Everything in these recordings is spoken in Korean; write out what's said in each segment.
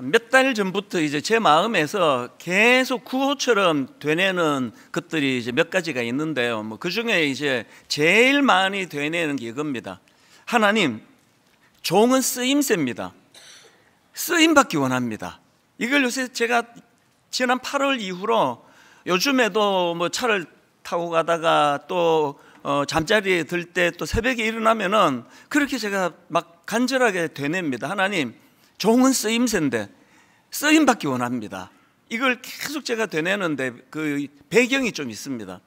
몇 달 전부터 이제 제 마음에서 계속 구호처럼 되뇌는 것들이 이제 몇 가지가 있는데요. 그 중에 이제 제일 많이 되뇌는 게 이겁니다. 하나님, 종은 쓰임새입니다. 쓰임 받기 원합니다. 이걸 요새 제가 지난 8월 이후로 요즘에도 차를 타고 가다가 또 잠자리에 들 때 또 새벽에 일어나면은 그렇게 제가 막 간절하게 되뇌입니다. 하나님, 종은 쓰임새인데 쓰임 받기 원합니다. 이걸 계속 제가 되뇌는데 그 배경이 좀 있습니다.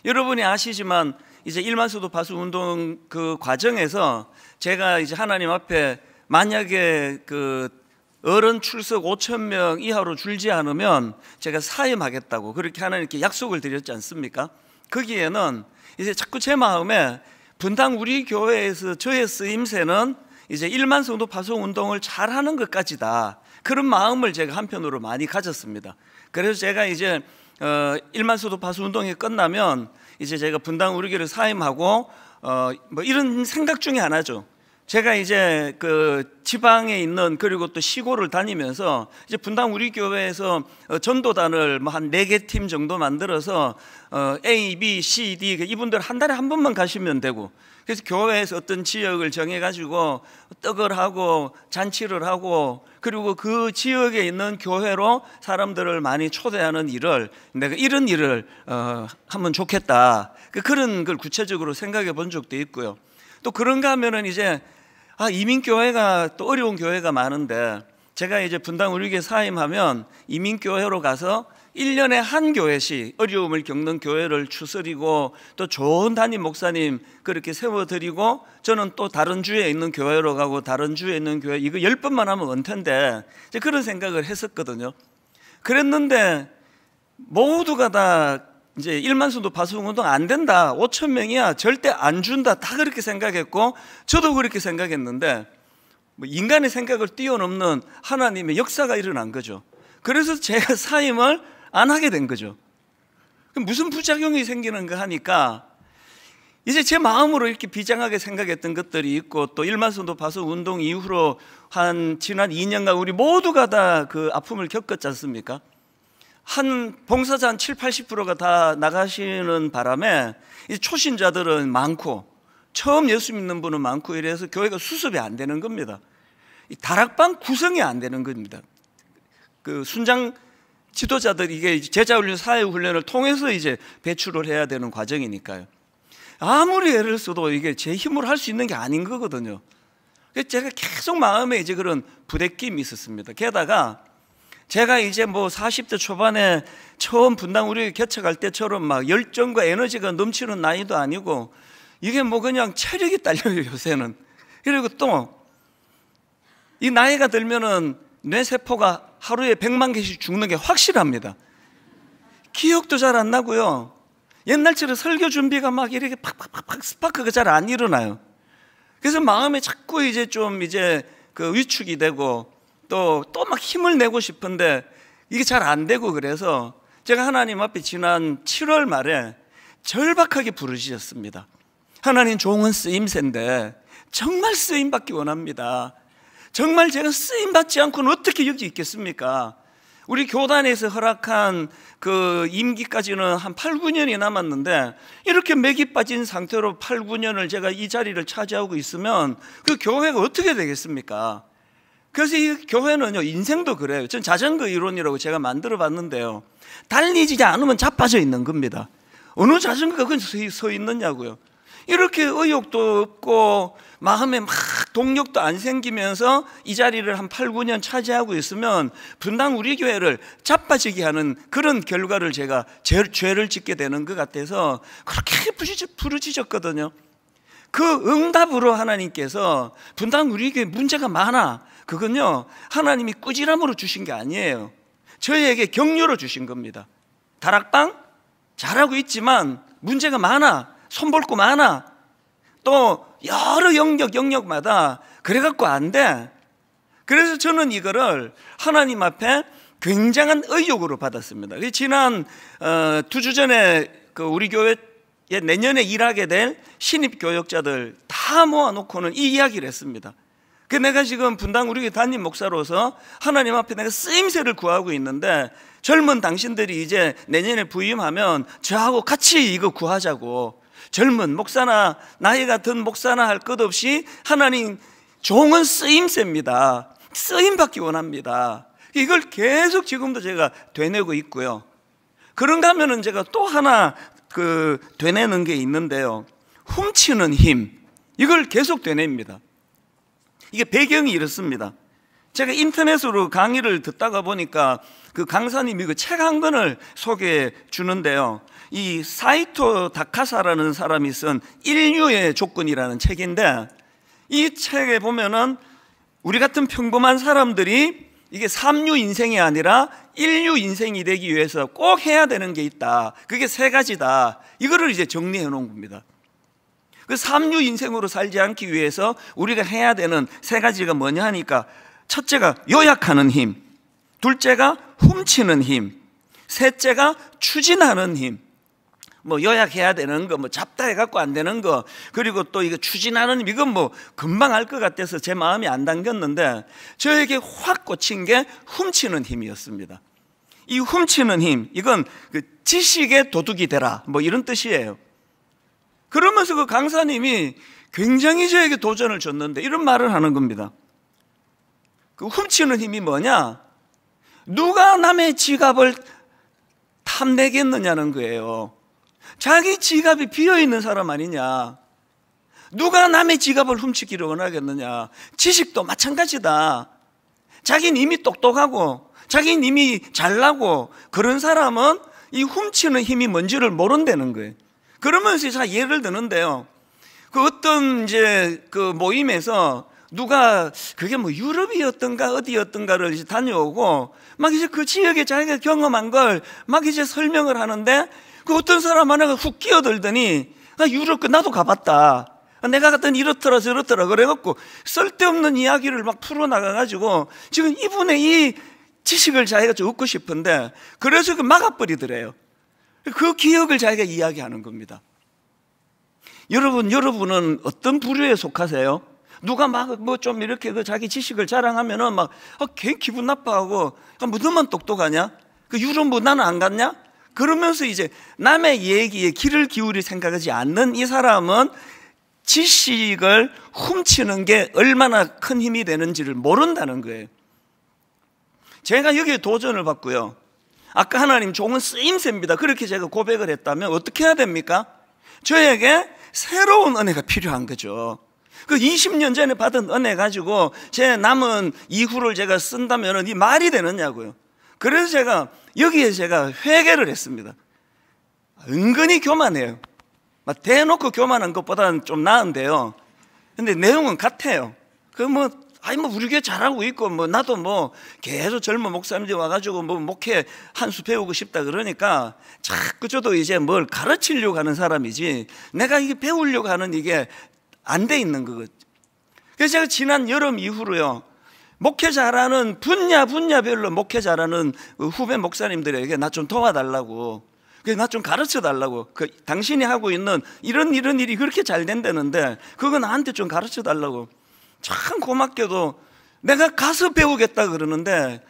여러분이 아시지만 이제 일만수도 파수 운동 그 과정에서 제가 이제 하나님 앞에 만약에 그 어른 출석 5,000명 이하로 줄지 않으면 제가 사임하겠다고 그렇게 하나님께 약속을 드렸지 않습니까? 거기에는 이제 자꾸 제 마음에 분당 우리 교회에서 저의 쓰임새는 이제 1만 성도 파수 운동을 잘하는 것까지다, 그런 마음을 제가 한편으로 많이 가졌습니다. 그래서 제가 이제 1만 성도 파수 운동이 끝나면 이제 제가 분당 우리 교회를 사임하고 뭐 이런 생각 중에 하나죠. 제가 이제 그 지방에 있는 그리고 또 시골을 다니면서 이제 분당 우리 교회에서 전도단을 뭐 한 4개 팀 정도 만들어서 A, B, C, D 이분들 한 달에 한 번만 가시면 되고, 그래서 교회에서 어떤 지역을 정해가지고 떡을 하고 잔치를 하고 그리고 그 지역에 있는 교회로 사람들을 많이 초대하는 일을, 내가 이런 일을 하면 좋겠다, 그런 걸 구체적으로 생각해 본 적도 있고요. 또 그런가 하면은 이제 이민교회가 또 어려운 교회가 많은데 제가 이제 분당 우리교회 사임하면 이민교회로 가서 1년에 한 교회씩 어려움을 겪는 교회를 추스리고 또 좋은 담임 목사님 그렇게 세워드리고, 저는 또 다른 주에 있는 교회로 가고 다른 주에 있는 교회, 이거 10번만 하면 은퇴인데 이제 그런 생각을 했었거든요. 그랬는데 모두가 다 이제 1만 성도 파수 운동 안 된다, 5,000명이야, 절대 안 준다, 다 그렇게 생각했고 저도 그렇게 생각했는데 인간의 생각을 뛰어넘는 하나님의 역사가 일어난 거죠. 그래서 제가 사임을 안 하게 된 거죠. 무슨 부작용이 생기는가 하니까 이제 제 마음으로 이렇게 비장하게 생각했던 것들이 있고, 또 1만 성도 파수 운동 이후로 한 지난 2년간 우리 모두가 다 그 아픔을 겪었지 않습니까? 한 봉사자 한 70~80%가 다 나가시는 바람에 이 초신자들은 많고 처음 예수 믿는 분은 많고 이래서 교회가 수습이 안 되는 겁니다. 이 다락방 구성이 안 되는 겁니다. 그 순장 지도자들이 이게 제자훈련, 사회훈련을 통해서 이제 배출을 해야 되는 과정이니까요. 아무리 애를 써도 이게 제 힘으로 할 수 있는 게 아닌 거거든요. 그래서 제가 계속 마음에 이제 그런 부대낌이 있었습니다. 게다가 제가 이제 뭐 40대 초반에 처음 분당 우리 개척할 때처럼 막 열정과 에너지가 넘치는 나이도 아니고 이게 뭐 그냥 체력이 딸려요 요새는. 그리고 또 이 나이가 들면은 뇌세포가 하루에 100만 개씩 죽는 게 확실합니다. 기억도 잘 안 나고요. 옛날처럼 설교 준비가 막 이렇게 팍팍팍팍 스파크가 잘 안 일어나요. 그래서 마음에 자꾸 이제 좀 이제 그 위축이 되고 또 막 힘을 내고 싶은데 이게 잘 안 되고, 그래서 제가 하나님 앞에 지난 7월 말에 절박하게 부르짖었습니다. 하나님, 종은 쓰임새인데 정말 쓰임받기 원합니다. 정말 제가 쓰임받지 않고는 어떻게 여기 있겠습니까? 우리 교단에서 허락한 그 임기까지는 한 8~9년이 남았는데 이렇게 맥이 빠진 상태로 8~9년을 제가 이 자리를 차지하고 있으면 그 교회가 어떻게 되겠습니까? 그래서 이 교회는요, 인생도 그래요. 전 자전거 이론이라고 제가 만들어 봤는데요, 달리지 않으면 자빠져 있는 겁니다. 어느 자전거가 그냥 서 있느냐고요. 이렇게 의욕도 없고 마음에 막 동력도 안 생기면서 이 자리를 한 8~9년 차지하고 있으면 분당 우리 교회를 자빠지게 하는 그런 결과를 제가 죄를 짓게 되는 것 같아서 그렇게 부르짖었거든요. 그 응답으로 하나님께서 분당 우리 교회 문제가 많아, 그건요 하나님이 꾸지람으로 주신 게 아니에요. 저희에게 격려로 주신 겁니다. 다락방 잘하고 있지만 문제가 많아, 손볼 거 많아, 또 여러 영역마다 그래갖고 안 돼. 그래서 저는 이거를 하나님 앞에 굉장한 의욕으로 받았습니다. 지난 2주 전에 그 우리 교회에 내년에 일하게 될 신입 교역자들 다 모아놓고는 이 이야기를 했습니다. 그 내가 지금 분당 우리 교회 담임 목사로서 하나님 앞에 내가 쓰임새를 구하고 있는데, 젊은 당신들이 이제 내년에 부임하면 저하고 같이 이거 구하자고. 젊은 목사나 나이가 든 목사나 할 것 없이 하나님 종은 쓰임새입니다. 쓰임받기 원합니다. 이걸 계속 지금도 제가 되뇌고 있고요. 그런가 하면은 제가 또 하나 되뇌는 게 있는데요, 훔치는 힘, 이걸 계속 되뇌입니다. 이게 배경이 이렇습니다. 제가 인터넷으로 강의를 듣다가 보니까 그 강사님이 그 책 한 권을 소개해 주는데요, 이 사이토 다카사라는 사람이 쓴 인류의 조건이라는 책인데, 이 책에 보면은 우리 같은 평범한 사람들이 이게 3류 인생이 아니라 1류 인생이 되기 위해서 꼭 해야 되는 게 있다. 그게 세 가지다. 이거를 이제 정리해 놓은 겁니다. 그 3류 인생으로 살지 않기 위해서 우리가 해야 되는 세 가지가 뭐냐 하니까, 첫째가 요약하는 힘, 둘째가 훔치는 힘, 셋째가 추진하는 힘. 뭐 요약해야 되는 거, 뭐 잡다 해갖고 안 되는 거, 그리고 또 이거 추진하는 힘, 이건 뭐 금방 알 것 같아서 제 마음이 안 당겼는데, 저에게 확 꽂힌 게 훔치는 힘이었습니다. 이 훔치는 힘, 이건 그 지식의 도둑이 되라, 뭐 이런 뜻이에요. 그러면서 그 강사님이 굉장히 저에게 도전을 줬는데 이런 말을 하는 겁니다. 그 훔치는 힘이 뭐냐? 누가 남의 지갑을 탐내겠느냐는 거예요. 자기 지갑이 비어있는 사람 아니냐? 누가 남의 지갑을 훔치기를 원하겠느냐? 지식도 마찬가지다. 자기는 이미 똑똑하고 자기는 이미 잘나고 그런 사람은 이 훔치는 힘이 뭔지를 모른다는 거예요. 그러면서 제가 예를 드는데요, 그 어떤 이제 그 모임에서 누가 그게 뭐 유럽이었던가 어디였던가를 이제 다녀오고 막 이제 그 지역에 자기가 경험한 걸 막 이제 설명을 하는데, 그 어떤 사람 하나가 훅 끼어들더니 유럽 나도 가봤다, 내가 갔더니 이렇더라 저렇더라 그래갖고 쓸데없는 이야기를 막 풀어나가가지고 지금 이분의 이 지식을 자기가 좀 얻고 싶은데, 그래서 그 막아버리더래요. 그 기억을 자기가 이야기하는 겁니다. 여러분은 어떤 부류에 속하세요? 누가 막 뭐 좀 이렇게 그 자기 지식을 자랑하면은 막 괜히 기분 나빠하고, 뭐 너만 똑똑하냐? 그 유럽 뭐 나는 안 갔냐? 그러면서 이제 남의 얘기에 귀를 기울일 생각하지 않는 이 사람은 지식을 훔치는 게 얼마나 큰 힘이 되는지를 모른다는 거예요. 제가 여기에 도전을 받고요, 아까 하나님 종은 쓰임새입니다, 그렇게 제가 고백을 했다면 어떻게 해야 됩니까? 저에게 새로운 은혜가 필요한 거죠. 그 20년 전에 받은 은혜 가지고 제 남은 이후를 제가 쓴다면 이 말이 되느냐고요. 그래서 제가 여기에 제가 회개를 했습니다. 은근히 교만해요. 막 대놓고 교만한 것보다는 좀 나은데요, 근데 내용은 같아요. 우리 교회 잘하고 있고, 나도 계속 젊은 목사님들이 와가지고 목회 한 수 배우고 싶다 그러니까 자꾸 저도 이제 뭘 가르치려고 하는 사람이지, 내가 이게 배우려고 하는 이게 안 돼 있는 거거든요. 그래서 제가 지난 여름 이후로요, 목회 잘하는 분야별로 목회 잘하는 후배 목사님들에게 나 좀 도와달라고, 나 좀 가르쳐 달라고, 당신이 하고 있는 이런 일이 그렇게 잘 된다는데 그거 나한테 좀 가르쳐 달라고. 참 고맙게도 내가 가서 배우겠다 그러는데,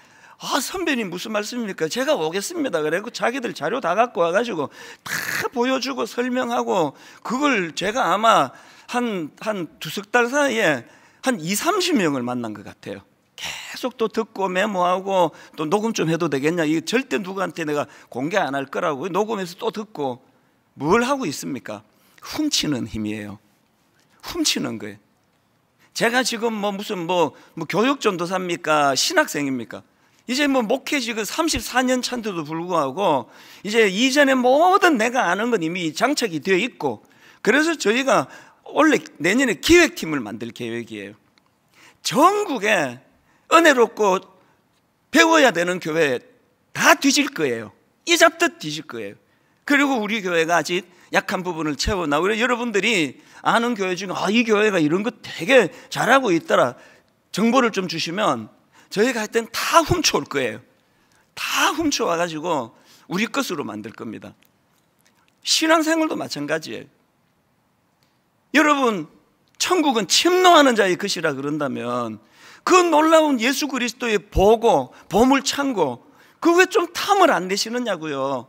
선배님 무슨 말씀입니까? 제가 오겠습니다 그래고 자기들 자료 다 갖고 와가지고 다 보여주고 설명하고, 그걸 제가 아마 한 두석 달 사이에 한 20-30명을 만난 것 같아요. 계속 또 듣고 메모하고, 또 녹음 좀 해도 되겠냐, 이거 절대 누구한테 내가 공개 안 할 거라고 녹음해서 또 듣고. 뭘 하고 있습니까? 훔치는 힘이에요. 훔치는 거예요. 제가 지금 무슨 교육 전도사입니까? 신학생입니까? 이제 목회 지금 34년 차인데도 불구하고 이제 이전에 모든 내가 아는 건 이미 장착이 되어 있고, 그래서 저희가 원래 내년에 기획팀을 만들 계획이에요. 전국에 은혜롭고 배워야 되는 교회 다 뒤질 거예요. 이 잡듯 뒤질 거예요. 그리고 우리 교회가 아직 약한 부분을 채워나오고, 여러분들이 아는 교회 중에 이 교회가 이런 거 되게 잘하고 있더라 정보를 좀 주시면 저희가 하여튼 다 훔쳐올 거예요. 다 훔쳐와가지고 우리 것으로 만들 겁니다. 신앙생활도 마찬가지예요. 여러분, 천국은 침노하는 자의 것이라 그런다면 그 놀라운 예수 그리스도의 보고 보물 창고, 그 왜 좀 탐을 안 내시느냐고요.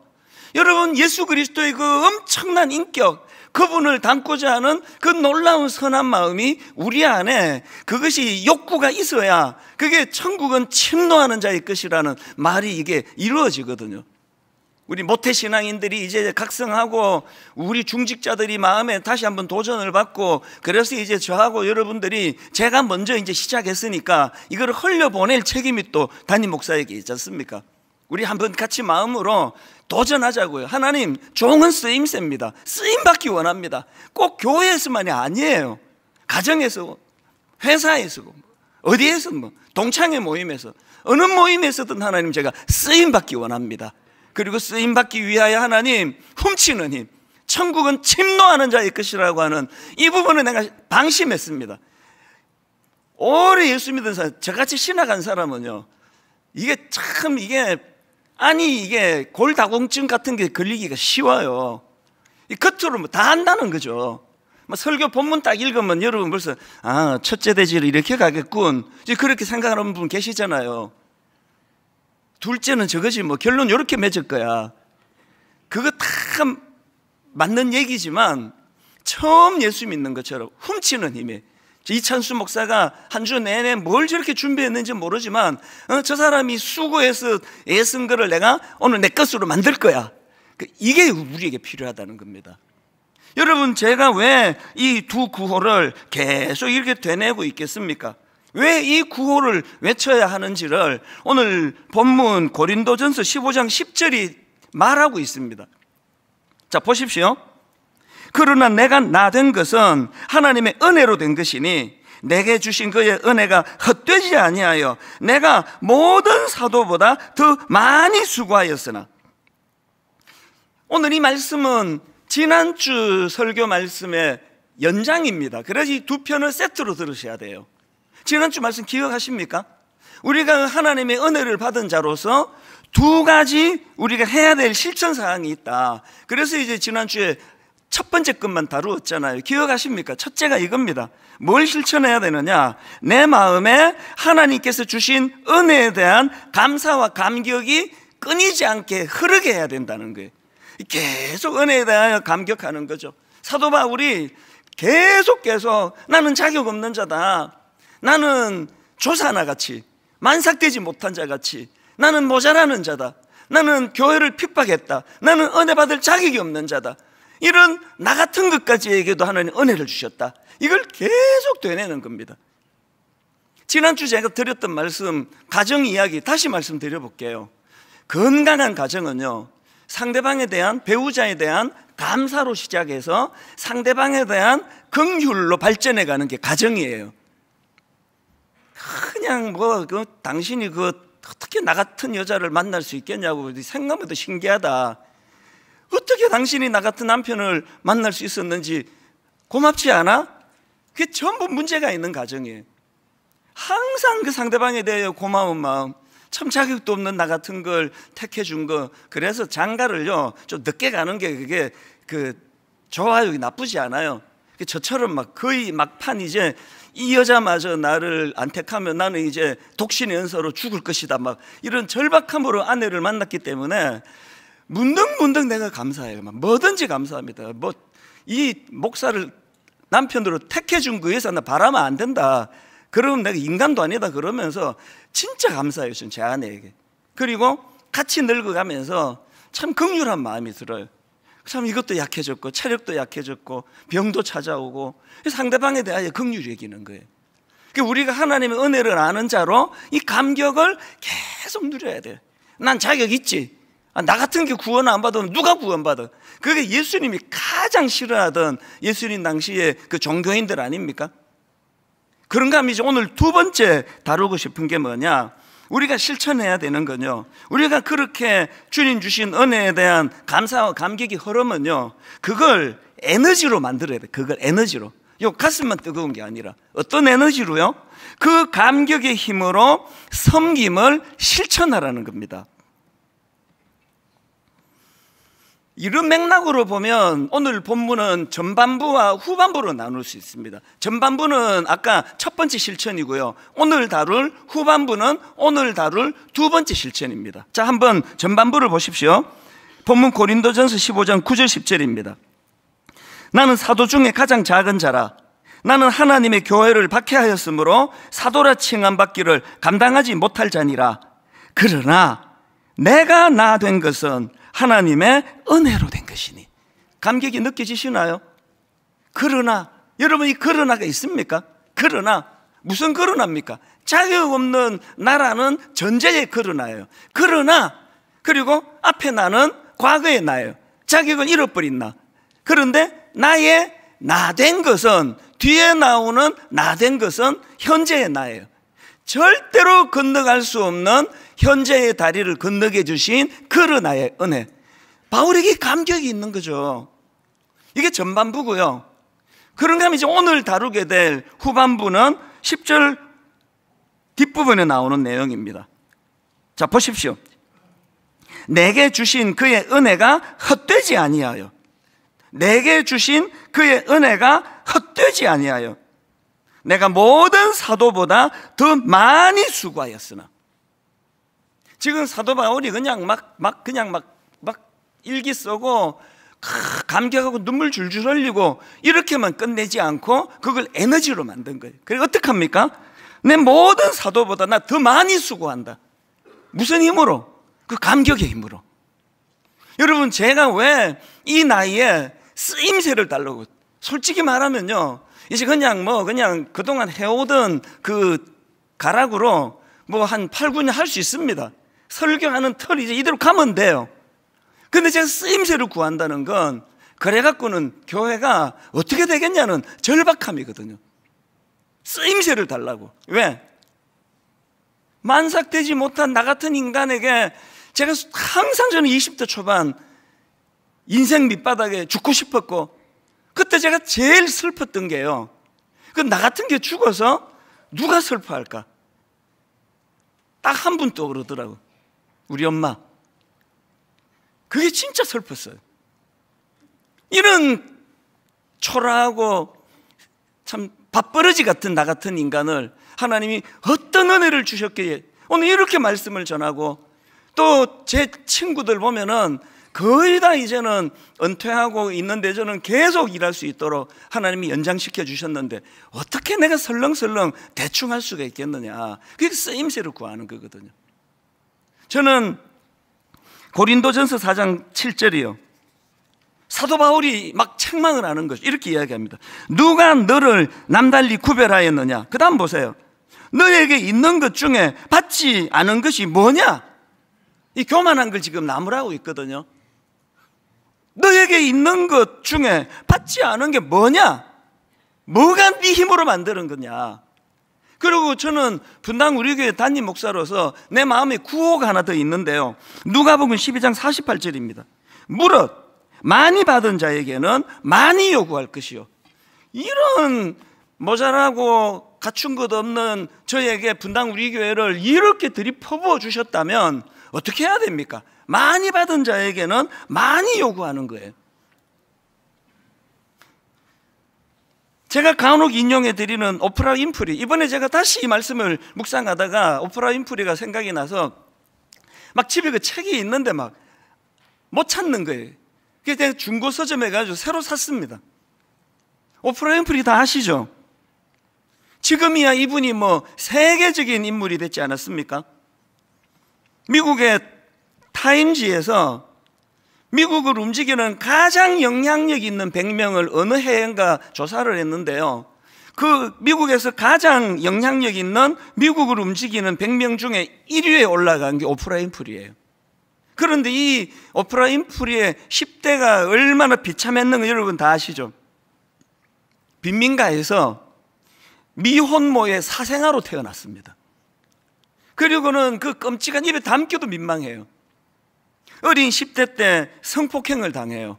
여러분, 예수 그리스도의 그 엄청난 인격, 그분을 닮고자 하는 그 놀라운 선한 마음이 우리 안에, 그것이 욕구가 있어야 그게 천국은 침노하는 자의 것이라는 말이 이게 이루어지거든요. 우리 모태신앙인들이 이제 각성하고 우리 중직자들이 마음에 다시 한번 도전을 받고, 그래서 이제 저하고 여러분들이 제가 먼저 이제 시작했으니까 이걸 흘려보낼 책임이 또 담임 목사에게 있지 않습니까? 우리 한번 같이 마음으로 도전하자고요. 하나님, 종은 쓰임새입니다. 쓰임받기 원합니다. 꼭 교회에서만이 아니에요. 가정에서, 회사에서, 어디에서, 동창회 모임에서, 어느 모임에서든 하나님, 제가 쓰임받기 원합니다. 그리고 쓰임받기 위하여 하나님, 훔치는 힘, 천국은 침노하는 자의 것이라고 하는 이 부분을 내가 방심했습니다. 오래 예수 믿은 사람, 저같이 신학한 사람은요, 이게 참 이게 골다공증 같은 게 걸리기가 쉬워요. 이 겉으로 다 한다는 거죠. 설교 본문 딱 읽으면 여러분 벌써 첫째 대지를 이렇게 가겠군, 그렇게 생각하는 분 계시잖아요. 둘째는 저것이 결론 이렇게 맺을 거야. 그거 다 맞는 얘기지만 처음 예수 믿는 것처럼 훔치는 힘에, 이찬수 목사가 한 주 내내 뭘 저렇게 준비했는지 모르지만 저 사람이 수고해서 애쓴 거를 내가 오늘 내 것으로 만들 거야. 이게 우리에게 필요하다는 겁니다. 여러분, 제가 왜 이 두 구호를 계속 이렇게 되뇌고 있겠습니까? 왜 이 구호를 외쳐야 하는지를 오늘 본문 고린도전서 15장 10절이 말하고 있습니다. 자, 보십시오. 그러나 내가 나 된 것은 하나님의 은혜로 된 것이니 내게 주신 그의 은혜가 헛되지 아니하여 내가 모든 사도보다 더 많이 수고하였으나. 오늘 이 말씀은 지난주 설교 말씀의 연장입니다. 그래서 이 두 편을 세트로 들으셔야 돼요. 지난주 말씀 기억하십니까? 우리가 하나님의 은혜를 받은 자로서 두 가지 우리가 해야 될 실천 사항이 있다. 그래서 이제 지난주에 첫 번째 것만 다루었잖아요. 기억하십니까? 첫째가 이겁니다. 뭘 실천해야 되느냐? 내 마음에 하나님께서 주신 은혜에 대한 감사와 감격이 끊이지 않게 흐르게 해야 된다는 거예요. 계속 은혜에 대하여 감격하는 거죠. 사도 바울이 계속 나는 자격 없는 자다, 나는 조사나같이 만삭되지 못한 자같이, 나는 모자라는 자다, 나는 교회를 핍박했다, 나는 은혜 받을 자격이 없는 자다, 이런 나 같은 것까지에게도 하나님 은혜를 주셨다. 이걸 계속 되뇌는 겁니다. 지난주 제가 드렸던 말씀, 가정 이야기 다시 말씀드려 볼게요. 건강한 가정은요, 상대방에 대한, 배우자에 대한 감사로 시작해서 상대방에 대한 긍휼로 발전해 가는 게 가정이에요. 그냥 당신이 어떻게 나 같은 여자를 만날 수 있겠냐고 생각해도 신기하다. 어떻게 당신이 나 같은 남편을 만날 수 있었는지 고맙지 않아? 그게 전부 문제가 있는 가정이에요. 항상 그 상대방에 대해 고마운 마음, 참 자격도 없는 나 같은 걸 택해 준 거, 그래서 장가를요 좀 늦게 가는 게 그게 좋아요, 나쁘지 않아요. 저처럼 거의 막판 이제 이 여자마저 나를 안 택하면 나는 이제 독신의 연서로 죽을 것이다, 이런 절박함으로 아내를 만났기 때문에 문득문득 내가 감사해요. 뭐든지 감사합니다. 이 목사를 남편으로 택해 준 거에 서 나 바라면 안 된다, 그러면 내가 인간도 아니다, 그러면서 진짜 감사해요, 제 아내에게. 그리고 같이 늙어가면서 참 긍휼한 마음이 들어요. 참 이것도 약해졌고 체력도 약해졌고 병도 찾아오고 상대방에 대하여 긍휼히 여기는 거예요. 우리가 하나님의 은혜를 아는 자로 이 감격을 계속 누려야 돼요. 난 자격 있지, 나 같은 게 구원 안 받으면 누가 구원받아? 그게 예수님이 가장 싫어하던 예수님 당시의 그 종교인들 아닙니까? 그런가 하면 이제 오늘 두 번째 다루고 싶은 게 뭐냐, 우리가 실천해야 되는 건요, 우리가 그렇게 주님 주신 은혜에 대한 감사와 감격이 흐르면요, 그걸 에너지로 만들어야 돼. 그걸 에너지로. 가슴만 뜨거운 게 아니라 어떤 에너지로요? 그 감격의 힘으로 섬김을 실천하라는 겁니다. 이런 맥락으로 보면 오늘 본문은 전반부와 후반부로 나눌 수 있습니다. 전반부는 아까 첫 번째 실천이고요, 오늘 다룰 후반부는 오늘 다룰 두 번째 실천입니다. 자, 한번 전반부를 보십시오. 본문 고린도전서 15장 9절 10절입니다. 나는 사도 중에 가장 작은 자라. 나는 하나님의 교회를 박해하였으므로 사도라 칭함받기를 감당하지 못할 자니라. 그러나 내가 나 된 것은 하나님의 은혜로 된 것이니. 감격이 느껴지시나요? 그러나, 여러분 이 그러나가 있습니까? 그러나, 무슨 그러나입니까? 자격 없는 나라는 전제의 그러나예요. 그러나, 그리고 앞에 나는 과거의 나예요. 자격을 잃어버린 나. 그런데 나의 나 된 것은, 뒤에 나오는 나 된 것은 현재의 나예요. 절대로 건너갈 수 없는 현재의 다리를 건너게 주신 그러나의 은혜. 바울에게 감격이 있는 거죠. 이게 전반부고요. 그런가 하면 이제 오늘 다루게 될 후반부는 10절 뒷부분에 나오는 내용입니다. 자, 보십시오. 내게 주신 그의 은혜가 헛되지 아니하여. 내게 주신 그의 은혜가 헛되지 아니하여 내가 모든 사도보다 더 많이 수고하였으나. 지금 사도 바울이 그냥 막 일기 쓰고 감격하고 눈물 줄줄 흘리고 이렇게만 끝내지 않고 그걸 에너지로 만든 거예요. 그래 어떻게 합니까? 내 모든 사도보다 나 더 많이 수고한다. 무슨 힘으로? 그 감격의 힘으로. 여러분, 제가 왜 이 나이에 쓰임새를 달라고, 솔직히 말하면요, 이제 그냥 그동안 해오던 그 가락으로 한 8, 9년 할 수 있습니다. 설교하는 털이 이제 이대로 가면 돼요. 근데 제가 쓰임새를 구한다는 건 그래갖고는 교회가 어떻게 되겠냐는 절박함이거든요. 쓰임새를 달라고. 왜? 만삭되지 못한 나 같은 인간에게 제가 항상 저는 20대 초반 인생 밑바닥에 죽고 싶었고, 그때 제가 제일 슬펐던 게요, 그 나 같은 게 죽어서 누가 슬퍼할까? 딱 한 분 떠오르더라고. 우리 엄마. 그게 진짜 슬펐어요. 이런 초라하고 참 밥버러지 같은 나 같은 인간을 하나님이 어떤 은혜를 주셨기에 오늘 이렇게 말씀을 전하고, 또 제 친구들 보면은 거의 다 이제는 은퇴하고 있는데 저는 계속 일할 수 있도록 하나님이 연장시켜 주셨는데 어떻게 내가 설렁설렁 대충 할 수가 있겠느냐. 그게 쓰임새를 구하는 거거든요. 저는 고린도전서 4장 7절이요, 사도 바울이 막 책망을 하는 거죠. 이렇게 이야기합니다. 누가 너를 남달리 구별하였느냐. 그 다음 보세요. 너에게 있는 것 중에 받지 않은 것이 뭐냐. 이 교만한 걸 지금 나무라고 있거든요. 너에게 있는 것 중에 받지 않은 게 뭐냐? 뭐가 네 힘으로 만드는 거냐? 그리고 저는 분당 우리 교회 담임 목사로서 내 마음에 구호가 하나 더 있는데요, 누가복음 12장 48절입니다. 무릇 많이 받은 자에게는 많이 요구할 것이요. 이런 모자라고 갖춘 것 없는 저에게 분당 우리 교회를 이렇게 들이퍼부어 주셨다면 어떻게 해야 됩니까? 많이 받은 자에게는 많이 요구하는 거예요. 제가 간혹 인용해 드리는 오프라 윈프리, 이번에 제가 다시 이 말씀을 묵상하다가 오프라 윈프리가 생각이 나서 막 집에 그 책이 있는데 막 못 찾는 거예요. 그래서 제가 중고 서점에 가서 새로 샀습니다. 오프라 윈프리 다 아시죠? 지금이야 이분이 세계적인 인물이 됐지 않았습니까? 미국의 타임지에서 미국을 움직이는 가장 영향력 있는 100명을 어느 해인가 조사를 했는데요, 그 미국에서 가장 영향력 있는 미국을 움직이는 100명 중에 1위에 올라간 게 오프라 윈프리예요. 그런데 이 오프라 윈프리의 10대가 얼마나 비참했는가 여러분 다 아시죠? 빈민가에서 미혼모의 사생아로 태어났습니다. 그리고는 그 끔찍한 입에 담기도 민망해요. 어린 10대 때 성폭행을 당해요.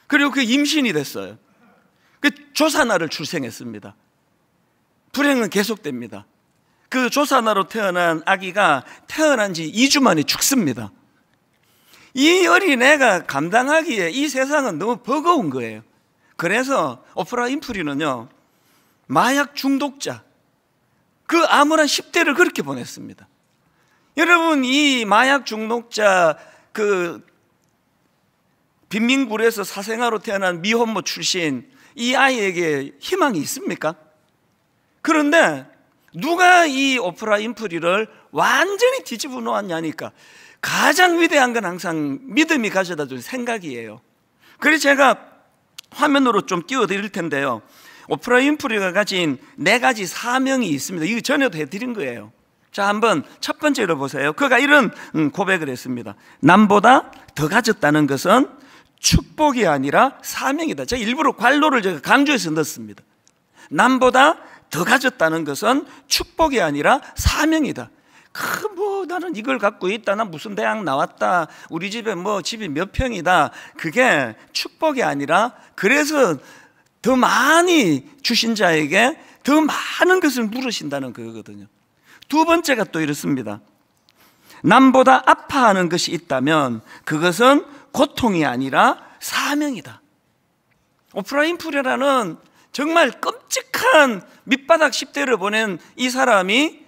그리고 그 임신이 됐어요. 그 조산아를 출생했습니다. 불행은 계속됩니다. 그 조산아로 태어난 아기가 태어난 지 2주 만에 죽습니다. 이 어린애가 감당하기에 이 세상은 너무 버거운 거예요. 그래서 오프라 윈프리는요, 마약 중독자, 그 암울한 10대를 그렇게 보냈습니다. 여러분, 이 마약 중독자, 그 빈민굴에서 사생아로 태어난 미혼모 출신 이 아이에게 희망이 있습니까? 그런데 누가 이 오프라 윈프리를 완전히 뒤집어 놓았냐니까, 가장 위대한 건 항상 믿음이 가져다 줄 생각이에요. 그래서 제가 화면으로 좀 띄워드릴 텐데요, 오프라 윈프리가 가진 4가지 사명이 있습니다. 이거 전에도 해드린 거예요. 자, 한번 첫 번째로 보세요. 그가 이런 고백을 했습니다. 남보다 더 가졌다는 것은 축복이 아니라 사명이다. 제가 일부러 관로를 제가 강조해서 넣었습니다. 남보다 더 가졌다는 것은 축복이 아니라 사명이다. 나는 이걸 갖고 있다, 난 무슨 대학 나왔다, 우리 집에 집이 몇 평이다, 그게 축복이 아니라, 그래서 더 많이 주신 자에게 더 많은 것을 물으신다는 그거거든요. 두 번째가 또 이렇습니다. 남보다 아파하는 것이 있다면 그것은 고통이 아니라 사명이다. 오프라 윈프리라는 정말 끔찍한 밑바닥 10대를 보낸 이 사람이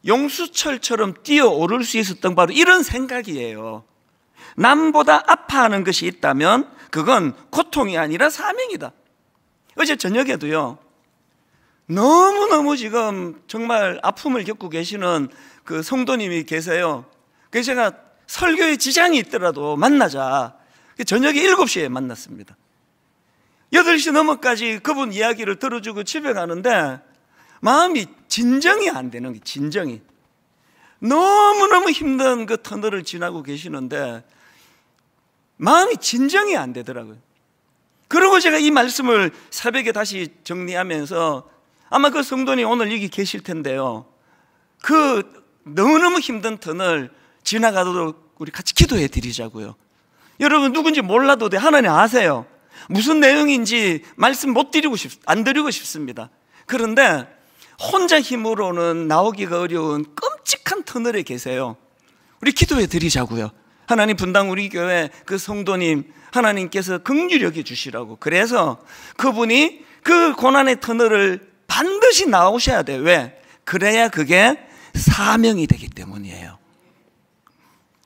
용수철처럼 뛰어오를 수 있었던 바로 이런 생각이에요. 남보다 아파하는 것이 있다면 그건 고통이 아니라 사명이다. 어제 저녁에도요, 너무너무 지금 정말 아픔을 겪고 계시는 그 성도님이 계세요. 그래서 제가 설교에 지장이 있더라도 만나자, 저녁에 7시에 만났습니다. 8시 넘어까지 그분 이야기를 들어주고 집에 가는데 마음이 진정이 안 되는 게, 진정이. 너무너무 힘든 그 터널을 지나고 계시는데 마음이 진정이 안 되더라고요. 그리고 제가 이 말씀을 새벽에 다시 정리하면서, 아마 그 성도님 오늘 여기 계실 텐데요, 그 너무너무 힘든 터널 지나가도록 우리 같이 기도해 드리자고요. 여러분, 누군지 몰라도 돼. 하나님 아세요. 무슨 내용인지 말씀 안 드리고 싶습니다. 그런데 혼자 힘으로는 나오기가 어려운 끔찍한 터널에 계세요. 우리 기도해 드리자고요. 하나님, 분당 우리 교회 그 성도님 하나님께서 긍휼히 여겨 주시라고. 그래서 그분이 그 고난의 터널을 반드시 나오셔야 돼요. 왜? 그래야 그게 사명이 되기 때문이에요.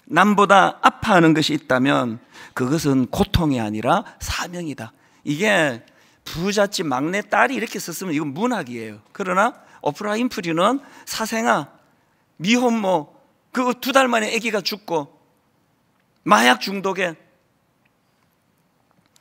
남보다 아파하는 것이 있다면 그것은 고통이 아니라 사명이다. 이게 부잣집 막내 딸이 이렇게 썼으면 이건 문학이에요. 그러나 오프라 윈프리는 사생아, 미혼모, 그 2달 만에 아기가 죽고 마약 중독에,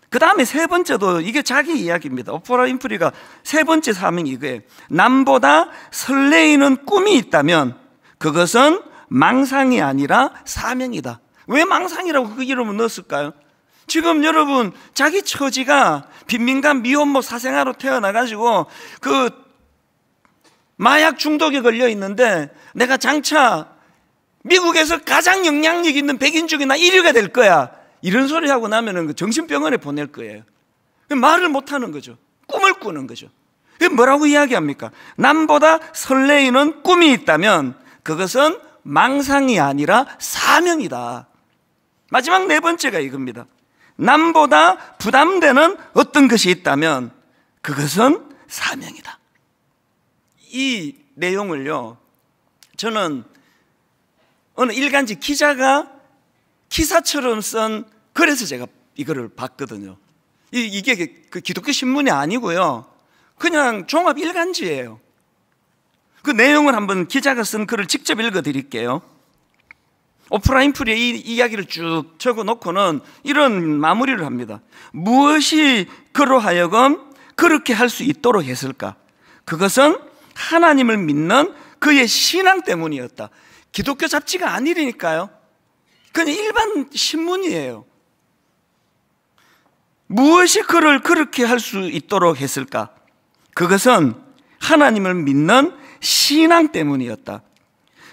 그 다음에 세 번째도 이게 자기 이야기입니다. 오프라 윈프리가 세 번째 사명이 이거예요. 남보다 설레이는 꿈이 있다면 그것은 망상이 아니라 사명이다. 왜 망상이라고 그 이름을 넣었을까요? 지금 여러분, 자기 처지가 빈민간 미혼모 사생아로 태어나가지고 그 마약 중독에 걸려 있는데, 내가 장차 미국에서 가장 영향력 있는 백인 중에 나 1위가 될 거야, 이런 소리 하고 나면은 정신병원에 보낼 거예요. 말을 못 하는 거죠. 꿈을 꾸는 거죠. 뭐라고 이야기합니까? 남보다 설레이는 꿈이 있다면 그것은 망상이 아니라 사명이다. 마지막 4번째가 이겁니다. 남보다 부담되는 어떤 것이 있다면 그것은 사명이다. 이 내용을요, 저는 어느 일간지 기자가 기사처럼 쓴, 그래서 제가 이거를 봤거든요. 이게 그 기독교 신문이 아니고요, 그냥 종합 일간지예요. 그 내용을 한번 기자가 쓴 글을 직접 읽어 드릴게요. 오프라 윈프리의 이 이야기를 쭉 적어 놓고는 이런 마무리를 합니다. 무엇이 그로 하여금 그렇게 할 수 있도록 했을까? 그것은 하나님을 믿는 그의 신앙 때문이었다. 기독교 잡지가 아니니까요, 그냥 일반 신문이에요. 무엇이 그를 그렇게 할 수 있도록 했을까? 그것은 하나님을 믿는 신앙 때문이었다.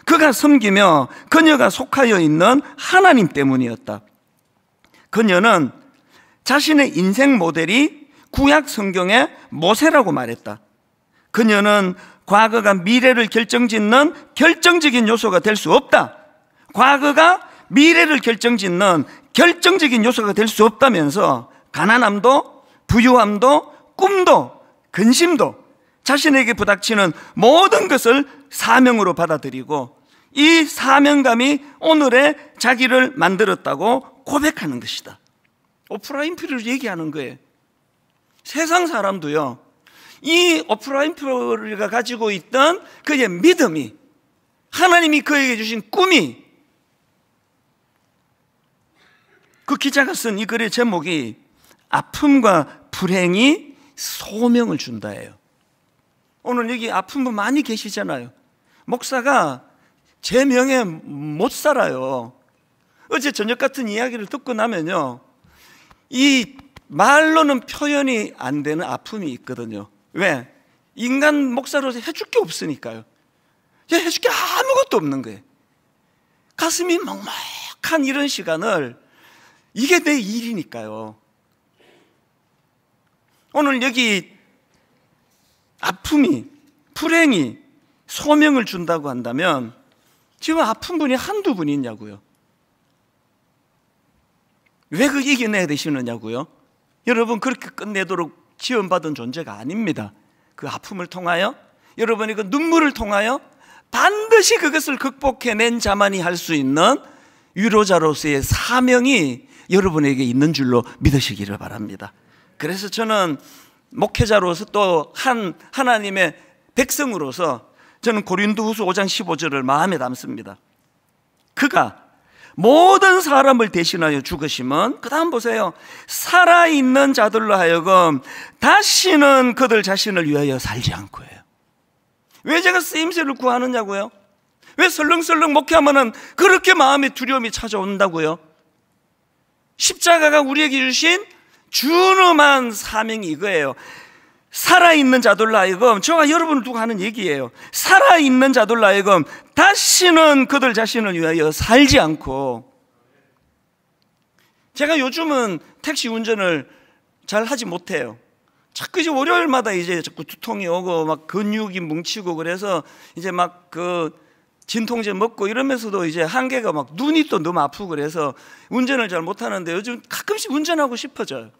그가 섬기며 그녀가 속하여 있는 하나님 때문이었다. 그녀는 자신의 인생 모델이 구약 성경의 모세라고 말했다. 그녀는 과거가 미래를 결정짓는 결정적인 요소가 될 수 없다. 과거가 미래를 결정짓는 결정적인 요소가 될 수 없다면서 가난함도 부유함도 꿈도 근심도 자신에게 부닥치는 모든 것을 사명으로 받아들이고 이 사명감이 오늘의 자기를 만들었다고 고백하는 것이다. 오프라 윈프리를 얘기하는 거예요. 세상 사람도요, 이 오프라 윈프리가 가지고 있던 그의 믿음이, 하나님이 그에게 주신 꿈이, 그 기자가 쓴 이 글의 제목이 아픔과 불행이 소명을 준다예요. 오늘 여기 아픈 분 많이 계시잖아요. 목사가 제 명예 못 살아요. 어제 저녁 같은 이야기를 듣고 나면요, 이 말로는 표현이 안 되는 아픔이 있거든요. 왜? 인간 목사로서 해줄 게 없으니까요. 해줄 게 아무것도 없는 거예요. 가슴이 먹먹한 이런 시간을, 이게 내 일이니까요. 오늘 여기 아픔이, 불행이 소명을 준다고 한다면 지금 아픈 분이 한두 분이 있냐고요. 왜 그 이겨내야 되시느냐고요. 여러분, 그렇게 끝내도록 지원받은 존재가 아닙니다. 그 아픔을 통하여, 여러분이 그 눈물을 통하여 반드시 그것을 극복해낸 자만이 할 수 있는 위로자로서의 사명이 여러분에게 있는 줄로 믿으시기를 바랍니다. 그래서 저는 목회자로서 또 하나님의 백성으로서 저는 고린도후서 5장 15절을 마음에 담습니다. 그가 모든 사람을 대신하여 죽으심은, 그 다음 보세요, 살아있는 자들로 하여금 다시는 그들 자신을 위하여 살지 않고요. 왜 제가 쓰임새를 구하느냐고요? 왜 설렁설렁 목회하면 그렇게 마음의 두려움이 찾아온다고요? 십자가가 우리에게 주신 준엄한 사명이 이거예요. 살아있는 자들로 하여금, 저와 여러분을 두고 하는 얘기예요. 살아있는 자들로 하여금 다시는 그들 자신을 위하여 살지 않고. 제가 요즘은 택시 운전을 잘 하지 못해요. 자꾸 이제 월요일마다 이제 자꾸 두통이 오고 막 근육이 뭉치고 그래서 이제 막 그 진통제 먹고 이러면서도 이제 한계가 막 눈이 또 너무 아프고 그래서 운전을 잘 못하는데 요즘 가끔씩 운전하고 싶어져요.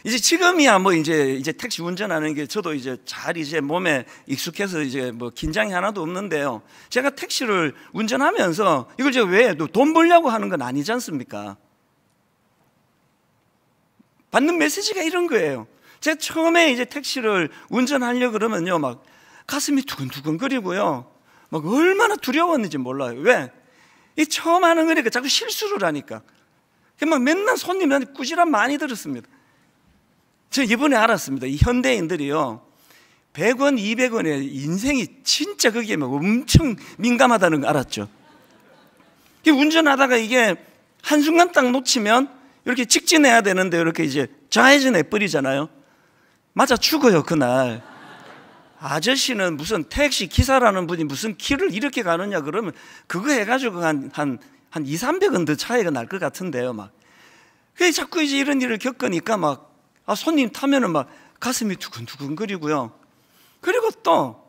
이제 지금이야 뭐 이제 택시 운전하는 게 저도 이제 잘 이제 몸에 익숙해서 이제 뭐 긴장이 하나도 없는데요. 제가 택시를 운전하면서 이걸 제가 왜 돈 벌려고 하는 건 아니지 않습니까? 받는 메시지가 이런 거예요. 제가 처음에 이제 택시를 운전하려고 그러면요, 막 가슴이 두근두근거리고요, 막 얼마나 두려웠는지 몰라요. 왜? 이 처음 하는 거니까 자꾸 실수를 하니까. 막 맨날 손님한테 꾸지람 많이 들었습니다. 저 이번에 알았습니다. 이 현대인들이요, 100원, 200원에 인생이 진짜 거기에 막 엄청 민감하다는 거 알았죠? 운전하다가 이게 한순간 딱 놓치면 이렇게 직진해야 되는데 이렇게 이제 좌회전해 버리잖아요. 맞아 죽어요, 그날. 아저씨는 무슨 택시 기사라는 분이 무슨 길을 이렇게 가느냐 그러면 그거 해가지고 한 200-300원 더 차이가 날 것 같은데요. 막. 그게 자꾸 이제 이런 일을 겪으니까 막, 손님 타면은 막 가슴이 두근두근거리고요. 그리고 또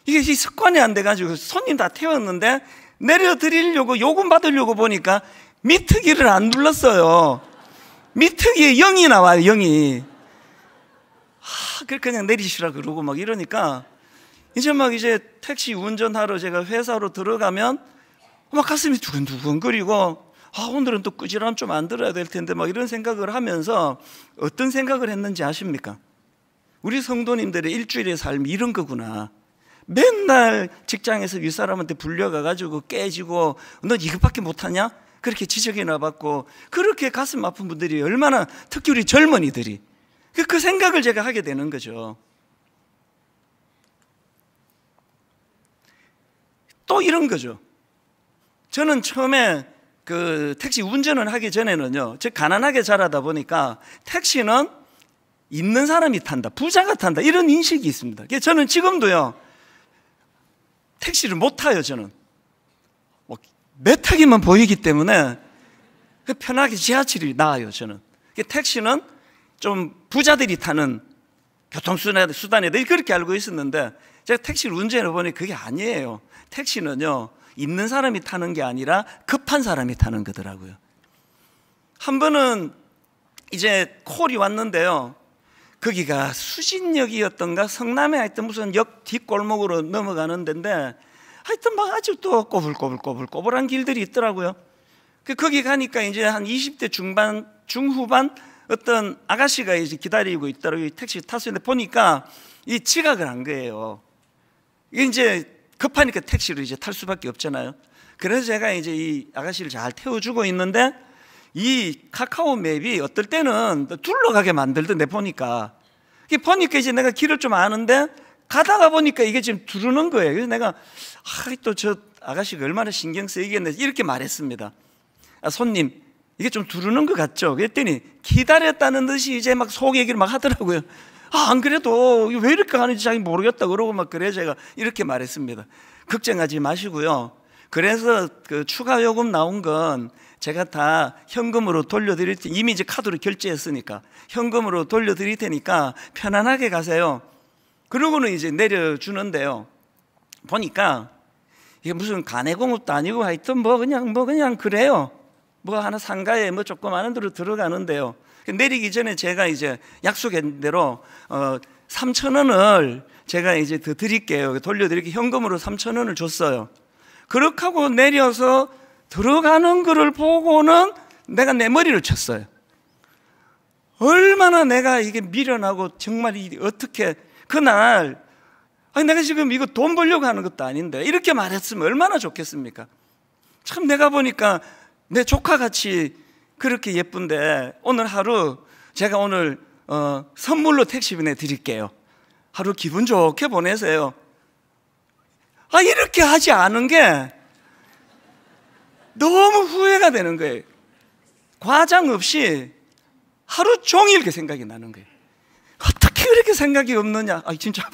이게 습관이 안 돼가지고 손님 다 태웠는데 내려드리려고 요금 받으려고 보니까 미트기를 안 눌렀어요. 미트기에 0이 나와요, 0이. 그냥 내리시라 그러고 막 이러니까 이제 막 이제 택시 운전하러 제가 회사로 들어가면 막 가슴이 두근두근거리고, 오늘은 또 꾸지람 좀 안 들어야 될 텐데 막 이런 생각을 하면서 어떤 생각을 했는지 아십니까? 우리 성도님들의 일주일의 삶이 이런 거구나. 맨날 직장에서 윗사람한테 불려가가지고 깨지고 너 이것밖에 못하냐? 그렇게 지적이나 받고 그렇게 가슴 아픈 분들이 얼마나, 특히 우리 젊은이들이 그 생각을 제가 하게 되는 거죠. 또 이런 거죠. 저는 처음에 그 택시 운전을 하기 전에는요, 저 가난하게 자라다 보니까 택시는 있는 사람이 탄다, 부자가 탄다, 이런 인식이 있습니다. 저는 지금도요 택시를 못 타요. 저는 매 타기만 보이기 때문에 편하게 지하철이 나아요. 저는 택시는 좀 부자들이 타는 교통수단이다 그렇게 알고 있었는데 제가 택시를 운전해 보니 그게 아니에요. 택시는요 있는 사람이 타는 게 아니라 급한 사람이 타는 거더라고요. 한 번은 이제 콜이 왔는데요, 거기가 수진역이었던가 성남에 하여튼 무슨 역 뒷골목으로 넘어가는 데인데 하여튼 막 아주 또 꼬불꼬불한 길들이 있더라고요. 거기 가니까 이제 한 20대 중반 중후반 어떤 아가씨가 이제 기다리고 있더라고요. 택시 탔었는데 보니까 이 지각을 한 거예요. 이제 급하니까 택시를 이제 탈 수밖에 없잖아요. 그래서 제가 이제 이 아가씨를 잘 태워주고 있는데 이 카카오 맵이 어떨 때는 둘러가게 만들던데 보니까 이제 내가 길을 좀 아는데 가다가 보니까 이게 지금 두르는 거예요. 그래서 내가 또 저 아가씨가 얼마나 신경 쓰이겠네 이렇게 말했습니다. 손님, 이게 좀 두르는 것 같죠? 그랬더니 기다렸다는 듯이 이제 막 속 얘기를 막 하더라고요. 안 그래도 왜 이렇게 하는지 자기 모르겠다 그러고 막 그래 제가 이렇게 말했습니다. 걱정하지 마시고요. 그래서 그 추가 요금 나온 건 제가 다 현금으로 돌려드릴 테니, 이미 이제 카드로 결제했으니까 현금으로 돌려드릴 테니까 편안하게 가세요. 그러고는 이제 내려주는데요, 보니까 이게 무슨 가내공업도 아니고 하여튼 뭐 그냥 그래요. 뭐 하나 상가에 뭐 조그마한 데로 들어가는데요, 내리기 전에 제가 이제 약속한 대로 3,000원을 제가 이제 더 드릴게요, 돌려드릴게요. 현금으로 3,000원을 줬어요. 그렇게 하고 내려서 들어가는 거를 보고는 내가 내 머리를 쳤어요. 얼마나 내가 이게 미련하고 정말 어떻게 그날 내가 지금 이거 돈 벌려고 하는 것도 아닌데 이렇게 말했으면 얼마나 좋겠습니까? 참 내가 보니까 내 조카같이 그렇게 예쁜데 오늘 하루 제가 오늘 선물로 택시비 내드릴게요. 하루 기분 좋게 보내세요. 이렇게 하지 않은 게 너무 후회가 되는 거예요. 과장 없이 하루 종일 그 생각이 나는 거예요. 어떻게 그렇게 생각이 없느냐. 진짜.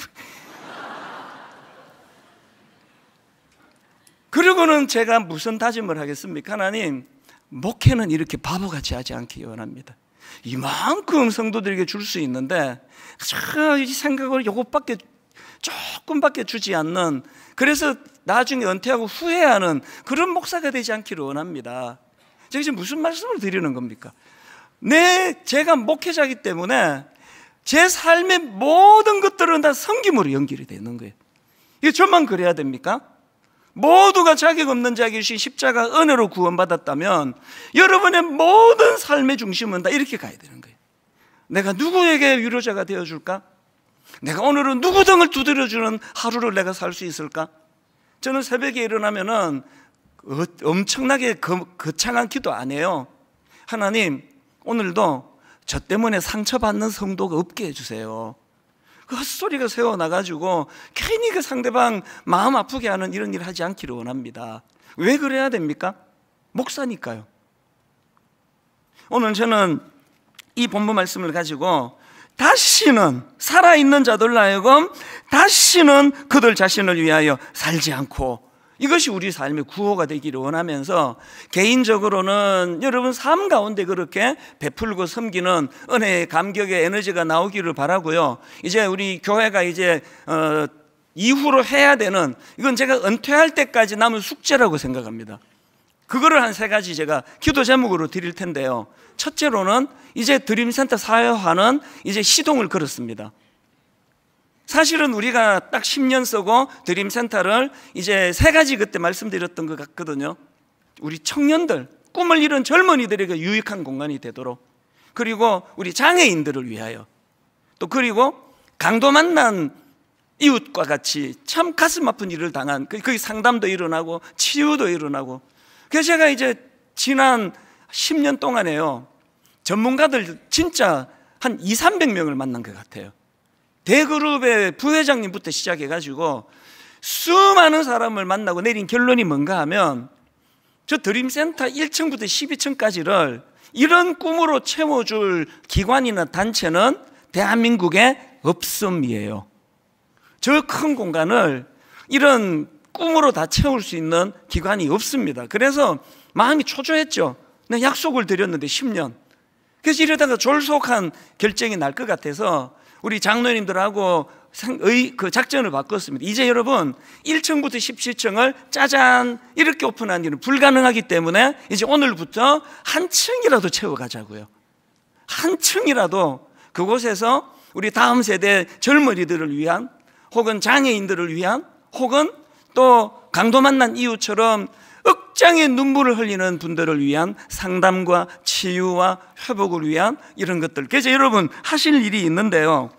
그리고는 제가 무슨 다짐을 하겠습니까? 하나님, 목회는 이렇게 바보같이 하지 않기 원합니다. 이만큼 성도들에게 줄 수 있는데 이 생각을 요것밖에 조금밖에 주지 않는, 그래서 나중에 은퇴하고 후회하는 그런 목사가 되지 않기를 원합니다. 제가 지금 무슨 말씀을 드리는 겁니까? 제가 목회자이기 때문에 제 삶의 모든 것들은 다 섬김으로 연결이 되는 거예요. 이게 저만 그래야 됩니까? 모두가 자격 없는 자에게 주신 십자가 은혜로 구원받았다면 여러분의 모든 삶의 중심은 다 이렇게 가야 되는 거예요. 내가 누구에게 위로자가 되어줄까? 내가 오늘은 누구 등을 두드려주는 하루를 내가 살 수 있을까? 저는 새벽에 일어나면은 엄청나게 거창한 기도 안 해요. 하나님, 오늘도 저 때문에 상처받는 성도가 없게 해주세요. 그 헛소리가 새어나가지고 괜히 그 상대방 마음 아프게 하는 이런 일을 하지 않기를 원합니다. 왜 그래야 됩니까? 목사니까요. 오늘 저는 이 본문 말씀을 가지고 다시는 살아있는 자들로 하여금 다시는 그들 자신을 위하여 살지 않고, 이것이 우리 삶의 구호가 되기를 원하면서 개인적으로는 여러분 삶 가운데 그렇게 베풀고 섬기는 은혜의 감격의 에너지가 나오기를 바라고요. 이제 우리 교회가 이제 이후로 해야 되는, 이건 제가 은퇴할 때까지 남은 숙제라고 생각합니다. 그거를 한 3가지 제가 기도 제목으로 드릴 텐데요. 첫째로는 이제 드림센터 사회화는 이제 시동을 걸었습니다. 사실은 우리가 딱 10년 쓰고 드림센터를 이제 3가지 그때 말씀드렸던 것 같거든요. 우리 청년들, 꿈을 이룬 젊은이들에게 유익한 공간이 되도록, 그리고 우리 장애인들을 위하여, 또 그리고 강도 만난 이웃과 같이 참 가슴 아픈 일을 당한, 거기 상담도 일어나고 치유도 일어나고. 그래서 제가 이제 지난 10년 동안에요, 전문가들 진짜 한 200~300명을 만난 것 같아요. 대그룹의 부회장님부터 시작해가지고 수많은 사람을 만나고 내린 결론이 뭔가 하면, 저 드림센터 1층부터 12층까지를 이런 꿈으로 채워줄 기관이나 단체는 대한민국에 없음이에요. 저 큰 공간을 이런 꿈으로 다 채울 수 있는 기관이 없습니다. 그래서 마음이 초조했죠. 내가 약속을 드렸는데 10년. 그래서 이러다가 졸속한 결정이 날 것 같아서 우리 장로님들하고 그 작전을 바꿨습니다. 이제 여러분 1층부터 17층을 짜잔 이렇게 오픈하는 일은 불가능하기 때문에 이제 오늘부터 한 층이라도 채워가자고요. 한 층이라도 그곳에서 우리 다음 세대 젊은이들을 위한, 혹은 장애인들을 위한, 혹은 또 강도 만난 이유처럼 억장의 눈물을 흘리는 분들을 위한 상담과 치유와 회복을 위한 이런 것들. 그래서 여러분 하실 일이 있는데요,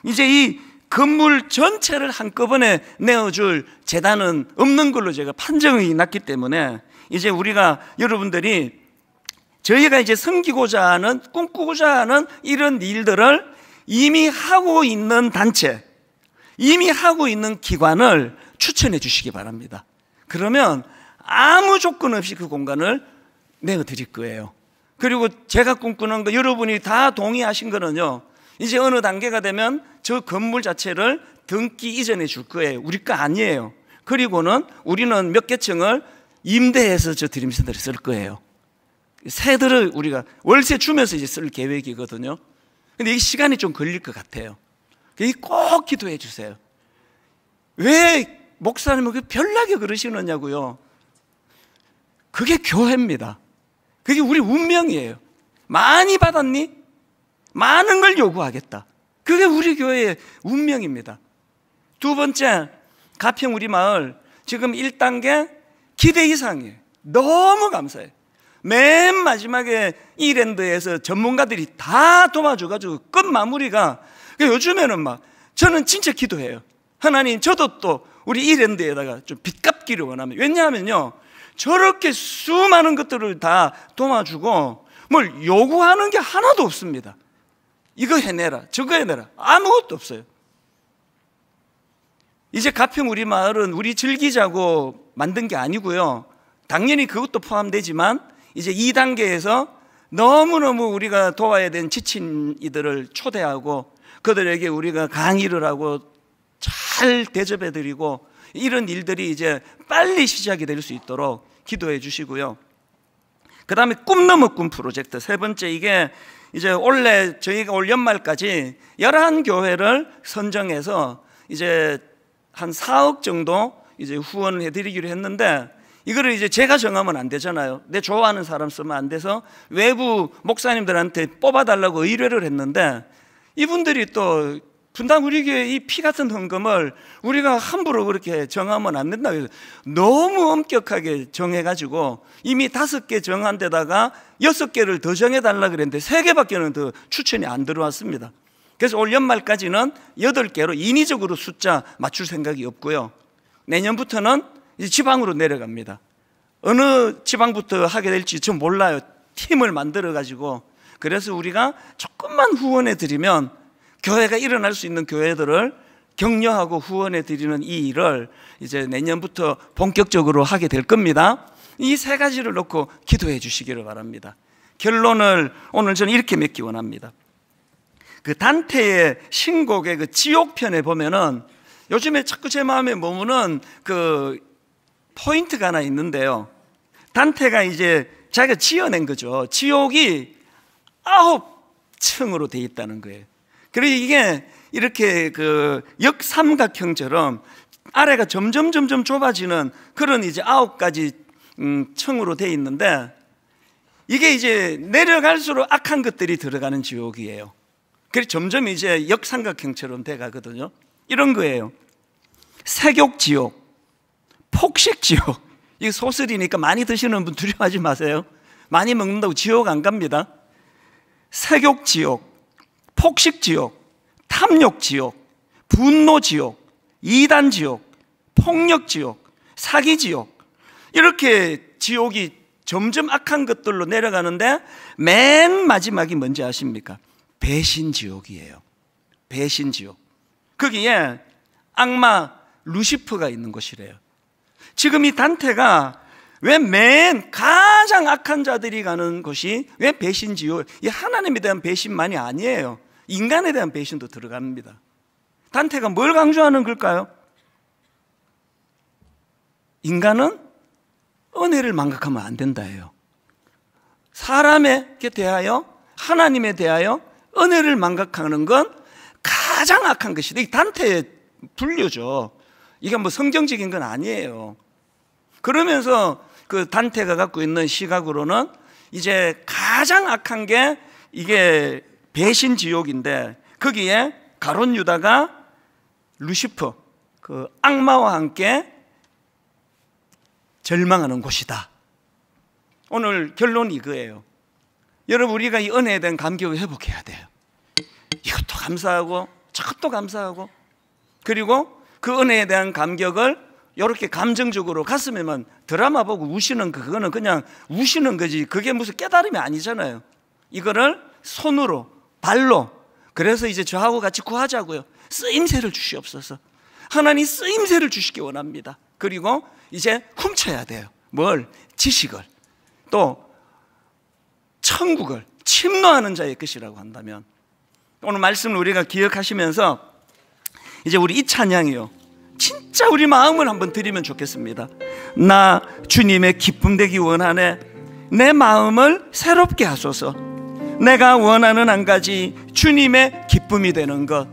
이제 이 건물 전체를 한꺼번에 내어줄 재단은 없는 걸로 제가 판정이 났기 때문에 이제 우리가 여러분들이 저희가 이제 섬기고자 하는, 꿈꾸고자 하는 이런 일들을 이미 하고 있는 단체, 이미 하고 있는 기관을 추천해 주시기 바랍니다. 그러면 아무 조건 없이 그 공간을 내어드릴 거예요. 그리고 제가 꿈꾸는 거 여러분이 다 동의하신 거는요, 이제 어느 단계가 되면 저 건물 자체를 등기 이전해 줄 거예요. 우리 거 아니에요. 그리고는 우리는 몇 개 층을 임대해서 저 드림센터를 쓸 거예요. 세들을 우리가 월세 주면서 이제 쓸 계획이거든요. 근데 이 시간이 좀 걸릴 것 같아요. 꼭 기도해 주세요. 왜 목사님은 그 별나게 그러시느냐고요. 그게 교회입니다. 그게 우리 운명이에요. 많이 받았니? 많은 걸 요구하겠다. 그게 우리 교회의 운명입니다. 두 번째, 가평 우리 마을 지금 1단계 기대 이상이에요. 너무 감사해요. 맨 마지막에 이랜드에서 전문가들이 다 도와줘가지고 끝 마무리가, 요즘에는 막 저는 진짜 기도해요. 하나님, 저도 또 우리 이랜드에다가 좀 빚 갚기를 원합니다. 왜냐하면요, 저렇게 수많은 것들을 다 도와주고 뭘 요구하는 게 하나도 없습니다. 이거 해내라, 저거 해내라, 아무것도 없어요. 이제 가평 우리 마을은 우리 즐기자고 만든 게 아니고요, 당연히 그것도 포함되지만 이제 2단계에서 너무너무 우리가 도와야 되는 지친 이들을 초대하고 그들에게 우리가 강의를 하고 잘 대접해드리고 이런 일들이 이제 빨리 시작이 될 수 있도록 기도해 주시고요. 그 다음에 꿈 넘어 꿈 프로젝트 세 번째, 이게 이제 원래 저희가 올 연말까지 11교회를 선정해서 이제 한 4억 정도 이제 후원을 해드리기로 했는데, 이거를 이제 제가 정하면 안 되잖아요. 내 좋아하는 사람 쓰면 안 돼서 외부 목사님들한테 뽑아달라고 의뢰를 했는데, 이분들이 또 분당 우리 교회 이 피 같은 헌금을 우리가 함부로 그렇게 정하면 안 된다 그래서 너무 엄격하게 정해가지고 이미 5개 정한 데다가 6개를 더 정해달라 그랬는데 3개밖에는 더 추천이 안 들어왔습니다. 그래서 올 연말까지는 8개로 인위적으로 숫자 맞출 생각이 없고요, 내년부터는 이제 지방으로 내려갑니다. 어느 지방부터 하게 될지 전 몰라요. 팀을 만들어가지고. 그래서 우리가 조금만 후원해 드리면 교회가 일어날 수 있는 교회들을 격려하고 후원해 드리는 이 일을 이제 내년부터 본격적으로 하게 될 겁니다. 이 3가지를 놓고 기도해 주시기를 바랍니다. 결론을 오늘 저는 이렇게 맺기 원합니다. 그 단테의 신곡의 그 지옥편에 보면은 요즘에 자꾸 제 마음에 머무는 그 포인트가 하나 있는데요, 단테가 이제 자기가 지어낸 거죠. 지옥이 9층으로 돼 있다는 거예요. 그리고 이게 이렇게 그 역삼각형처럼 아래가 점점 좁아지는 그런 이제 9가지 층으로 돼 있는데, 이게 이제 내려갈수록 악한 것들이 들어가는 지옥이에요. 그래서 점점 이제 역삼각형처럼 돼 가거든요. 이런 거예요. 색욕지옥, 폭식지옥. 이거 소설이니까 많이 드시는 분 두려워하지 마세요. 많이 먹는다고 지옥 안 갑니다. 색욕지옥, 폭식지옥, 탐욕지옥, 분노지옥, 이단지옥, 폭력지옥, 사기지옥, 이렇게 지옥이 점점 악한 것들로 내려가는데 맨 마지막이 뭔지 아십니까? 배신지옥이에요. 배신지옥. 거기에 악마 루시퍼가 있는 곳이래요. 지금 이 단테가 왜 맨 가장 악한 자들이 가는 곳이 왜 배신지옥? 이 하나님에 대한 배신만이 아니에요. 인간에 대한 배신도 들어갑니다. 단테가 뭘 강조하는 걸까요? 인간은 은혜를 망각하면 안 된다예요. 사람에게 대하여, 하나님에 대하여 은혜를 망각하는 건 가장 악한 것이다. 이 단테의 분류죠. 이게 뭐 성경적인 건 아니에요. 그러면서 그 단테가 갖고 있는 시각으로는 이제 가장 악한 게 이게 배신 지옥인데, 거기에 가룟 유다가 루시퍼, 그 악마와 함께 절망하는 곳이다. 오늘 결론이 이거예요. 여러분, 우리가 이 은혜에 대한 감격을 회복해야 돼요. 이것도 감사하고 저것도 감사하고, 그리고 그 은혜에 대한 감격을 이렇게 감정적으로 가슴에만 드라마 보고 우시는 그거는 그냥 우시는 거지, 그게 무슨 깨달음이 아니잖아요. 이거를 손으로, 발로, 그래서 이제 저하고 같이 구하자고요. 쓰임새를 주시옵소서. 하나님 쓰임새를 주시기 원합니다. 그리고 이제 훔쳐야 돼요. 뭘? 지식을, 또 천국을 침노하는 자의 것이라고 한다면, 오늘 말씀을 우리가 기억하시면서 이제 우리 이 찬양이요, 진짜 우리 마음을 한번 드리면 좋겠습니다. 나 주님의 기쁨 되기 원하네. 내 마음을 새롭게 하소서. 내가 원하는 한 가지, 주님의 기쁨이 되는 것.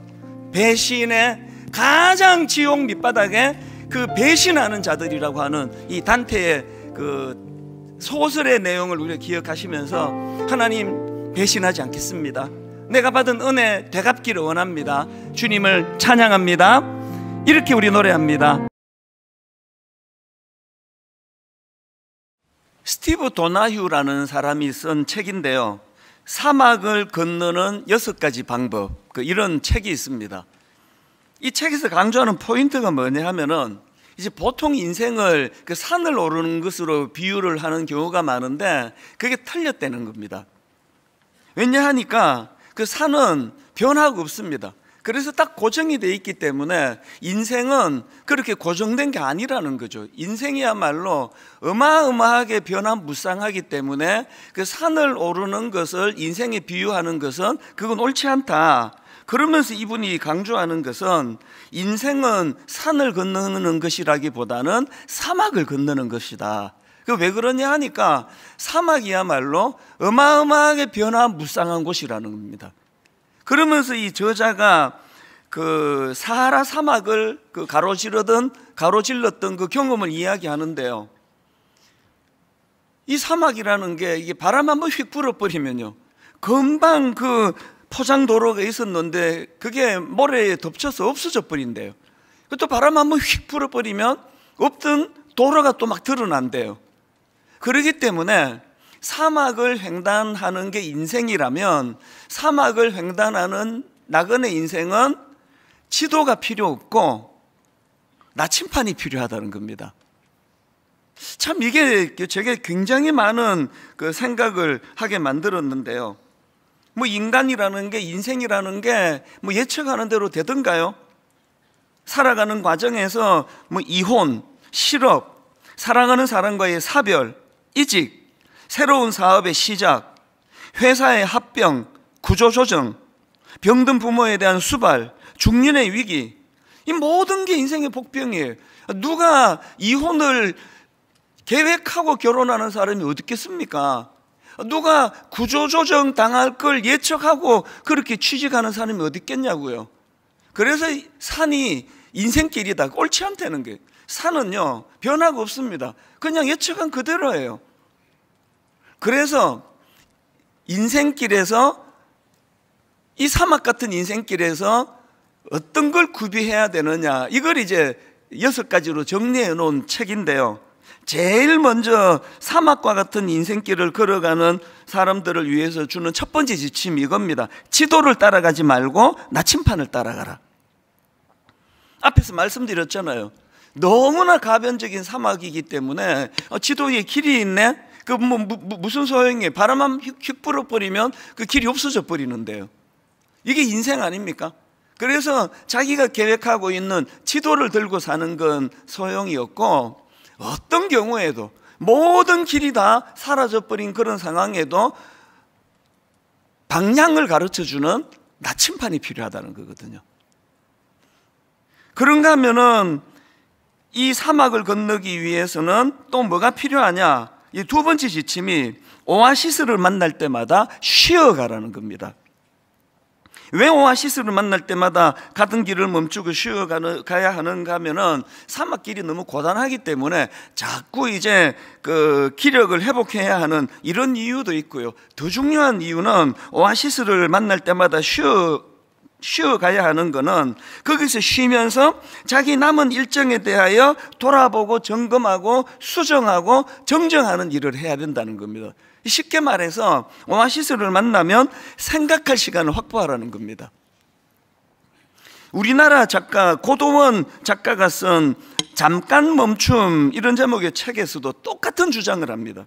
배신의 가장 지옥 밑바닥에 그 배신하는 자들이라고 하는 이 단테의 그 소설의 내용을 우리가 기억하시면서, 하나님 배신하지 않겠습니다. 내가 받은 은혜 되갚기를 원합니다. 주님을 찬양합니다. 이렇게 우리 노래합니다. 스티브 도나휴라는 사람이 쓴 책인데요, 사막을 건너는 6가지 방법, 이런 책이 있습니다. 이 책에서 강조하는 포인트가 뭐냐 하면은, 이제 보통 인생을 그 산을 오르는 것으로 비유를 하는 경우가 많은데 그게 틀렸다는 겁니다. 왜냐하니까 그 산은 변화가 없습니다. 그래서 딱 고정이 돼 있기 때문에 인생은 그렇게 고정된 게 아니라는 거죠. 인생이야말로 어마어마하게 변화무쌍하기 때문에 그 산을 오르는 것을 인생에 비유하는 것은 그건 옳지 않다. 그러면서 이분이 강조하는 것은 인생은 산을 건너는 것이라기보다는 사막을 건너는 것이다. 왜 그러냐 하니까 사막이야말로 어마어마하게 변화무쌍한 곳이라는 겁니다. 그러면서 이 저자가 그 사하라 사막을 가로질렀던 그 경험을 이야기하는데요, 이 사막이라는 게 이게 바람 한번 휙 불어버리면요, 금방 그 포장도로가 있었는데 그게 모래에 덮쳐서 없어져 버린대요. 또 바람 한번 휙 불어버리면 없던 도로가 또 막 드러난대요. 그렇기 때문에 사막을 횡단하는 게 인생이라면, 사막을 횡단하는 나그네 인생은 지도가 필요 없고 나침판이 필요하다는 겁니다. 참 이게 제게 굉장히 많은 그 생각을 하게 만들었는데요, 뭐 인간이라는 게, 인생이라는 게 뭐 예측하는 대로 되던가요? 살아가는 과정에서 뭐 이혼, 실업, 사랑하는 사람과의 사별, 이직, 새로운 사업의 시작, 회사의 합병, 구조조정, 병든 부모에 대한 수발, 중년의 위기, 이 모든 게 인생의 복병이에요. 누가 이혼을 계획하고 결혼하는 사람이 어디 있겠습니까? 누가 구조조정 당할 걸 예측하고 그렇게 취직하는 사람이 어디 있겠냐고요. 그래서 산이 인생길이다, 옳지 않다는 게, 산은요 변화가 없습니다. 그냥 예측한 그대로예요. 그래서 인생길에서, 이 사막 같은 인생길에서 어떤 걸 구비해야 되느냐, 이걸 이제 6가지로 정리해 놓은 책인데요, 제일 먼저 사막과 같은 인생길을 걸어가는 사람들을 위해서 주는 첫 번째 지침이 이겁니다. 지도를 따라가지 말고 나침판을 따라가라. 앞에서 말씀드렸잖아요. 너무나 가변적인 사막이기 때문에 지도에 길이 있네? 그 무슨 소용이에요? 바람만 휙 불어버리면 그 길이 없어져 버리는데요. 이게 인생 아닙니까? 그래서 자기가 계획하고 있는 지도를 들고 사는 건 소용이 없고, 어떤 경우에도 모든 길이 다 사라져버린 그런 상황에도 방향을 가르쳐주는 나침판이 필요하다는 거거든요. 그런가 하면은 이 사막을 건너기 위해서는 또 뭐가 필요하냐, 이 두 번째 지침이 오아시스를 만날 때마다 쉬어가라는 겁니다. 왜 오아시스를 만날 때마다 가던 길을 멈추고 쉬어가야 하는가 하면은 사막길이 너무 고단하기 때문에 자꾸 이제 그 기력을 회복해야 하는 이런 이유도 있고요. 더 중요한 이유는 오아시스를 만날 때마다 쉬어가야 하는 거는 거기서 쉬면서 자기 남은 일정에 대하여 돌아보고 점검하고 수정하고 정정하는 일을 해야 된다는 겁니다. 쉽게 말해서 오아시스를 만나면 생각할 시간을 확보하라는 겁니다. 우리나라 작가 고도원 작가가 쓴 잠깐 멈춤 이런 제목의 책에서도 똑같은 주장을 합니다.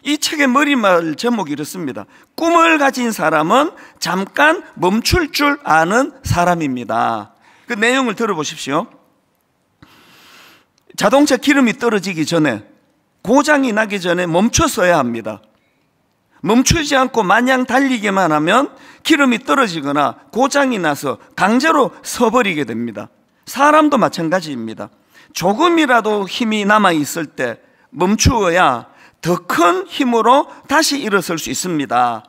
이 책의 머리말 제목이 이렇습니다. 꿈을 가진 사람은 잠깐 멈출 줄 아는 사람입니다. 그 내용을 들어보십시오. 자동차 기름이 떨어지기 전에, 고장이 나기 전에 멈춰서야 합니다. 멈추지 않고 마냥 달리기만 하면 기름이 떨어지거나 고장이 나서 강제로 서버리게 됩니다. 사람도 마찬가지입니다. 조금이라도 힘이 남아있을 때 멈추어야 더 큰 힘으로 다시 일어설 수 있습니다.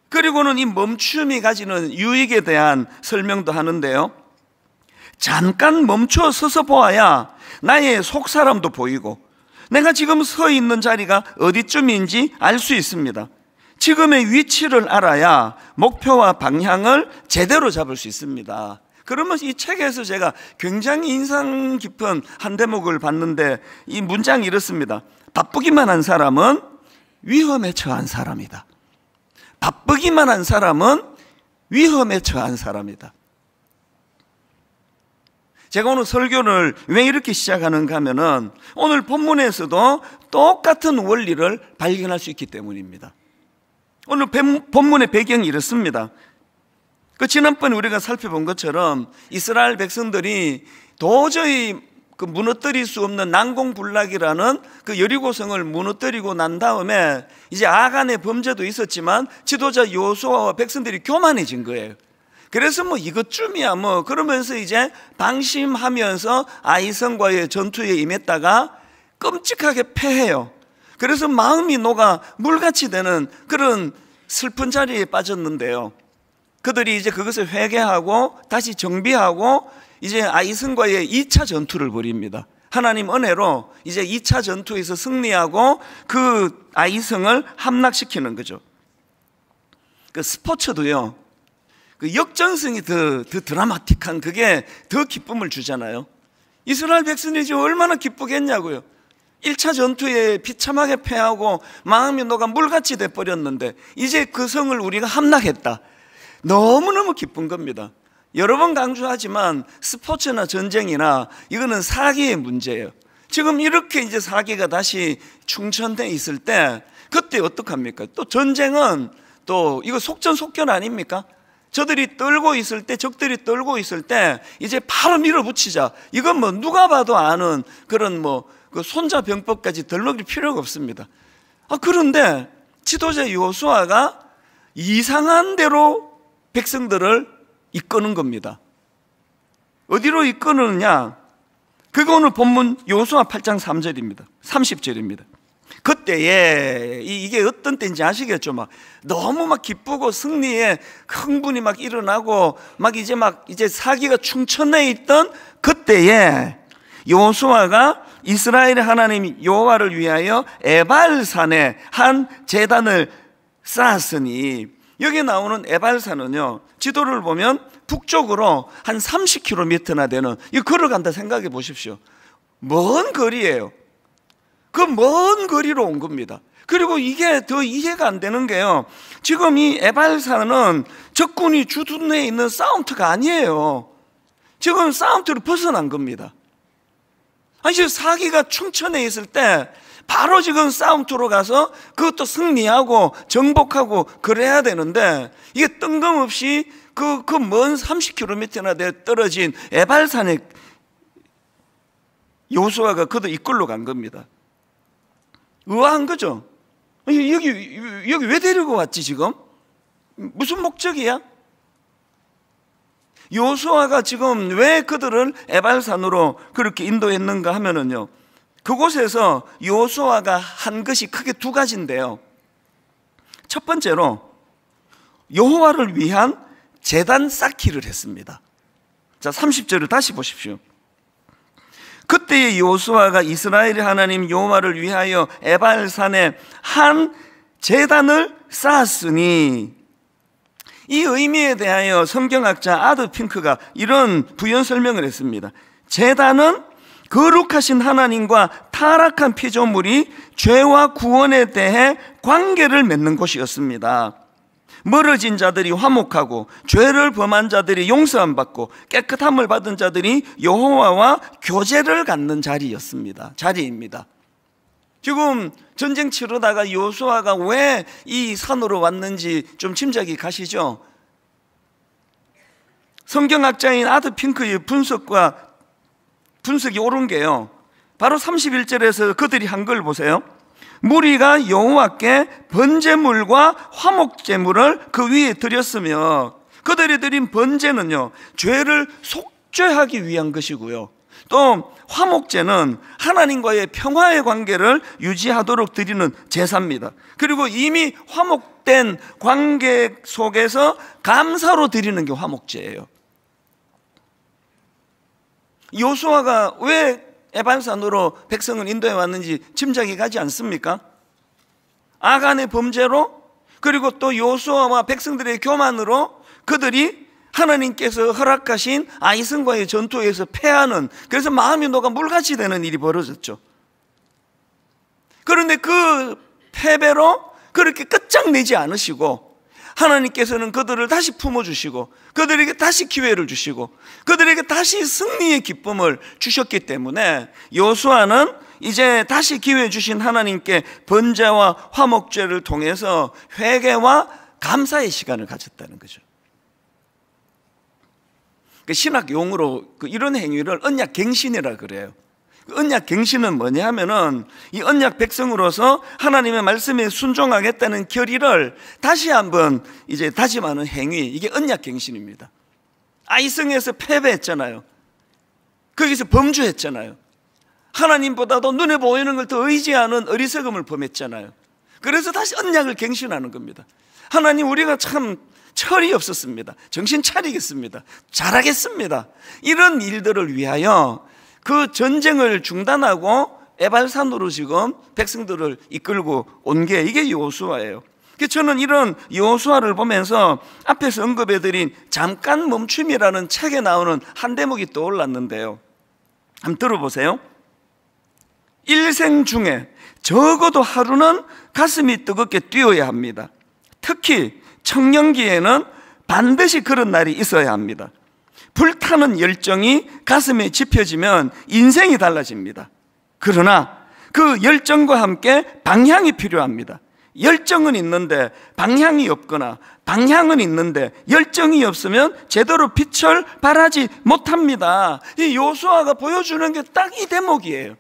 그리고는 이 멈춤이 가지는 유익에 대한 설명도 하는데요. 잠깐 멈춰 서서 보아야 나의 속사람도 보이고 내가 지금 서 있는 자리가 어디쯤인지 알 수 있습니다. 지금의 위치를 알아야 목표와 방향을 제대로 잡을 수 있습니다. 그러면서 이 책에서 제가 굉장히 인상 깊은 한 대목을 봤는데 이 문장이 이렇습니다. 바쁘기만 한 사람은 위험에 처한 사람이다. 바쁘기만 한 사람은 위험에 처한 사람이다. 제가 오늘 설교를 왜 이렇게 시작하는가 하면은 오늘 본문에서도 똑같은 원리를 발견할 수 있기 때문입니다. 오늘 본문의 배경이 이렇습니다. 지난번에 우리가 살펴본 것처럼 이스라엘 백성들이 도저히 무너뜨릴 수 없는 난공불락이라는 그 여리고성을 무너뜨리고 난 다음에 이제 아간의 범죄도 있었지만 지도자 여호수아와 백성들이 교만해진 거예요. 그래서 이것쯤이야 그러면서 이제 방심하면서 아이성과의 전투에 임했다가 끔찍하게 패해요. 그래서 마음이 녹아 물같이 되는 그런 슬픈 자리에 빠졌는데요. 그들이 이제 그것을 회개하고 다시 정비하고 이제 아이성과의 2차 전투를 벌입니다. 하나님 은혜로 이제 2차 전투에서 승리하고 그 아이성을 함락시키는 거죠. 그 스포츠도요, 그 역전승이 더 드라마틱한 그게 더 기쁨을 주잖아요. 이스라엘 백성들이 지금 얼마나 기쁘겠냐고요. 1차 전투에 비참하게 패하고 마음이 녹아 물같이 돼버렸는데 이제 그 성을 우리가 함락했다. 너무너무 기쁜 겁니다. 여러 번 강조하지만 스포츠나 전쟁이나 이거는 사기의 문제예요. 지금 이렇게 이제 사기가 다시 충천돼 있을 때 그때 어떡합니까? 또 전쟁은 또 이거 속전속결 아닙니까? 저들이 떨고 있을 때, 적들이 떨고 있을 때 이제 바로 밀어붙이자. 이건 누가 봐도 아는 그런 그 손자병법까지 들먹일 필요가 없습니다. 그런데 지도자 여호수아가 이상한 대로 백성들을 이끄는 겁니다. 어디로 이끄느냐? 그게 오늘 본문 여호수아 8장 3절입니다. 30절입니다. 그때에 이게 어떤 때인지 아시겠죠? 너무 기쁘고 승리에 흥분이 일어나고 이제 사기가 충천해 있던 그때에 여호수아가 이스라엘의 하나님 여호와를 위하여 에발산에 한 제단을 쌓았으니, 여기 나오는 에발산은요, 지도를 보면 북쪽으로 한 30km나 되는, 이거 걸어간다 생각해 보십시오. 먼 거리예요. 그 먼 거리로 온 겁니다. 그리고 이게 더 이해가 안 되는 게요, 지금 이 에발산은 적군이 주둔해 있는 싸움터가 아니에요. 지금 싸움터를 벗어난 겁니다. 지금 사기가 충천해 있을 때 바로 지금 싸움터로 가서 그것도 승리하고 정복하고 그래야 되는데, 이게 뜬금없이 그 먼 30km나 떨어진 에발산에 여호수아가 그도 이끌러 간 겁니다. 의아한 거죠. 여기 왜 데리고 왔지 지금? 무슨 목적이야? 여호수아가 지금 왜 그들을 에발산으로 그렇게 인도했는가 하면은요, 그곳에서 여호수아가 한 것이 크게 두 가지인데요. 첫 번째로 여호와를 위한 제단 쌓기를 했습니다. 자, 30절을 다시 보십시오. 그때의 여호수아가 이스라엘의 하나님 여호와를 위하여 에발산에 한 제단을 쌓았으니, 이 의미에 대하여 성경학자 아드 핑크가 이런 부연 설명을 했습니다. 제단은 거룩하신 하나님과 타락한 피조물이 죄와 구원에 대해 관계를 맺는 곳이었습니다. 멀어진 자들이 화목하고 죄를 범한 자들이 용서함 받고 깨끗함을 받은 자들이 여호와와 교제를 갖는 자리입니다. 지금 전쟁 치르다가 여호수아가 왜 이 산으로 왔는지 좀 짐작이 가시죠? 성경학자인 아드 핑크의 분석이 옳은 게요, 바로 31절에서 그들이 한 걸 보세요. 무리가 여호와께 번제물과 화목제물을 그 위에 드렸으며, 그들이 드린 번제는요, 죄를 속죄하기 위한 것이고요, 또 화목제는 하나님과의 평화의 관계를 유지하도록 드리는 제사입니다. 그리고 이미 화목된 관계 속에서 감사로 드리는 게 화목제예요. 여호수아가 왜 에발산으로 백성을 인도해 왔는지 짐작이 가지 않습니까? 아간의 범죄로, 그리고 또 여호수아와 백성들의 교만으로 그들이 하나님께서 허락하신 아이성과의 전투에서 패하는, 그래서 마음이 녹아 물같이 되는 일이 벌어졌죠. 그런데 그 패배로 그렇게 끝장내지 않으시고, 하나님께서는 그들을 다시 품어주시고 그들에게 다시 기회를 주시고 그들에게 다시 승리의 기쁨을 주셨기 때문에 여호수아는 이제 다시 기회 주신 하나님께 번제와 화목제를 통해서 회개와 감사의 시간을 가졌다는 거죠. 신학 용어로 이런 행위를 언약갱신이라 그래요. 언약갱신은 뭐냐 하면은, 이 언약 백성으로서 하나님의 말씀에 순종하겠다는 결의를 다시 한번 이제 다짐하는 행위, 이게 언약갱신입니다. 아이성에서 패배했잖아요. 거기서 범죄했잖아요. 하나님보다도 눈에 보이는 걸 더 의지하는 어리석음을 범했잖아요. 그래서 다시 언약을 갱신하는 겁니다. 하나님, 우리가 참 철이 없었습니다. 정신 차리겠습니다. 잘하겠습니다. 이런 일들을 위하여 그 전쟁을 중단하고 에발산으로 지금 백성들을 이끌고 온 게 이게 여호수아예요. 저는 이런 여호수아를 보면서 앞에서 언급해드린 잠깐 멈춤이라는 책에 나오는 한 대목이 떠올랐는데요, 한번 들어보세요. 일생 중에 적어도 하루는 가슴이 뜨겁게 뛰어야 합니다. 특히 청년기에는 반드시 그런 날이 있어야 합니다. 불타는 열정이 가슴에 지펴지면 인생이 달라집니다. 그러나 그 열정과 함께 방향이 필요합니다. 열정은 있는데 방향이 없거나 방향은 있는데 열정이 없으면 제대로 빛을 발하지 못합니다. 이 여호수아가 보여주는 게 딱 이 대목이에요.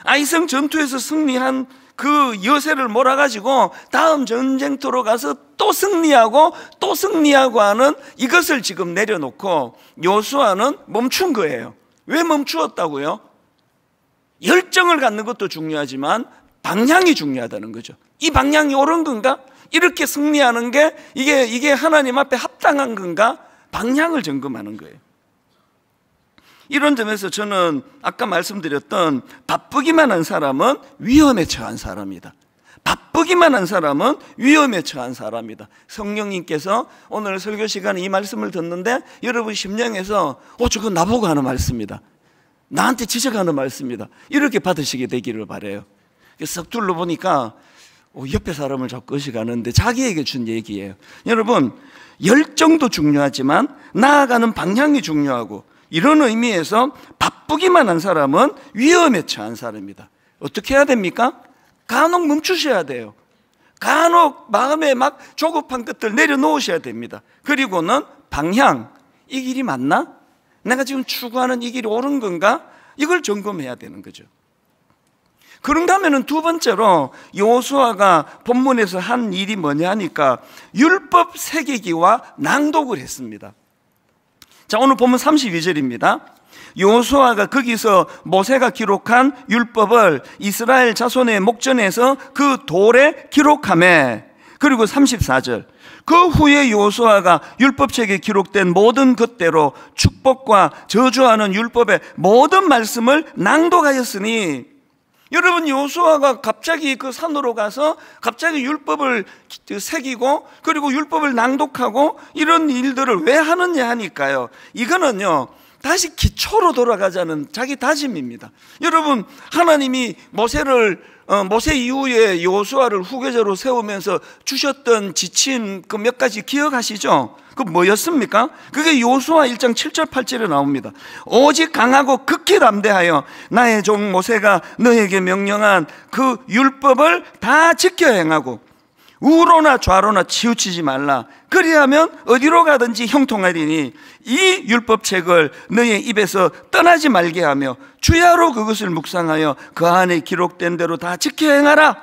아이성 전투에서 승리한 그 여세를 몰아가지고 다음 전쟁터로 가서 또 승리하고 또 승리하고 하는 이것을 지금 내려놓고 여호수아는 멈춘 거예요. 왜 멈추었다고요? 열정을 갖는 것도 중요하지만 방향이 중요하다는 거죠. 이 방향이 옳은 건가? 이렇게 승리하는 게 이게 하나님 앞에 합당한 건가? 방향을 점검하는 거예요. 이런 점에서 저는 아까 말씀드렸던 바쁘기만 한 사람은 위험에 처한 사람이다. 바쁘기만 한 사람은 위험에 처한 사람이다. 성령님께서 오늘 설교 시간에 이 말씀을 듣는데 여러분 심령에서 저거 나보고 하는 말씀이다, 나한테 지적하는 말씀이다, 이렇게 받으시게 되기를 바라요. 썩 둘러보니까 옆에 사람을 자꾸 의식하는데 자기에게 준 얘기예요. 여러분, 열정도 중요하지만 나아가는 방향이 중요하고, 이런 의미에서 바쁘기만 한 사람은 위험에 처한 사람이다. 어떻게 해야 됩니까? 간혹 멈추셔야 돼요. 간혹 마음에 막 조급한 것들 내려놓으셔야 됩니다. 그리고는 방향, 이 길이 맞나? 내가 지금 추구하는 이 길이 옳은 건가? 이걸 점검해야 되는 거죠. 그런다면 두 번째로 여호수아가 본문에서 한 일이 뭐냐 하니까 율법 새기기와 낭독을 했습니다. 자, 오늘 본문 32절입니다. 여호수아가 거기서 모세가 기록한 율법을 이스라엘 자손의 목전에서 그 돌에 기록하매 그리고 34절, 그 후에 여호수아가 율법책에 기록된 모든 것대로 축복과 저주하는 율법의 모든 말씀을 낭독하였으니, 여러분, 여호수아가 갑자기 그 산으로 가서 갑자기 율법을 새기고 그리고 율법을 낭독하고 이런 일들을 왜 하느냐 하니까요, 이거는요 다시 기초로 돌아가자는 자기 다짐입니다. 여러분, 하나님이 모세 이후에 여호수아를 후계자로 세우면서 주셨던 지침 그 몇 가지 기억하시죠? 그 뭐였습니까? 그게 여호수아 1장 7절 8절에 나옵니다. 오직 강하고 극히 담대하여 나의 종 모세가 너에게 명령한 그 율법을 다 지켜 행하고 우로나 좌로나 치우치지 말라. 그리하면 어디로 가든지 형통하리니 이 율법책을 너의 입에서 떠나지 말게 하며 주야로 그것을 묵상하여 그 안에 기록된 대로 다 지켜 행하라.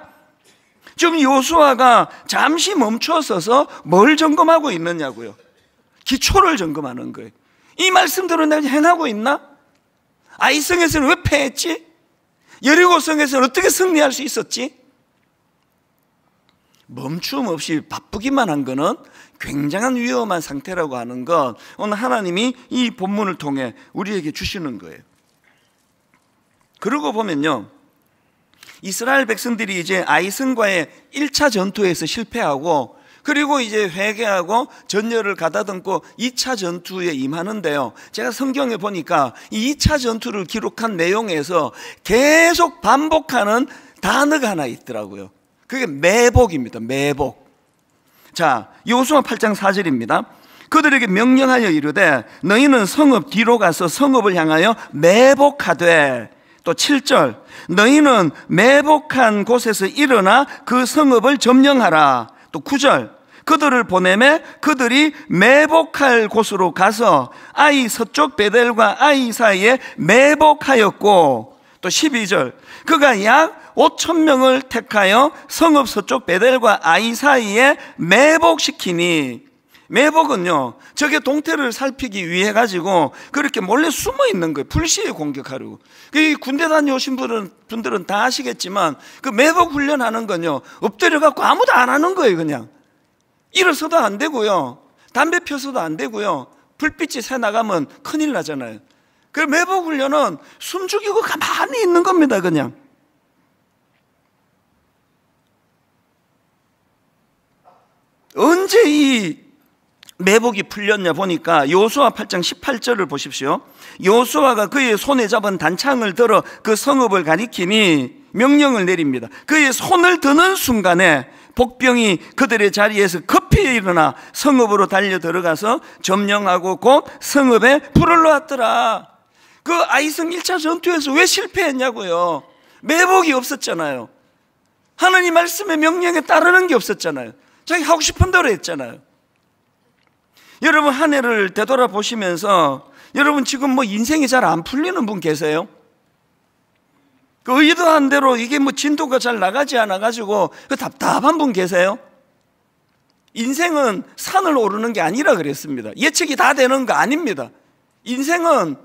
지금 여호수아가 잠시 멈춰서서 뭘 점검하고 있느냐고요? 기초를 점검하는 거예요. 이 말씀대로 내가 행하고 있나? 아이성에서는 왜 패했지? 여리고성에서는 어떻게 승리할 수 있었지? 멈춤 없이 바쁘기만 한 거는 굉장한 위험한 상태라고 하는 것, 오늘 하나님이 이 본문을 통해 우리에게 주시는 거예요. 그러고 보면요, 이스라엘 백성들이 이제 아이성과의 1차 전투에서 실패하고 그리고 이제 회개하고 전열을 가다듬고 2차 전투에 임하는데요, 제가 성경에 보니까 이 2차 전투를 기록한 내용에서 계속 반복하는 단어가 하나 있더라고요. 그게 매복입니다. 매복. 자, 여호수아 8장 4절입니다. 그들에게 명령하여 이르되 너희는 성읍 뒤로 가서 성읍을 향하여 매복하되, 또 7절, 너희는 매복한 곳에서 일어나 그 성읍을 점령하라. 또 9절, 그들을 보내매 그들이 매복할 곳으로 가서 아이 서쪽 베델과 아이 사이에 매복하였고, 또 12절, 그가 약 5,000명을 택하여 성읍 서쪽 베델과 아이 사이에 매복시키니, 매복은요 적의 동태를 살피기 위해 가지고 그렇게 몰래 숨어 있는 거예요. 불시에 공격하려고. 군대 다녀오신 분들은 다 아시겠지만 그 매복 훈련하는 건요 엎드려 갖고 아무도 안 하는 거예요. 그냥 일어서도 안 되고요, 담배 펴서도 안 되고요, 불빛이 새 나가면 큰일 나잖아요. 그 매복 훈련은 숨 죽이고 가만히 있는 겁니다. 그냥 언제 이 매복이 풀렸냐 보니까 여호수아 8장 18절을 보십시오. 여호수아가 그의 손에 잡은 단창을 들어 그 성읍을 가리키니 명령을 내립니다. 그의 손을 드는 순간에 복병이 그들의 자리에서 급히 일어나 성읍으로 달려 들어가서 점령하고 곧 성읍에 불을 놓았더라. 그 아이성 1차 전투에서 왜 실패했냐고요? 매복이 없었잖아요. 하나님 말씀의 명령에 따르는 게 없었잖아요. 자기 하고 싶은 대로 했잖아요. 여러분, 한 해를 되돌아보시면서 여러분 지금 뭐 인생이 잘 안 풀리는 분 계세요? 그 의도한 대로 이게 뭐 진도가 잘 나가지 않아 가지고 그 답답한 분 계세요? 인생은 산을 오르는 게 아니라 그랬습니다. 예측이 다 되는 거 아닙니다. 인생은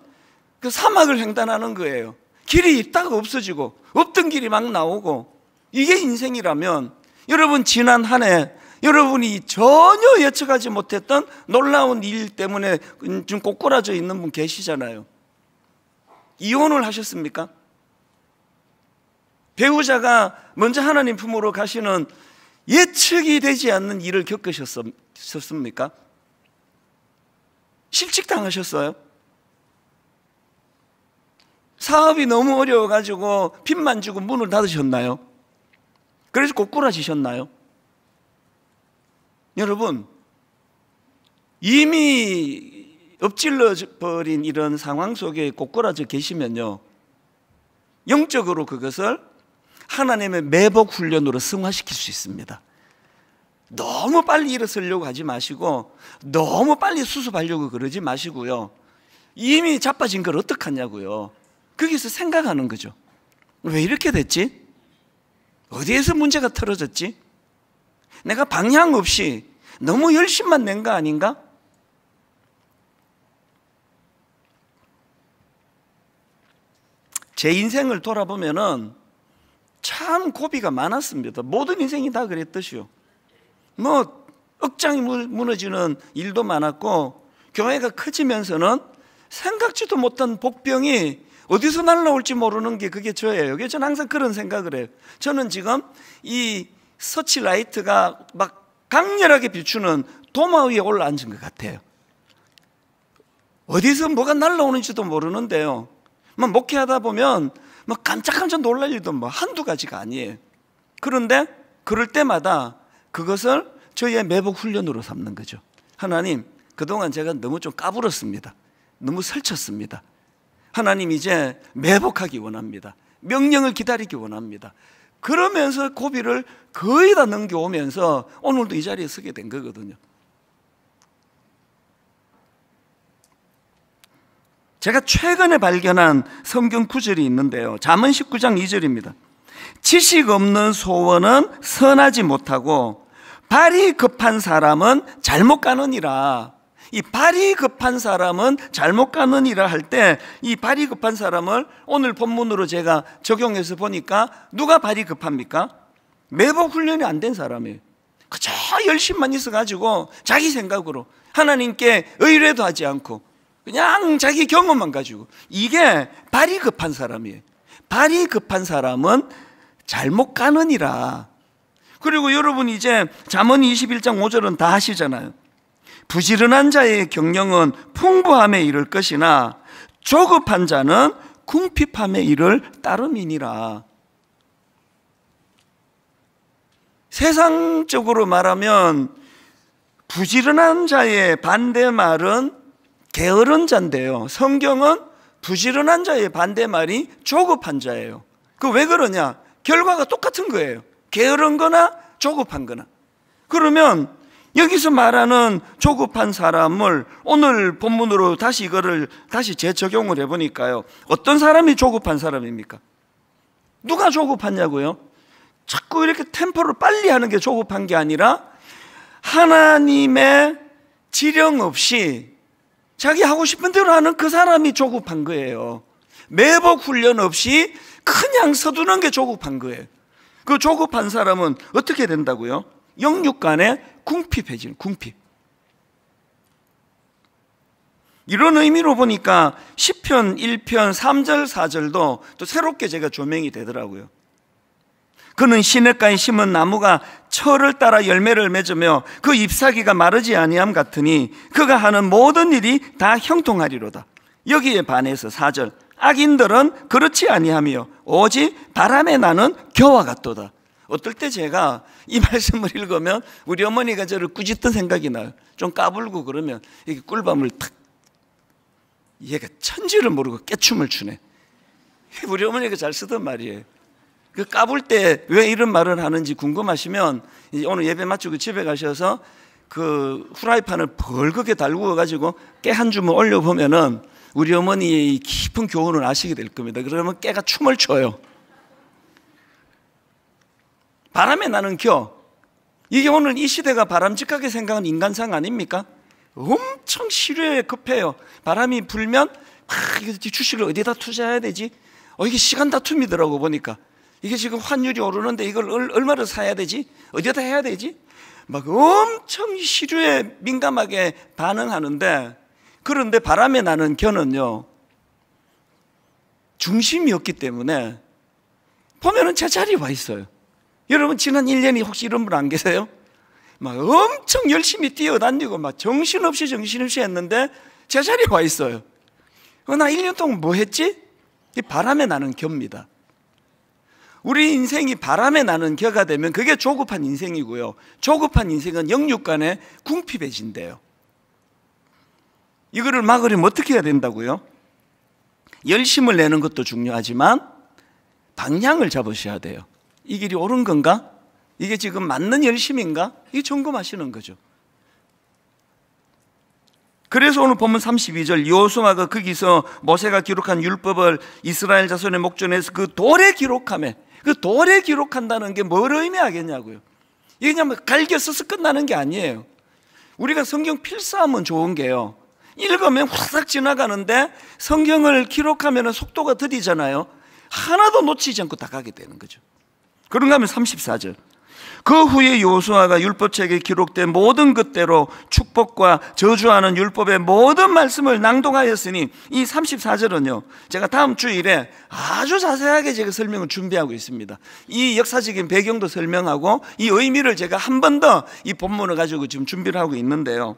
그 사막을 횡단하는 거예요. 길이 있다가 없어지고 없던 길이 막 나오고, 이게 인생이라면 여러분 지난 한 해 여러분이 전혀 예측하지 못했던 놀라운 일 때문에 좀 꼬꾸라져 있는 분 계시잖아요. 이혼을 하셨습니까? 배우자가 먼저 하나님 품으로 가시는 예측이 되지 않는 일을 겪으셨습니까? 실직당하셨어요? 사업이 너무 어려워가지고 빚만 지고 문을 닫으셨나요? 그래서 꼬꾸라지셨나요? 여러분, 이미 엎질러 버린 이런 상황 속에 꼬꾸라져 계시면요, 영적으로 그것을 하나님의 매복 훈련으로 승화시킬 수 있습니다. 너무 빨리 일어서려고 하지 마시고 너무 빨리 수습하려고 그러지 마시고요, 이미 자빠진 걸 어떡하냐고요. 거기서 생각하는 거죠. 왜 이렇게 됐지? 어디에서 문제가 틀어졌지? 내가 방향 없이 너무 열심만 낸 거 아닌가? 제 인생을 돌아보면은 참 고비가 많았습니다. 모든 인생이 다 그랬듯이요. 뭐 억장이 무너지는 일도 많았고, 교회가 커지면서는 생각지도 못한 복병이 어디서 날라올지 모르는 게 그게 저예요. 그래서 저는 항상 그런 생각을 해요. 저는 지금 이 서치라이트가 막 강렬하게 비추는 도마 위에 올라앉은 것 같아요. 어디서 뭐가 날라오는지도 모르는데요, 막 목회하다 보면 막 깜짝깜짝 놀랄 일도 뭐 한두 가지가 아니에요. 그런데 그럴 때마다 그것을 저희의 매복 훈련으로 삼는 거죠. 하나님, 그동안 제가 너무 좀 까불었습니다. 너무 설쳤습니다. 하나님, 이제 매복하기 원합니다. 명령을 기다리기 원합니다. 그러면서 고비를 거의 다 넘겨오면서 오늘도 이 자리에 서게 된 거거든요. 제가 최근에 발견한 성경 구절이 있는데요, 잠언 19장 2절입니다. 지식 없는 소원은 선하지 못하고 발이 급한 사람은 잘못 가느니라. 이 발이 급한 사람은 잘못 가느니라 할 때, 이 발이 급한 사람을 오늘 본문으로 제가 적용해서 보니까 누가 발이 급합니까? 매복 훈련이 안 된 사람이에요. 그저 열심만 있어가지고 자기 생각으로 하나님께 의뢰도 하지 않고 그냥 자기 경험만 가지고, 이게 발이 급한 사람이에요. 발이 급한 사람은 잘못 가느니라. 그리고 여러분 이제 잠언 21장 5절은 다 하시잖아요. 부지런한 자의 경영은 풍부함에 이를 것이나 조급한 자는 궁핍함에 이를 따름이니라. 세상적으로 말하면 부지런한 자의 반대말은 게으른 자인데요, 성경은 부지런한 자의 반대말이 조급한 자예요. 그 왜 그러냐? 결과가 똑같은 거예요. 게으른 거나 조급한 거나. 그러면 여기서 말하는 조급한 사람을 오늘 본문으로 다시 이거를 다시 재적용을 해보니까요, 어떤 사람이 조급한 사람입니까? 누가 조급하냐고요? 자꾸 이렇게 템포를 빨리 하는 게 조급한 게 아니라 하나님의 지령 없이 자기 하고 싶은 대로 하는 그 사람이 조급한 거예요. 매복 훈련 없이 그냥 서두는 게 조급한 거예요. 그 조급한 사람은 어떻게 된다고요? 영육간에 궁핍해지는, 궁핍. 이런 의미로 보니까 시편 1편 3절 4절도 또 새롭게 제가 조명이 되더라고요. 그는 시냇가에 심은 나무가 철을 따라 열매를 맺으며 그 잎사귀가 마르지 아니함 같으니 그가 하는 모든 일이 다 형통하리로다. 여기에 반해서 4절, 악인들은 그렇지 아니하며 오직 바람에 나는 겨와 같도다. 어떨 때 제가 이 말씀을 읽으면 우리 어머니가 저를 꾸짖던 생각이 나요. 좀 까불고 그러면 이렇게 꿀밤을 탁, 얘가 천지를 모르고 깨춤을 추네. 우리 어머니가 잘 쓰던 말이에요. 그 까불 때 왜 이런 말을 하는지 궁금하시면 오늘 예배 마치고 집에 가셔서 그 후라이팬을 벌겋게 달구어 가지고 깨 한 줌을 올려보면은 우리 어머니의 깊은 교훈을 아시게 될 겁니다. 그러면 깨가 춤을 춰요. 바람에 나는 겨, 이게 오늘 이 시대가 바람직하게 생각하는 인간상 아닙니까? 엄청 실효에 급해요. 바람이 불면 주식을 어디다 투자해야 되지? 이게 시간 다툼이더라고 보니까. 이게 지금 환율이 오르는데 이걸 얼마를 사야 되지? 어디다 해야 되지? 막 엄청 시류에 민감하게 반응하는데, 그런데 바람에 나는 겨는요, 중심이 없기 때문에 보면은 제자리에 와 있어요. 여러분 지난 1년이 혹시 이런 분 안 계세요? 막 엄청 열심히 뛰어다니고 막 정신없이 했는데 제자리에 와 있어요. 나 1년 동안 뭐 했지? 이 바람에 나는 겨입니다. 우리 인생이 바람에 나는 겨가 되면 그게 조급한 인생이고요, 조급한 인생은 영육간에 궁핍해진대요. 이거를 막으려면 어떻게 해야 된다고요? 열심을 내는 것도 중요하지만 방향을 잡으셔야 돼요. 이 길이 옳은 건가? 이게 지금 맞는 열심인가? 이 점검하시는 거죠. 그래서 오늘 본문 32절, 여호수아가 거기서 모세가 기록한 율법을 이스라엘 자손의 목전에서 그 돌에 기록하며, 그 돌에 기록한다는 게 뭘 의미하겠냐고요. 이게 그냥 갈겨 써서 끝나는 게 아니에요. 우리가 성경 필사하면 좋은 게요, 읽으면 후딱 지나가는데 성경을 기록하면 속도가 더디잖아요. 하나도 놓치지 않고 다 가게 되는 거죠. 그런가 하면 34절, 그 후에 여호수아가 율법책에 기록된 모든 것대로 축복과 저주하는 율법의 모든 말씀을 낭독하였으니, 이 34절은요 제가 다음 주일에 아주 자세하게 제가 설명을 준비하고 있습니다. 이 역사적인 배경도 설명하고 이 의미를 제가 한 번 더 이 본문을 가지고 지금 준비를 하고 있는데요.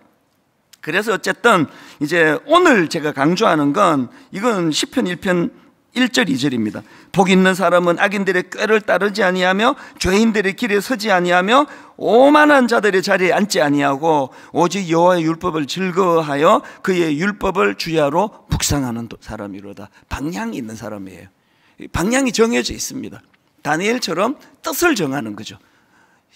그래서 어쨌든 이제 오늘 제가 강조하는 건 이건 시편 1편 1절 2절입니다. 복 있는 사람은 악인들의 꾀를 따르지 아니하며 죄인들의 길에 서지 아니하며 오만한 자들의 자리에 앉지 아니하고 오직 여호와의 율법을 즐거워하여 그의 율법을 주야로 묵상하는 사람이로다. 방향이 있는 사람이에요. 방향이 정해져 있습니다. 다니엘처럼 뜻을 정하는 거죠.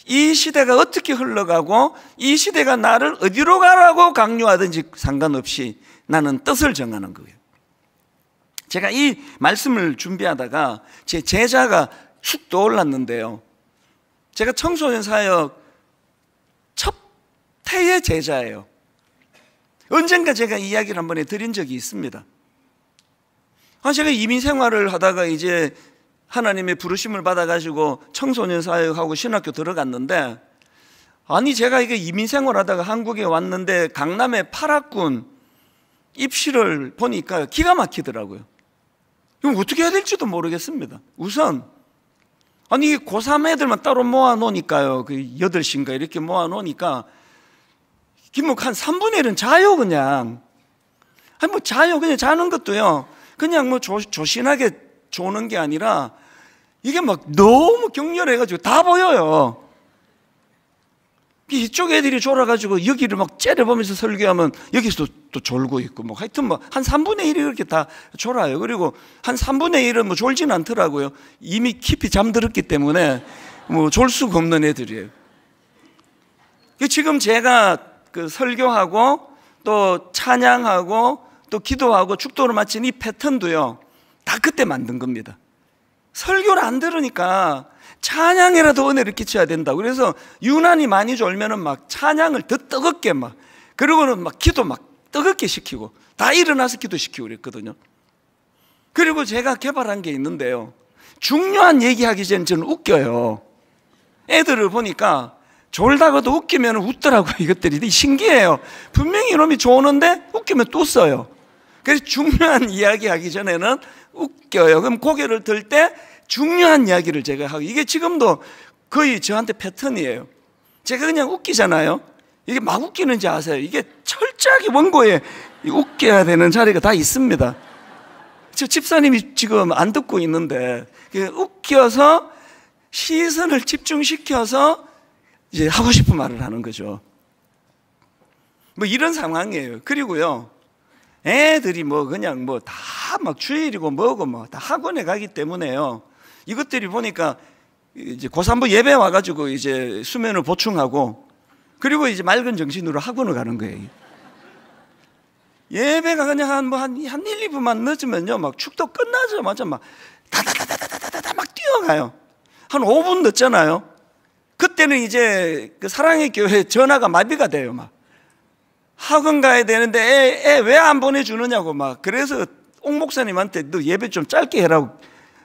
이 시대가 어떻게 흘러가고 이 시대가 나를 어디로 가라고 강요하든지 상관없이 나는 뜻을 정하는 거예요. 제가 이 말씀을 준비하다가 제 제자가 쑥 떠올랐는데요, 제가 청소년 사역 첫 해의 제자예요. 언젠가 제가 이야기를 한번 드린 적이 있습니다. 제가 이민 생활을 하다가 이제 하나님의 부르심을 받아가지고 청소년 사역하고 신학교 들어갔는데, 아니 제가 이게 이민 생활하다가 한국에 왔는데 강남의 8학군 입시를 보니까 기가 막히더라고요. 이거 어떻게 해야 될지도 모르겠습니다. 우선 아니 고3 애들만 따로 모아놓으니까요, 그 8시인가 이렇게 모아놓으니까 한 3분의 1은 자요. 그냥 아니 뭐 자요. 그냥 자는 것도요 그냥 뭐 조신하게 조는 게 아니라 이게 막 너무 격렬해가지고 다 보여요. 이쪽 애들이 졸아가지고 여기를 막 째려보면서 설교하면 여기서도 또 졸고 있고, 뭐 하여튼 뭐 한 3분의 1이 이렇게 다 졸아요. 그리고 한 3분의 1은 뭐 졸진 않더라고요. 이미 깊이 잠들었기 때문에 뭐 졸 수가 없는 애들이에요. 지금 제가 그 설교하고 또 찬양하고 또 기도하고 축도를 마친 이 패턴도요 다 그때 만든 겁니다. 설교를 안 들으니까 찬양이라도 은혜를 끼쳐야 된다. 그래서 유난히 많이 졸면은 막 찬양을 더 뜨겁게 막, 그리고는 막 기도 막 뜨겁게 시키고 다 일어나서 기도시키고 그랬거든요. 그리고 제가 개발한 게 있는데요, 중요한 얘기하기 전에 저는 웃겨요. 애들을 보니까 졸다가도 웃기면 웃더라고요. 이것들이 신기해요. 분명히 이놈이 조는데 웃기면 또 써요. 그래서 중요한 이야기 하기 전에는 웃겨요. 그럼 고개를 들 때 중요한 이야기를 제가 하고, 이게 지금도 거의 저한테 패턴이에요. 제가 그냥 웃기잖아요. 이게 막 웃기는지 아세요? 이게 철저하게 원고에 웃겨야 되는 자리가 다 있습니다. 저 집사님이 지금 안 듣고 있는데 웃겨서 시선을 집중시켜서 이제 하고 싶은 말을 하는 거죠. 뭐 이런 상황이에요. 그리고요 애들이 뭐 그냥 뭐 다 막 주일이고 뭐고 뭐 다 학원에 가기 때문에요, 이것들이 보니까 이제 고3부 예배 와가지고 이제 수면을 보충하고, 그리고 이제 맑은 정신으로 학원을 가는 거예요. 예배가 그냥 한 1, 2분만 늦으면요 막 축도 끝나자마자 막 다다다다다다다 막 뛰어가요. 한 5분 늦잖아요. 그때는 이제 그 사랑의 교회 전화가 마비가 돼요. 막 학원 가야 되는데 애 왜 안 보내주느냐고 막, 그래서 옥 목사님한테 너 예배 좀 짧게 해라고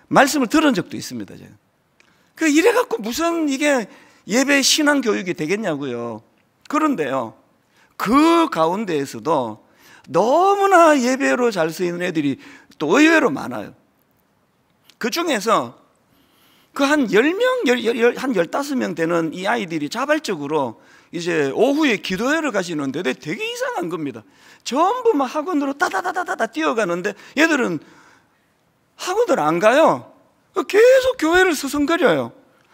말씀을 들은 적도 있습니다. 제가. 이래갖고 무슨 이게 예배 신앙 교육이 되겠냐고요. 그런데요, 그 가운데에서도 너무나 예배로 잘 쓰이는 애들이 또 의외로 많아요. 그 중에서 그 한 10명, 한 15명 되는 이 아이들이 자발적으로 이제 오후에 기도회를 가시는데 되게 이상한 겁니다. 전부 막 학원으로 따다다다다 뛰어가는데 얘들은 학원을 안 가요. 계속 교회를 서성거려요.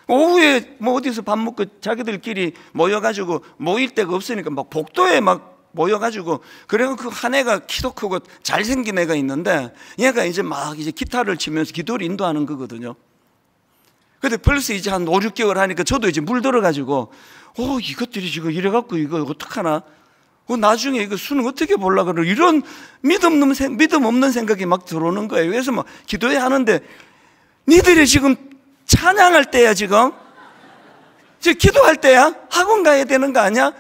오후에 뭐 어디서 밥 먹고 자기들끼리 모여가지고 모일 데가 없으니까 막 복도에 막 모여가지고, 그래서 그 한 애가 키도 크고 잘생긴 애가 있는데 얘가 이제 막 이제 기타를 치면서 기도를 인도하는 거거든요. 근데 벌써 이제 한 5, 6개월 하니까 저도 이제 물들어가지고 이것들이 지금 이래갖고 이거 어떡하나, 나중에 이거 수능 어떻게 보려고 그러, 이런 믿음 없는 생각이 막 들어오는 거예요. 그래서 막 기도회 하는데 니들이 지금 찬양할 때야, 지금 기도할 때야? 학원 가야 되는 거 아니야?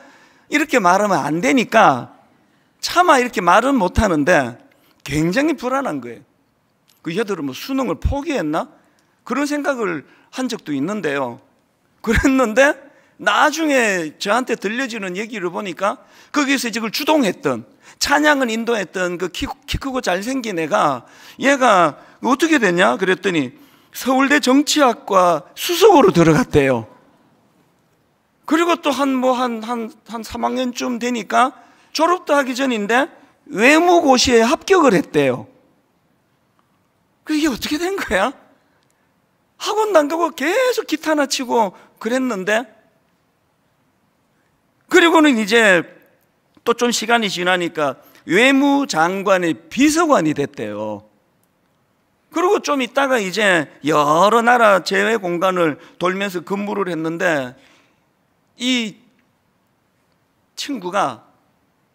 이렇게 말하면 안 되니까 차마 이렇게 말은 못 하는데 굉장히 불안한 거예요. 그 얘들은 뭐 수능을 포기했나? 그런 생각을 한 적도 있는데요, 그랬는데 나중에 저한테 들려지는 얘기를 보니까 거기서 이제 그걸 주동했던, 찬양을 인도했던 그 키 크고 잘생긴 애가, 얘가 어떻게 됐냐 그랬더니 서울대 정치학과 수석으로 들어갔대요. 그리고 또 한 3학년쯤 되니까 졸업도 하기 전인데 외무고시에 합격을 했대요. 그게 어떻게 된 거야? 학원도 안 가고 계속 기타나 치고 그랬는데, 그리고는 이제 또 좀 시간이 지나니까 외무장관의 비서관이 됐대요. 그리고 좀 있다가 이제 여러 나라 재외 공간을 돌면서 근무를 했는데, 이 친구가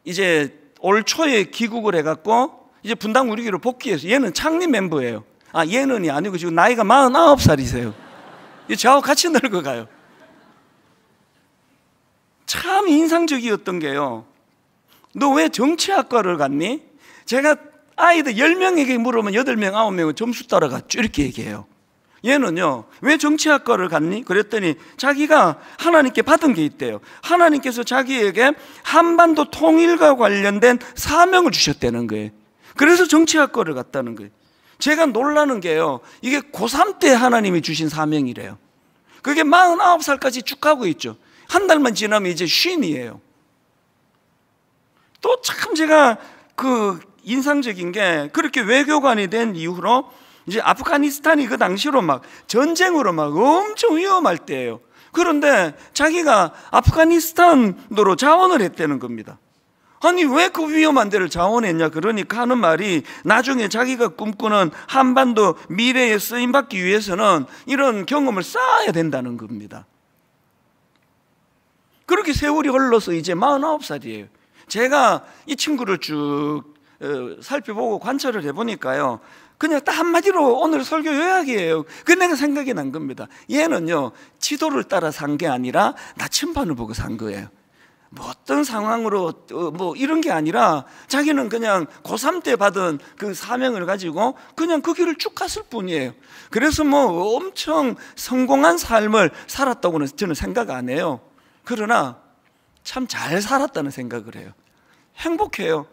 이제 올 초에 귀국을 해갖고 이제 분당 우리교로 복귀해서, 얘는 창립 멤버예요. 얘는이 아니고 지금 나이가 49살이세요. 저하고 같이 늙어가요. 참 인상적이었던 게요, 너 왜 정치학과를 갔니? 제가 아이들 10명에게 물으면 8명, 9명은 점수 따라갔죠, 이렇게 얘기해요. 얘는요, 왜 정치학과를 갔니? 그랬더니 자기가 하나님께 받은 게 있대요. 하나님께서 자기에게 한반도 통일과 관련된 사명을 주셨다는 거예요. 그래서 정치학과를 갔다는 거예요. 제가 놀라는 게요, 이게 고3 때 하나님이 주신 사명이래요. 그게 49살까지 쭉 가고 있죠. 한 달만 지나면 이제 쉰이에요. 또 참 제가 그 인상적인 게, 그렇게 외교관이 된 이후로 이제 아프가니스탄이 그 당시로 막 전쟁으로 막 엄청 위험할 때예요. 그런데 자기가 아프가니스탄으로 자원을 했다는 겁니다. 아니 왜 그 위험한 데를 자원했냐 그러니까 하는 말이, 나중에 자기가 꿈꾸는 한반도 미래에 쓰임받기 위해서는 이런 경험을 쌓아야 된다는 겁니다. 그렇게 세월이 흘러서 이제 49살이에요 제가 이 친구를 쭉 살펴보고 관찰을 해보니까요, 그냥 딱 한마디로 오늘 설교 요약이에요. 그 내가 생각이 난 겁니다. 얘는요, 지도를 따라 산 게 아니라 나침반을 보고 산 거예요. 뭐 어떤 상황으로 뭐 이런 게 아니라 자기는 그냥 고3 때 받은 그 사명을 가지고 그냥 그 길을 쭉 갔을 뿐이에요. 그래서 뭐 엄청 성공한 삶을 살았다고는 저는 생각 안 해요. 그러나 참 잘 살았다는 생각을 해요. 행복해요.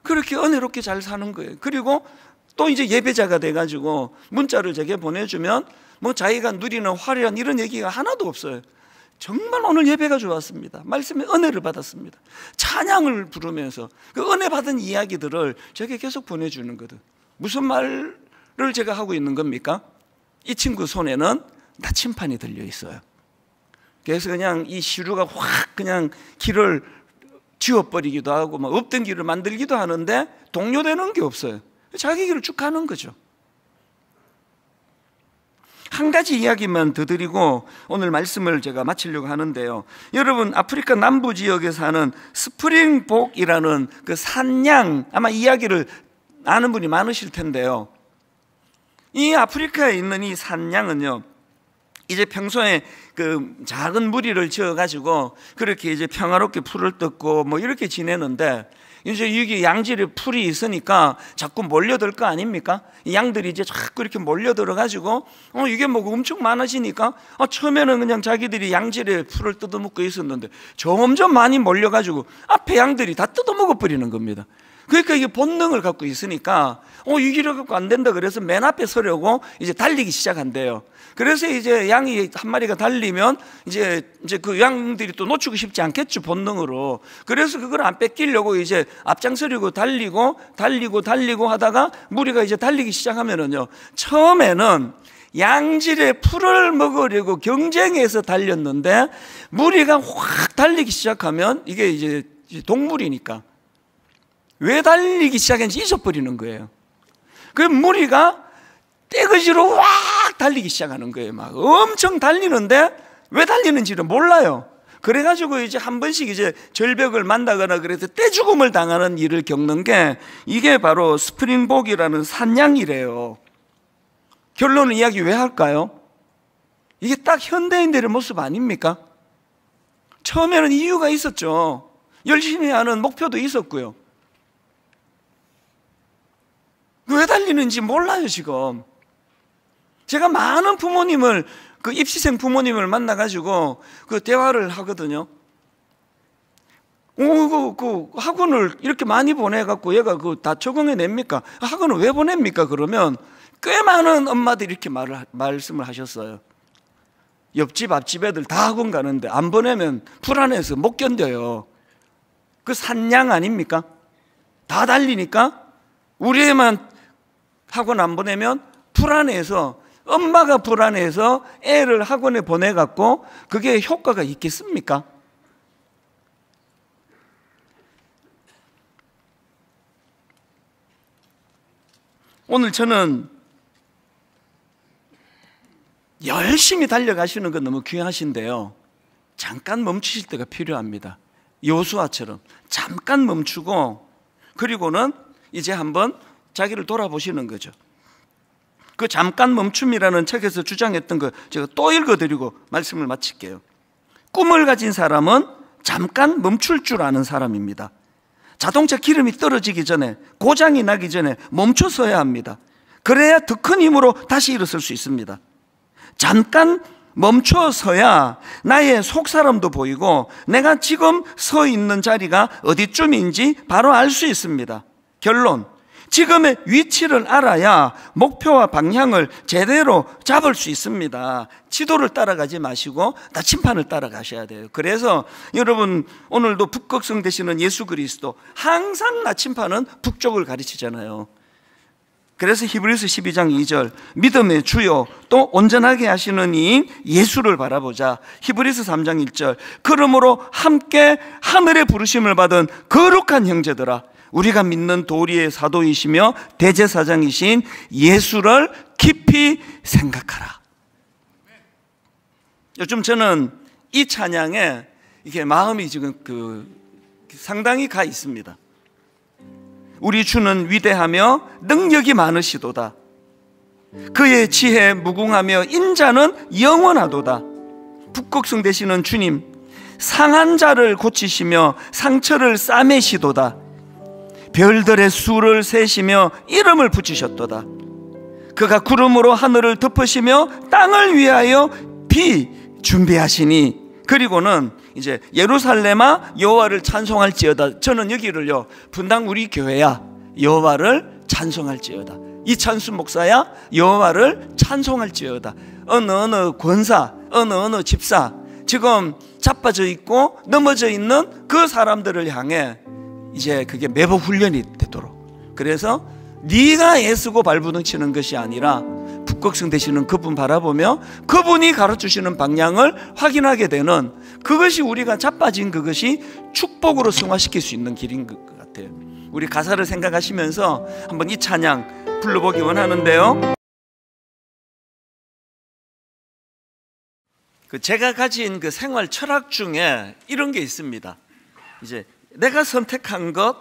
그렇게 은혜롭게 잘 사는 거예요. 그리고 또 이제 예배자가 돼가지고 문자를 제게 보내주면 뭐 자기가 누리는 화려한 이런 얘기가 하나도 없어요. 정말 오늘 예배가 좋았습니다. 말씀에 은혜를 받았습니다. 찬양을 부르면서 그 은혜 받은 이야기들을 제게 계속 보내주는 거든. 무슨 말을 제가 하고 있는 겁니까? 이 친구 손에는 나침판이 들려 있어요. 그래서 그냥 이 시루가 확 그냥 길을 지워버리기도 하고 막 없던 길을 만들기도 하는데 동요되는 게 없어요. 자기 길을 쭉 가는 거죠. 한 가지 이야기만 더 드리고 오늘 말씀을 제가 마치려고 하는데요, 여러분 아프리카 남부 지역에 사는 스프링복이라는 그 산양, 아마 이야기를 아는 분이 많으실 텐데요, 이 아프리카에 있는 이 산양은요, 이제 평소에 그 작은 무리를 지어가지고 그렇게 이제 평화롭게 풀을 뜯고 뭐 이렇게 지내는데, 이제 여기 양질의 풀이 있으니까 자꾸 몰려들 거 아닙니까? 이 양들이 이제 자꾸 이렇게 몰려들어가지고 이게 뭐 엄청 많아지니까 처음에는 그냥 자기들이 양질의 풀을 뜯어먹고 있었는데 점점 많이 몰려가지고 앞에 양들이 다 뜯어먹어 버리는 겁니다. 그러니까 이게 본능을 갖고 있으니까 이 길을 갖고 안 된다 그래서 맨 앞에 서려고 이제 달리기 시작한대요. 그래서 이제 양이 한 마리가 달리면 이제 그 양들이 또 놓치고 싶지 않겠죠, 본능으로. 그래서 그걸 안 뺏기려고 이제 앞장서려고 달리고 하다가 무리가 이제 달리기 시작하면은요, 처음에는 양질의 풀을 먹으려고 경쟁해서 달렸는데 무리가 확 달리기 시작하면 이게 이제 동물이니까 왜 달리기 시작했는지 잊어버리는 거예요. 그 무리가 떼거지로 확 달리기 시작하는 거예요. 막 엄청 달리는데 왜 달리는지를 몰라요. 그래가지고 이제 한 번씩 이제 절벽을 만나거나 그래서 떼죽음을 당하는 일을 겪는 게 이게 바로 스프링복이라는 산양이래요. 결론은 이야기 왜 할까요? 이게 딱 현대인들의 모습 아닙니까? 처음에는 이유가 있었죠. 열심히 하는 목표도 있었고요. 왜 달리는지 몰라요, 지금. 제가 많은 부모님을 그 입시생 부모님을 만나가지고 그 대화를 하거든요. 그 학원을 이렇게 많이 보내갖고 얘가 그 다 적응해냅니까? 학원을 왜 보냅니까? 그러면 꽤 많은 엄마들이 이렇게 말씀을 하셨어요. 옆집 앞집 애들 다 학원 가는데 안 보내면 불안해서 못 견뎌요. 그 산양 아닙니까? 다 달리니까 우리 애만 학원 안 보내면 불안해서, 엄마가 불안해서 애를 학원에 보내갖고 그게 효과가 있겠습니까? 오늘 저는 열심히 달려가시는 건 너무 귀하신데요, 잠깐 멈추실 때가 필요합니다. 요수아처럼 잠깐 멈추고 그리고는 이제 한번 자기를 돌아보시는 거죠. 그 잠깐 멈춤이라는 책에서 주장했던 거 제가 또 읽어드리고 말씀을 마칠게요. 꿈을 가진 사람은 잠깐 멈출 줄 아는 사람입니다. 자동차 기름이 떨어지기 전에, 고장이 나기 전에 멈춰서야 합니다. 그래야 더 큰 힘으로 다시 일어설 수 있습니다. 잠깐 멈춰서야 나의 속사람도 보이고 내가 지금 서 있는 자리가 어디쯤인지 바로 알 수 있습니다. 결론, 지금의 위치를 알아야 목표와 방향을 제대로 잡을 수 있습니다. 지도를 따라가지 마시고 나침판을 따라가셔야 돼요. 그래서 여러분, 오늘도 북극성 되시는 예수 그리스도, 항상 나침판은 북쪽을 가르치잖아요. 그래서 히브리서 12장 2절, 믿음의 주요 또 온전하게 하시는 이인 예수를 바라보자. 히브리서 3장 1절, 그러므로 함께 하늘의 부르심을 받은 거룩한 형제들아, 우리가 믿는 도리의 사도이시며 대제사장이신 예수를 깊이 생각하라. 요즘 저는 이 찬양에 이게 마음이 지금 상당히 가 있습니다. 우리 주는 위대하며 능력이 많으시도다. 그의 지혜 무궁하며 인자는 영원하도다. 북극성 되시는 주님, 상한 자를 고치시며 상처를 싸매시도다. 별들의 수를 세시며 이름을 붙이셨도다. 그가 구름으로 하늘을 덮으시며 땅을 위하여 비 준비하시니, 그리고는 이제 예루살렘아 여호와를 찬송할지어다. 저는 여기를요, 분당 우리 교회야 여호와를 찬송할지어다, 이찬수 목사야 여호와를 찬송할지어다. 어느 권사, 어느 집사, 지금 자빠져 있고 넘어져 있는 그 사람들을 향해 이제 그게 매복 훈련이 되도록, 그래서 네가 애쓰고 발부둥치는 것이 아니라 북극성 되시는 그분 바라보며 그분이 가르쳐주시는 방향을 확인하게 되는, 그것이 우리가 자빠진 그것이 축복으로 승화시킬 수 있는 길인 것 같아요. 우리 가사를 생각하시면서 한번 이 찬양 불러보기 원하는데요, 제가 가진 그 생활 철학 중에 이런 게 있습니다. 이제 내가 선택한 것,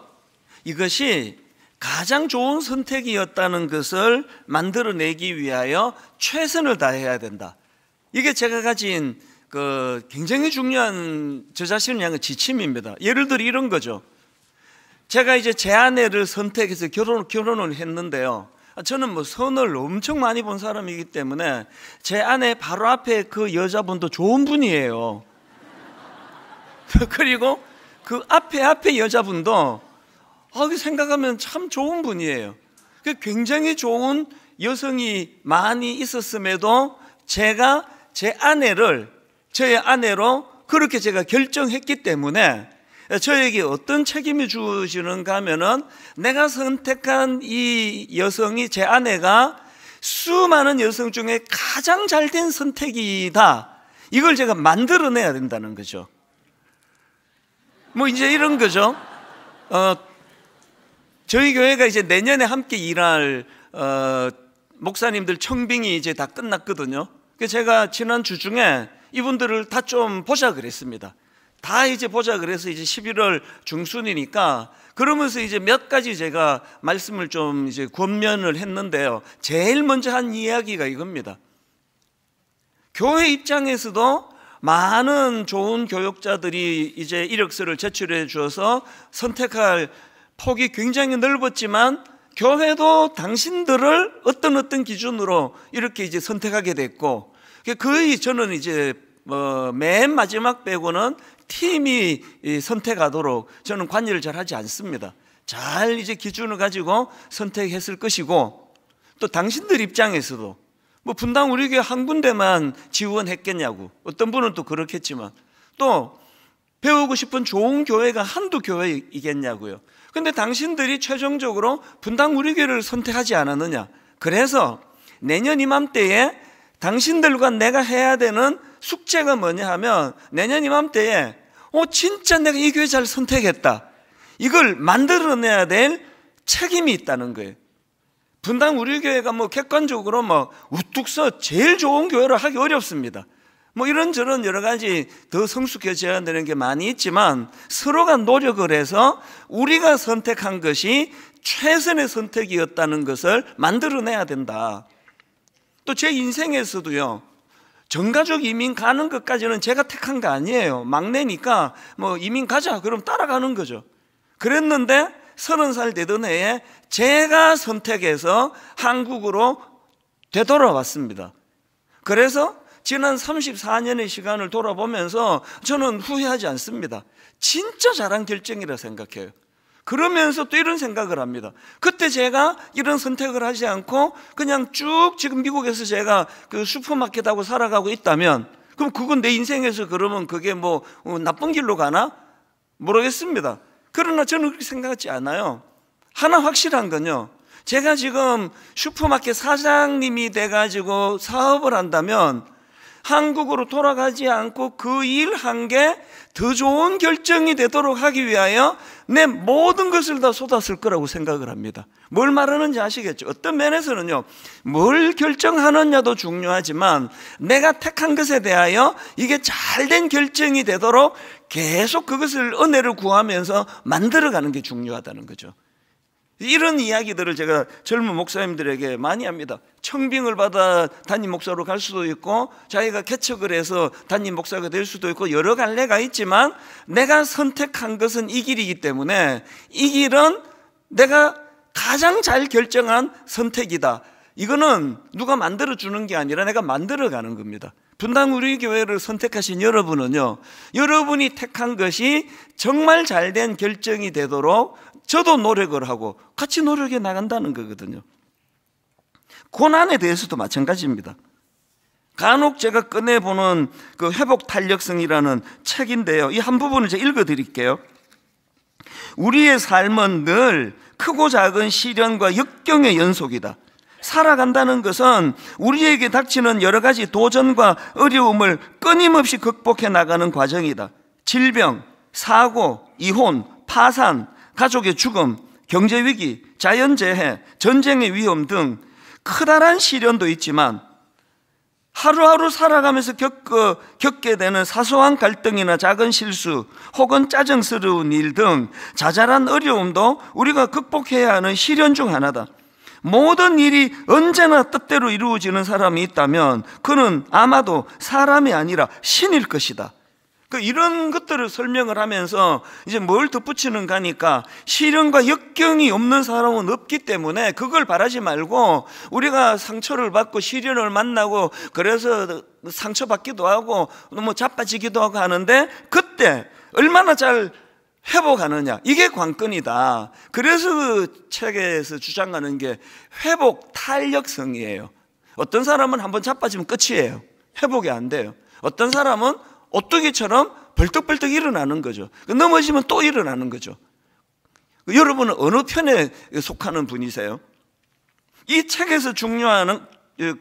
이것이 가장 좋은 선택이었다는 것을 만들어내기 위하여 최선을 다해야 된다. 이게 제가 가진 그 굉장히 중요한 저 자신을 향한 지침입니다. 예를 들어 이런 거죠. 제가 이제 제 아내를 선택해서 결혼을 했는데요, 저는 뭐 선을 엄청 많이 본 사람이기 때문에 제 아내 바로 앞에 그 여자분도 좋은 분이에요. 그리고 그 앞에 여자분도 생각하면 참 좋은 분이에요. 굉장히 좋은 여성이 많이 있었음에도 제가 제 아내를 저의 아내로 그렇게 제가 결정했기 때문에 저에게 어떤 책임을 주시는가 하면은, 내가 선택한 이 여성이, 제 아내가 수많은 여성 중에 가장 잘된 선택이다, 이걸 제가 만들어내야 된다는 거죠. 뭐 이제 이런 거죠. 저희 교회가 이제 내년에 함께 일할 목사님들 청빙이 이제 다 끝났거든요. 그래서 제가 지난 주 중에 이분들을 다 좀 보자 그랬습니다. 다 이제 보자 그래서 이제 11월 중순이니까, 그러면서 이제 몇 가지 제가 말씀을 좀 이제 권면을 했는데요, 제일 먼저 한 이야기가 이겁니다. 교회 입장에서도 많은 좋은 교역자들이 이제 이력서를 제출해 주어서 선택할 폭이 굉장히 넓었지만, 교회도 당신들을 어떤 기준으로 이렇게 이제 선택하게 됐고, 거의 저는 이제 맨 마지막 빼고는 팀이 선택하도록 저는 관여를 잘 하지 않습니다. 잘 이제 기준을 가지고 선택했을 것이고, 또 당신들 입장에서도 뭐 분당 우리 교회 한 군데만 지원했겠냐고, 어떤 분은 또 그렇겠지만, 또 배우고 싶은 좋은 교회가 한두 교회이겠냐고요. 근데 당신들이 최종적으로 분당 우리 교회를 선택하지 않았느냐. 그래서 내년 이맘때에 당신들과 내가 해야 되는 숙제가 뭐냐 하면, 내년 이맘때에 진짜 내가 이 교회 잘 선택했다, 이걸 만들어내야 될 책임이 있다는 거예요. 분당 우리 교회가 뭐 객관적으로 뭐 우뚝 서 제일 좋은 교회를 하기 어렵습니다. 뭐 이런저런 여러 가지 더 성숙해져야 되는 게 많이 있지만, 서로가 노력을 해서 우리가 선택한 것이 최선의 선택이었다는 것을 만들어내야 된다. 또 제 인생에서도요, 전가족 이민 가는 것까지는 제가 택한 거 아니에요. 막내니까 뭐 이민 가자 그럼 따라가는 거죠. 그랬는데 30살 되던 해에 제가 선택해서 한국으로 되돌아왔습니다. 그래서 지난 34년의 시간을 돌아보면서 저는 후회하지 않습니다. 진짜 잘한 결정이라 생각해요. 그러면서 또 이런 생각을 합니다. 그때 제가 이런 선택을 하지 않고 그냥 쭉 지금 미국에서 제가 그 슈퍼마켓하고 살아가고 있다면, 그럼 그건 내 인생에서 그러면 그게 뭐 나쁜 길로 가나? 모르겠습니다. 그러나 저는 그렇게 생각하지 않아요. 하나 확실한 건요, 제가 지금 슈퍼마켓 사장님이 돼가지고 사업을 한다면 한국으로 돌아가지 않고 그 일 한 게 더 좋은 결정이 되도록 하기 위하여 내 모든 것을 다 쏟았을 거라고 생각을 합니다. 뭘 말하는지 아시겠죠? 어떤 면에서는요, 뭘 결정하느냐도 중요하지만 내가 택한 것에 대하여 이게 잘된 결정이 되도록 계속 그것을 은혜를 구하면서 만들어가는 게 중요하다는 거죠. 이런 이야기들을 제가 젊은 목사님들에게 많이 합니다. 청빙을 받아 담임 목사로 갈 수도 있고, 자기가 개척을 해서 담임 목사가 될 수도 있고, 여러 갈래가 있지만 내가 선택한 것은 이 길이기 때문에 이 길은 내가 가장 잘 결정한 선택이다. 이거는 누가 만들어주는 게 아니라 내가 만들어가는 겁니다. 분당 우리 교회를 선택하신 여러분은요, 여러분이 택한 것이 정말 잘된 결정이 되도록 저도 노력을 하고 같이 노력해 나간다는 거거든요. 고난에 대해서도 마찬가지입니다. 간혹 제가 꺼내보는 그 회복 탄력성이라는 책인데요, 이 한 부분을 제가 읽어드릴게요. 우리의 삶은 늘 크고 작은 시련과 역경의 연속이다. 살아간다는 것은 우리에게 닥치는 여러 가지 도전과 어려움을 끊임없이 극복해 나가는 과정이다. 질병, 사고, 이혼, 파산, 가족의 죽음, 경제위기, 자연재해, 전쟁의 위험 등 커다란 시련도 있지만, 하루하루 살아가면서 겪게 되는 사소한 갈등이나 작은 실수 혹은 짜증스러운 일 등 자잘한 어려움도 우리가 극복해야 하는 시련 중 하나다. 모든 일이 언제나 뜻대로 이루어지는 사람이 있다면 그는 아마도 사람이 아니라 신일 것이다. 이런 것들을 설명을 하면서 이제 뭘 덧붙이는가 하니까, 시련과 역경이 없는 사람은 없기 때문에 그걸 바라지 말고, 우리가 상처를 받고 시련을 만나고 그래서 상처받기도 하고 뭐 자빠지기도 하고 하는데, 그때 얼마나 잘 회복하느냐, 이게 관건이다. 그래서 그 책에서 주장하는 게 회복 탄력성이에요. 어떤 사람은 한번 자빠지면 끝이에요. 회복이 안 돼요. 어떤 사람은 오뚜기처럼 벌떡벌떡 일어나는 거죠. 넘어지면 또 일어나는 거죠. 여러분은 어느 편에 속하는 분이세요? 이 책에서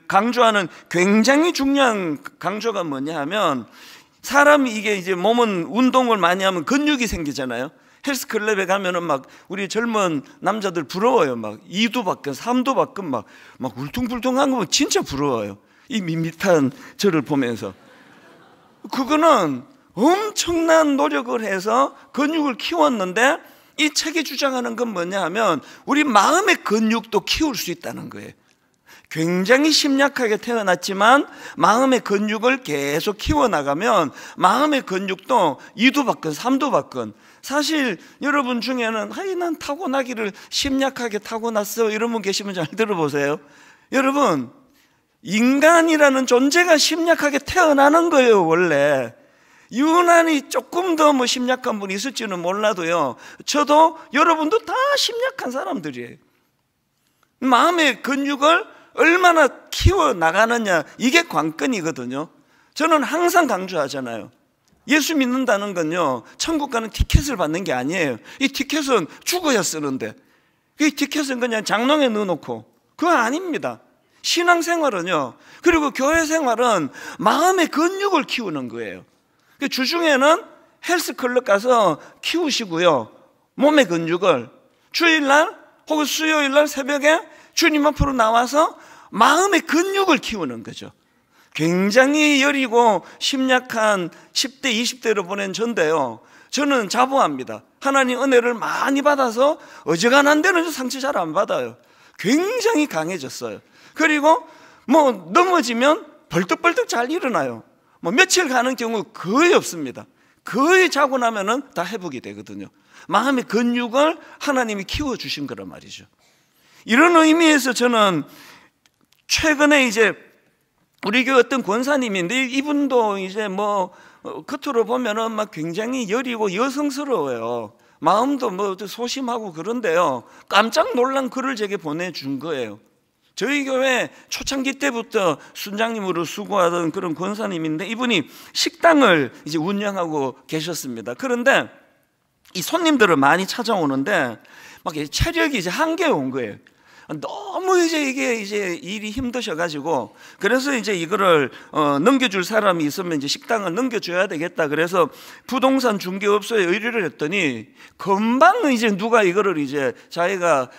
강조하는 굉장히 중요한 강조가 뭐냐 하면, 사람이 이게 이제 몸은 운동을 많이 하면 근육이 생기잖아요. 헬스클럽에 가면은 막 우리 젊은 남자들 부러워요. 막 2도 박근 3도 박근 막 울퉁불퉁한 거 진짜 부러워요. 이 밋밋한 저를 보면서. 그거는 엄청난 노력을 해서 근육을 키웠는데, 이 책이 주장하는 건 뭐냐 하면 우리 마음의 근육도 키울 수 있다는 거예요. 굉장히 심약하게 태어났지만 마음의 근육을 계속 키워나가면 마음의 근육도 2도 박근 3도 박근. 사실 여러분 중에는 난 타고나기를 심약하게 타고났어 이런 분 계시면 잘 들어보세요. 여러분, 인간이라는 존재가 심약하게 태어나는 거예요. 원래 유난히 조금 더 뭐 심약한 분이 있을지는 몰라도요, 저도 여러분도 다 심약한 사람들이에요. 마음의 근육을 얼마나 키워나가느냐, 이게 관건이거든요. 저는 항상 강조하잖아요. 예수 믿는다는 건요, 천국 가는 티켓을 받는 게 아니에요. 이 티켓은 죽어야 쓰는데, 이 티켓은 그냥 장롱에 넣어놓고, 그거 아닙니다. 신앙생활은요, 그리고 교회생활은 마음의 근육을 키우는 거예요. 주중에는 헬스클럽 가서 키우시고요, 몸의 근육을 주일날 혹은 수요일날 새벽에 주님 앞으로 나와서 마음의 근육을 키우는 거죠. 굉장히 여리고 심약한 10대, 20대로 보낸 전데요, 저는 자부합니다. 하나님 은혜를 많이 받아서 어지간한 데는 상처 잘 안 받아요. 굉장히 강해졌어요. 그리고 뭐 넘어지면 벌떡벌떡 잘 일어나요. 뭐 며칠 가는 경우 거의 없습니다. 거의 자고 나면은 다 회복이 되거든요. 마음의 근육을 하나님이 키워주신 거란 말이죠. 이런 의미에서 저는 최근에 이제 우리 교회 어떤 권사님인데, 이분도 이제 뭐 겉으로 보면은 막 굉장히 여리고 여성스러워요. 마음도 뭐 소심하고 그런데요, 깜짝 놀란 글을 제게 보내준 거예요. 저희 교회 초창기 때부터 순장님으로 수고하던 그런 권사님인데, 이분이 식당을 이제 운영하고 계셨습니다. 그런데 이 손님들을 많이 찾아오는데 막 체력이 이제 한계에 온 거예요. 너무 이제 이게 이제 일이 힘드셔가지고, 그래서 이제 이거를 넘겨줄 사람이 있으면 이제 식당을 넘겨줘야 되겠다. 그래서 부동산 중개업소에 의뢰를 했더니 금방 이제 누가 이거를 이제 자기가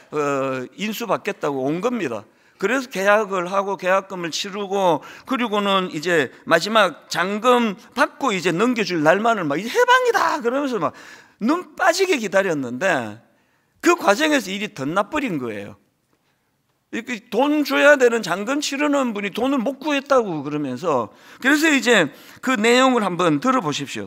인수받겠다고 온 겁니다. 그래서 계약을 하고 계약금을 치르고, 그리고는 이제 마지막 잔금 받고 이제 넘겨줄 날만을 막 해방이다 그러면서 막 눈 빠지게 기다렸는데, 그 과정에서 일이 덧나버린 거예요. 돈 줘야 되는 잔금 치르는 분이 돈을 못 구했다고 그러면서, 그래서 이제 그 내용을 한번 들어보십시오.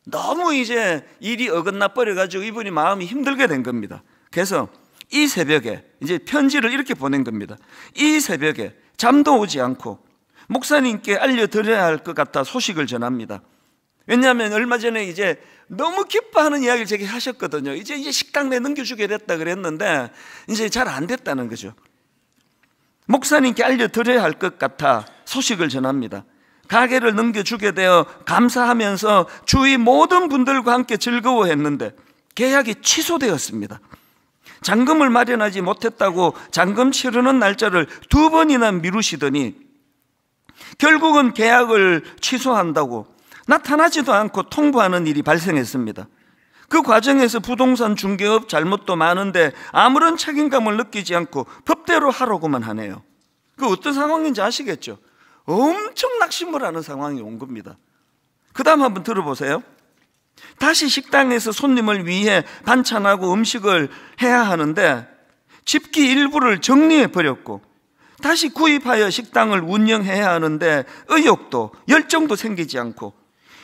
너무 이제 일이 어긋나 버려가지고 이분이 마음이 힘들게 된 겁니다. 그래서 이 새벽에 이제 편지를 이렇게 보낸 겁니다. 이 새벽에 잠도 오지 않고 목사님께 알려드려야 할 것 같아 소식을 전합니다. 왜냐하면 얼마 전에 이제 너무 기뻐하는 이야기를 제게 하셨거든요. 이제 식당 내 넘겨주게 됐다 그랬는데 이제 잘 안 됐다는 거죠. 목사님께 알려드려야 할 것 같아 소식을 전합니다. 가게를 넘겨주게 되어 감사하면서 주위 모든 분들과 함께 즐거워했는데 계약이 취소되었습니다. 잔금을 마련하지 못했다고 잔금 치르는 날짜를 2번이나 미루시더니 결국은 계약을 취소한다고 나타나지도 않고 통보하는 일이 발생했습니다. 그 과정에서 부동산 중개업 잘못도 많은데 아무런 책임감을 느끼지 않고 법대로 하라고만 하네요. 그 어떤 상황인지 아시겠죠? 엄청 낙심을 하는 상황이 온 겁니다. 그 다음 한번 들어보세요. 다시 식당에서 손님을 위해 반찬하고 음식을 해야 하는데 집기 일부를 정리해 버렸고, 다시 구입하여 식당을 운영해야 하는데 의욕도 열정도 생기지 않고,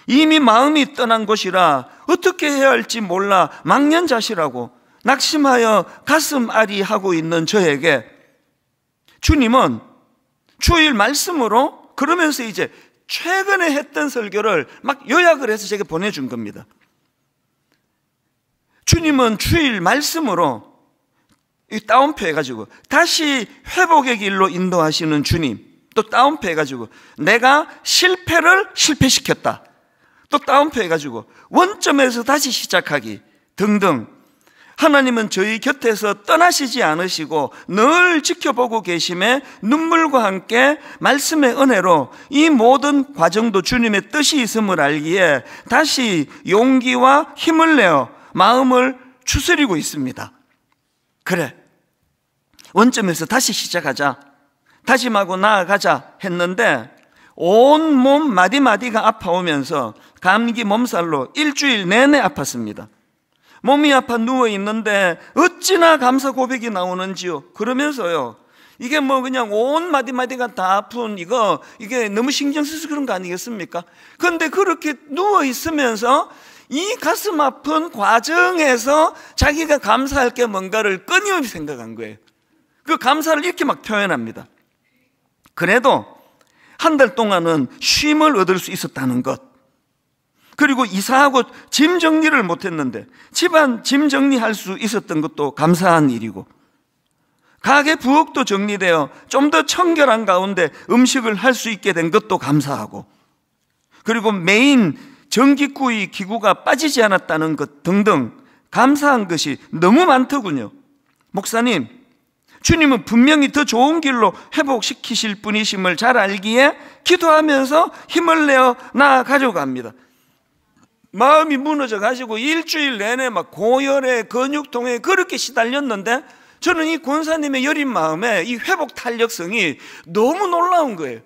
이미 마음이 떠난 곳이라 어떻게 해야 할지 몰라 망연자실하고 낙심하여 가슴 아리하고 있는 저에게 주님은 주일 말씀으로, 그러면서 이제 최근에 했던 설교를 막 요약을 해서 제게 보내준 겁니다. 주님은 주일 말씀으로 다운표 해가지고 다시 회복의 길로 인도하시는 주님, 또 다운표 해가지고 내가 실패를 실패시켰다, 또 다운표 해가지고 원점에서 다시 시작하기 등등, 하나님은 저희 곁에서 떠나시지 않으시고 늘 지켜보고 계심에 눈물과 함께 말씀의 은혜로 이 모든 과정도 주님의 뜻이 있음을 알기에 다시 용기와 힘을 내어 마음을 추스리고 있습니다. 그래, 원점에서 다시 시작하자, 다짐하고 나아가자 했는데 온몸 마디마디가 아파오면서 감기 몸살로 일주일 내내 아팠습니다. 몸이 아파 누워있는데 어찌나 감사 고백이 나오는지요. 그러면서요, 이게 뭐 그냥 온 마디마디가 다 아픈 이게 너무 신경 쓰여서 그런 거 아니겠습니까? 그런데 그렇게 누워있으면서 이 가슴 아픈 과정에서 자기가 감사할 게 뭔가를 끊임없이 생각한 거예요. 그 감사를 이렇게 막 표현합니다. 그래도 한 달 동안은 쉼을 얻을 수 있었다는 것, 그리고 이사하고 짐 정리를 못했는데 집안 짐 정리할 수 있었던 것도 감사한 일이고, 가게 부엌도 정리되어 좀 더 청결한 가운데 음식을 할 수 있게 된 것도 감사하고, 그리고 메인 전기구이 기구가 빠지지 않았다는 것 등등 감사한 것이 너무 많더군요. 목사님, 주님은 분명히 더 좋은 길로 회복시키실 분이심을 잘 알기에 기도하면서 힘을 내어 나아가려고 합니다. 마음이 무너져 가지고 일주일 내내 막 고열에 근육통에 그렇게 시달렸는데, 저는 이 권사님의 여린 마음에 이 회복 탄력성이 너무 놀라운 거예요.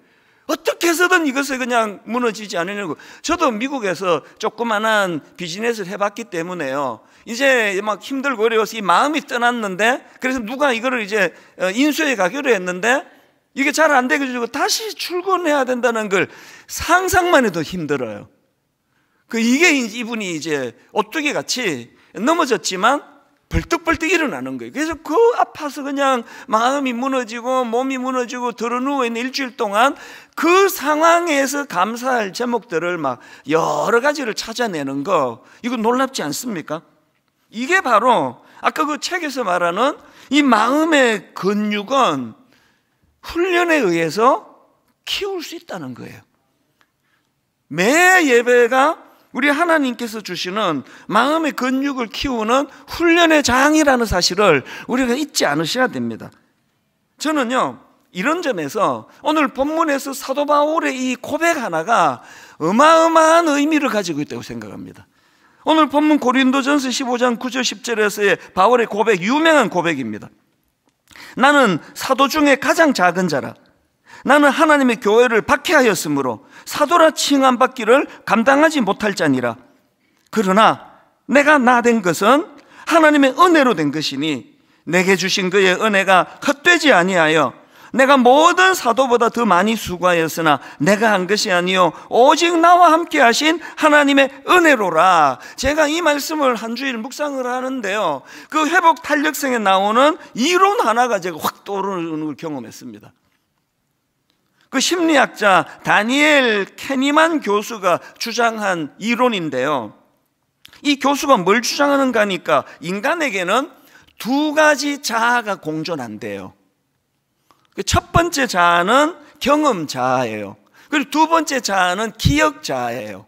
어떻게 해서든 이것을 그냥 무너지지 않으려고. 저도 미국에서 조그만한 비즈니스를 해봤기 때문에요, 이제 막 힘들고 어려워서 이 마음이 떠났는데, 그래서 누가 이거를 이제 인수해 가기로 했는데 이게 잘 안 되고 다시 출근해야 된다는 걸 상상만 해도 힘들어요. 이게 이분이 이제 오뚜기 같이 넘어졌지만 벌떡벌떡 일어나는 거예요. 그래서 아파서 그냥 마음이 무너지고 몸이 무너지고 드러누워 있는 일주일 동안 그 상황에서 감사할 제목들을 막 여러 가지를 찾아내는 거, 이거 놀랍지 않습니까? 이게 바로 아까 그 책에서 말하는 이 마음의 근육은 훈련에 의해서 키울 수 있다는 거예요. 매 예배가 우리 하나님께서 주시는 마음의 근육을 키우는 훈련의 장이라는 사실을 우리가 잊지 않으셔야 됩니다. 저는요, 이런 점에서 오늘 본문에서 사도 바울의 이 고백 하나가 어마어마한 의미를 가지고 있다고 생각합니다. 오늘 본문 고린도전서 15장 9절 10절에서의 바울의 고백, 유명한 고백입니다. 나는 사도 중에 가장 작은 자라. 나는 하나님의 교회를 박해하였으므로 사도라 칭함받기를 감당하지 못할 자니라. 그러나 내가 나 된 것은 하나님의 은혜로 된 것이니 내게 주신 그의 은혜가 헛되지 아니하여 내가 모든 사도보다 더 많이 수고하였으나 내가 한 것이 아니요 오직 나와 함께 하신 하나님의 은혜로라. 제가 이 말씀을 한 주일 묵상을 하는데요, 그 회복 탄력성에 나오는 이론 하나가 제가 확 떠오르는 걸 경험했습니다. 그 심리학자 다니엘 캐니만 교수가 주장한 이론인데요, 이 교수가 뭘 주장하는가 하니까 인간에게는 두 가지 자아가 공존한대요. 첫 번째 자아는 경험 자아예요. 그리고 두 번째 자아는 기억 자아예요.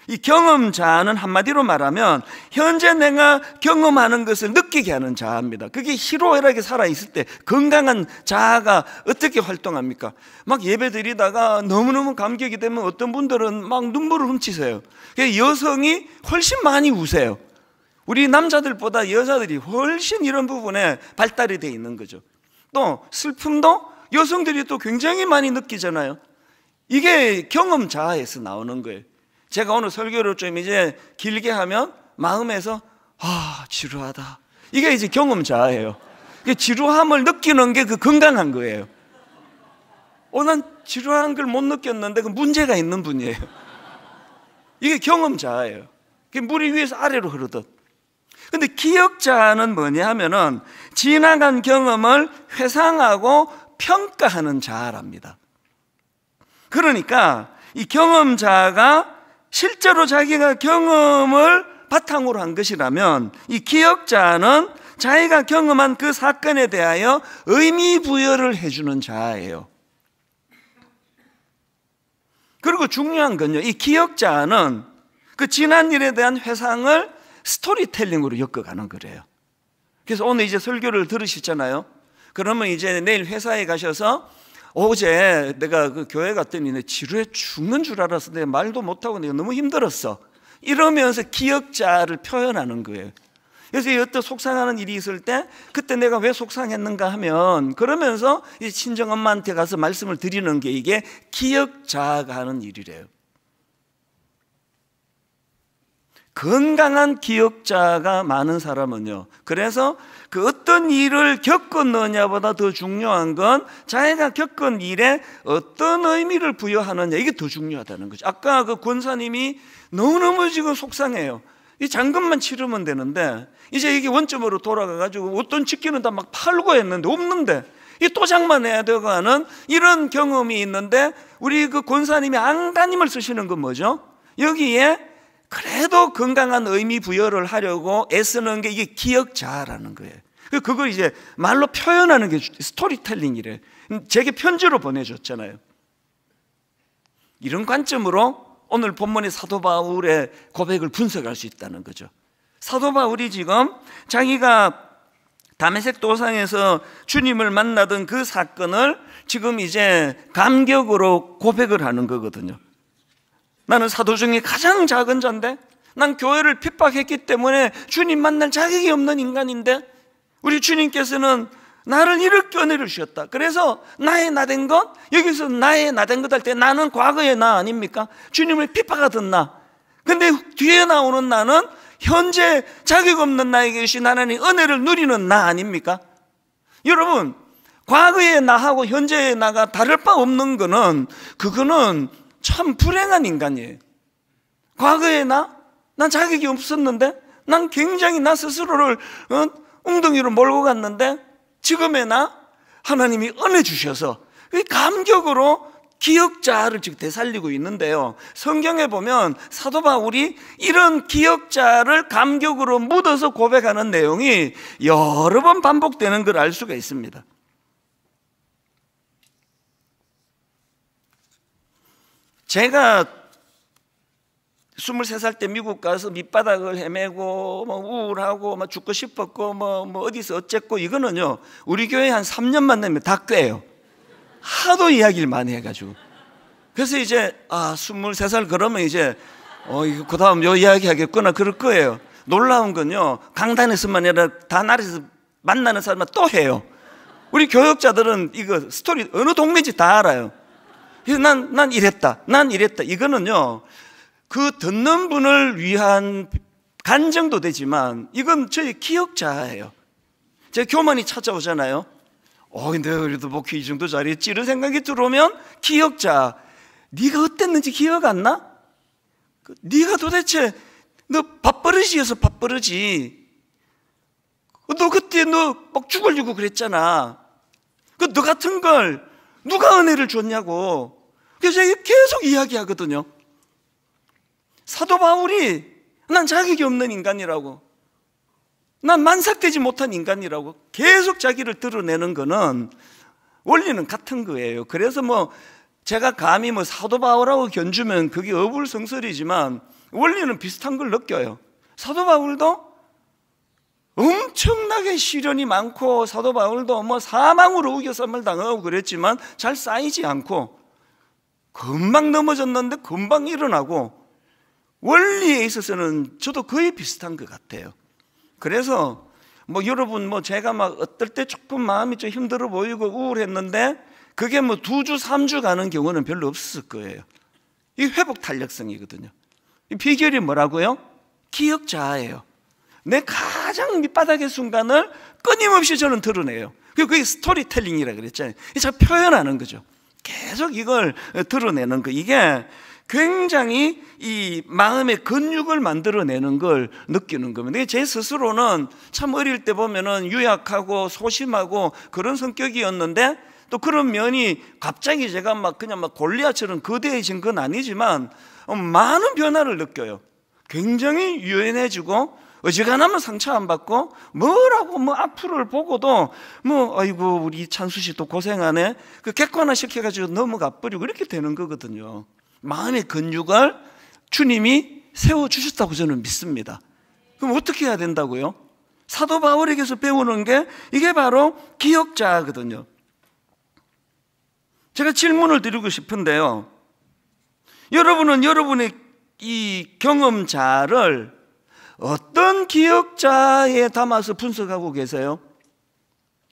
이 경험 자아는 한마디로 말하면 현재 내가 경험하는 것을 느끼게 하는 자아입니다. 그게 희로애락에 살아있을 때 건강한 자아가 어떻게 활동합니까? 막 예배 드리다가 너무너무 감격이 되면 어떤 분들은 막 눈물을 훔치세요. 여성이 훨씬 많이 우세요. 우리 남자들보다 여자들이 훨씬 이런 부분에 발달이 돼 있는 거죠. 또 슬픔도 여성들이 또 굉장히 많이 느끼잖아요. 이게 경험 자아에서 나오는 거예요. 제가 오늘 설교를 좀 이제 길게 하면 마음에서 지루하다, 이게 이제 경험 자아예요. 지루함을 느끼는 게 그 건강한 거예요. 난 지루한 걸 못 느꼈는데 그 문제가 있는 분이에요. 이게 경험 자아예요. 물이 위에서 아래로 흐르듯. 근데 기억 자아는 뭐냐 하면은 지나간 경험을 회상하고 평가하는 자아랍니다. 그러니까 이 경험 자아가 실제로 자기가 경험을 바탕으로 한 것이라면, 이 기억 자아는 자기가 경험한 그 사건에 대하여 의미 부여를 해주는 자아예요. 그리고 중요한 건요, 이 기억 자아는 그 지난 일에 대한 회상을 스토리텔링으로 엮어가는 거래요. 그래서 오늘 이제 설교를 들으시잖아요. 그러면 이제 내일 회사에 가셔서 어제 내가 그 교회 갔더니 내 지루해 죽는 줄 알았어. 내가 말도 못하고 내가 너무 힘들었어. 이러면서 기억자를 표현하는 거예요. 그래서 어떤 속상하는 일이 있을 때 그때 내가 왜 속상했는가 하면 그러면서 이 친정엄마한테 가서 말씀을 드리는 게 이게 기억자가 하는 일이래요. 건강한 기억자가 많은 사람은요, 그래서 그 어떤 일을 겪었느냐보다 더 중요한 건 자기가 겪은 일에 어떤 의미를 부여하느냐, 이게 더 중요하다는 거죠. 아까 그 권사님이 너무너무 지금 속상해요. 이 잔금만 치르면 되는데 이제 이게 원점으로 돌아가가지고 어떤 집기는 다 막 팔고 했는데 없는데 이 또 장만해야 되고 하는 이런 경험이 있는데, 우리 그 권사님이 앙다님을 쓰시는 건 뭐죠? 여기에 그래도 건강한 의미 부여를 하려고 애쓰는 게 이게 기억자라는 거예요. 그걸 이제 말로 표현하는 게 스토리텔링이래. 제게 편지로 보내줬잖아요. 이런 관점으로 오늘 본문의 사도 바울의 고백을 분석할 수 있다는 거죠. 사도 바울이 지금 자기가 다메섹 도상에서 주님을 만나던 그 사건을 지금 이제 감격으로 고백을 하는 거거든요. 나는 사도 중에 가장 작은 자인데, 난 교회를 핍박했기 때문에 주님 만날 자격이 없는 인간인데, 우리 주님께서는 나를 이렇게 은혜를 주셨다. 그래서 나의 나된 것, 여기서 나의 나된 것 할 때 나는 과거의 나 아닙니까? 주님을 핍박하던 나. 근데 뒤에 나오는 나는 현재 자격 없는 나에게 주신 하나님의 은혜를 누리는 나 아닙니까? 여러분, 과거의 나하고 현재의 나가 다를 바 없는 거는, 그거는 참 불행한 인간이에요. 과거의 나? 난 자격이 없었는데, 난 굉장히 나 스스로를 엉덩이로 몰고 갔는데, 지금의 나? 하나님이 은혜 주셔서 감격으로 기억자를 지금 되살리고 있는데요, 성경에 보면 사도 바울이 이런 기억자를 감격으로 묻어서 고백하는 내용이 여러 번 반복되는 걸 알 수가 있습니다. 제가 23살 때 미국 가서 밑바닥을 헤매고 우울하고 죽고 싶었고 어디서 어쨌고, 이거는요 우리 교회 한 3년만 되면 다 꿰요. 하도 이야기를 많이 해가지고. 그래서 이제 23살 그러면 이제 그 다음 요 이야기 하겠구나 그럴 거예요. 놀라운 건요, 강단에서만 아니라 다 나라에서 만나는 사람만 또 해요. 우리 교역자들은 이거 스토리 어느 동네인지 다 알아요. 그래서 난 이랬다, 난 이랬다. 이거는요 그 듣는 분을 위한 간증도 되지만 이건 저희 기억자예요. 제 교만이 찾아오잖아요. 근데 그래도 목회 이 정도 잘했지 이런 생각이 들어오면, 기억자, 네가 어땠는지 기억 안 나? 네가 도대체 너 밥버릇이어서 밥버릇이, 너 그때 너 막 죽으려고 그랬잖아. 너 같은 걸 누가 은혜를 줬냐고. 그래서 제가 계속 이야기하거든요. 사도 바울이 난 자격이 없는 인간이라고, 난 만삭되지 못한 인간이라고 계속 자기를 드러내는 거는 원리는 같은 거예요. 그래서 제가 감히 사도 바울하고 견주면 그게 어불성설이지만 원리는 비슷한 걸 느껴요. 사도 바울도 엄청나게 시련이 많고, 사도 바울도 사망으로 우겨쌈을 당하고 그랬지만 잘 쌓이지 않고, 금방 넘어졌는데 금방 일어나고, 원리에 있어서는 저도 거의 비슷한 것 같아요. 그래서 여러분 제가 어떨 때 조금 마음이 좀 힘들어 보이고 우울했는데 그게 2주 3주 가는 경우는 별로 없었을 거예요. 이 회복 탄력성이거든요. 이 비결이 뭐라고요? 기억자예요. 내 가장 밑바닥의 순간을 끊임없이 저는 드러내요. 그게 스토리텔링이라 그랬잖아요. 잘 표현하는 거죠. 계속 이걸 드러내는 거. 이게 굉장히 이 마음의 근육을 만들어내는 걸 느끼는 겁니다. 제 스스로는 참 어릴 때 보면은 유약하고 소심하고 그런 성격이었는데, 또 그런 면이 갑자기 제가 그냥 골리앗처럼 거대해진 건 아니지만 많은 변화를 느껴요. 굉장히 유연해지고, 어지간하면 상처 안 받고, 뭐라고 앞으로를 보고도 아이고 우리 찬수 씨 또 고생하네, 객관화 시켜가지고 넘어가 버리고 이렇게 되는 거거든요. 마음의 근육을 주님이 세워주셨다고 저는 믿습니다. 그럼 어떻게 해야 된다고요? 사도 바울에게서 배우는 게 이게 바로 기억자거든요. 제가 질문을 드리고 싶은데요, 여러분은 여러분의 이 경험자를 어떤 기억자에 담아서 분석하고 계세요?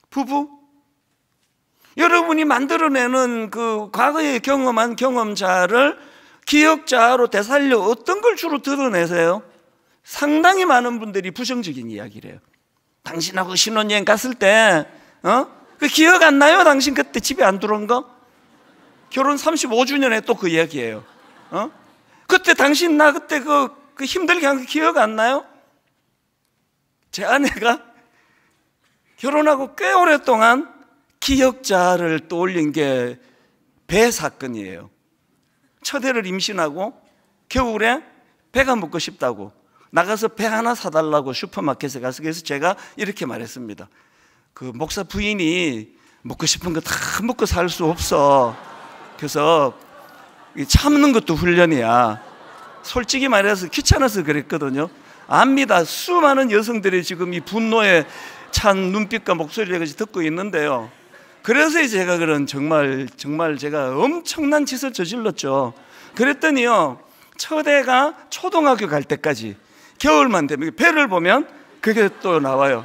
부부? 여러분이 만들어내는 그 과거에 경험한 경험자를 기억자로 되살려 어떤 걸 주로 드러내세요? 상당히 많은 분들이 부정적인 이야기를 해요. 당신하고 신혼여행 갔을 때 그 기억 안 나요? 당신 그때 집에 안 들어온 거? 결혼 35주년에 또 그 이야기예요. 그때 당신 나 그때 그 힘들게 한 거 기억 안 나요? 제 아내가 결혼하고 꽤 오랫동안 기역자를 떠올린 게 배 사건이에요. 첫애를 임신하고 겨울에 배가 먹고 싶다고 나가서 배 하나 사달라고 슈퍼마켓에 가서, 그래서 제가 이렇게 말했습니다. 그 목사 부인이 먹고 싶은 거 다 먹고 살 수 없어. 그래서 참는 것도 훈련이야. 솔직히 말해서 귀찮아서 그랬거든요. 압니다. 수많은 여성들이 지금 이 분노에 찬 눈빛과 목소리를 듣고 있는데요. 그래서 제가 정말 제가 엄청난 짓을 저질렀죠. 그랬더니요, 첫애가 초등학교 갈 때까지 겨울만 되면 배를 보면 그게 또 나와요.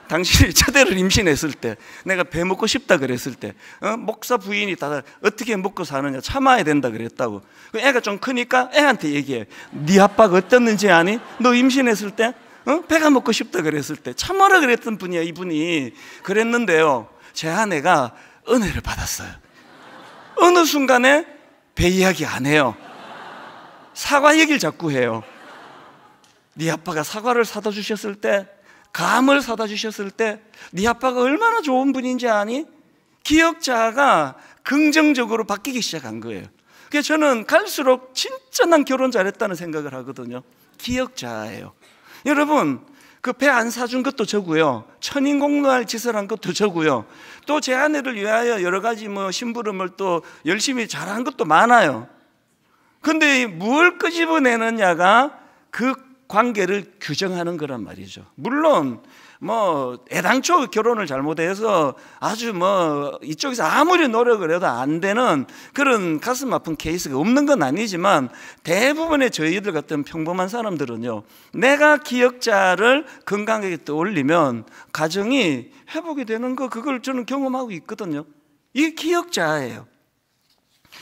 당신이 첫애를 임신했을 때, 내가 배 먹고 싶다 그랬을 때, 목사 부인이 다 어떻게 먹고 사느냐, 참아야 된다 그랬다고. 애가 좀 크니까 애한테 얘기해. 네 아빠가 어땠는지 아니? 너 임신했을 때 배가 먹고 싶다 그랬을 때 참아라 그랬던 분이야, 이분이. 그랬는데요, 제 아내가 은혜를 받았어요. 어느 순간에 배 이야기 안 해요. 사과 얘기를 자꾸 해요. 네 아빠가 사과를 사다 주셨을 때, 감을 사다 주셨을 때 네 아빠가 얼마나 좋은 분인지 아니? 기역자가 긍정적으로 바뀌기 시작한 거예요. 그래서 저는 갈수록 진짜 난 결혼 잘했다는 생각을 하거든요. 기역자예요. 여러분, 그 배 안 사준 것도 저고요, 천인공노할 짓을 한 것도 저고요, 또 제 아내를 위하여 여러 가지 심부름을 또 열심히 잘한 것도 많아요. 근데 뭘 끄집어내느냐가 그 관계를 규정하는 거란 말이죠. 물론 애당초 결혼을 잘못해서 아주 이쪽에서 아무리 노력을 해도 안 되는 그런 가슴 아픈 케이스가 없는 건 아니지만, 대부분의 저희들 같은 평범한 사람들은요, 내가 기역자를 건강하게 떠올리면 가정이 회복이 되는 거, 그걸 저는 경험하고 있거든요. 이게 기역자예요.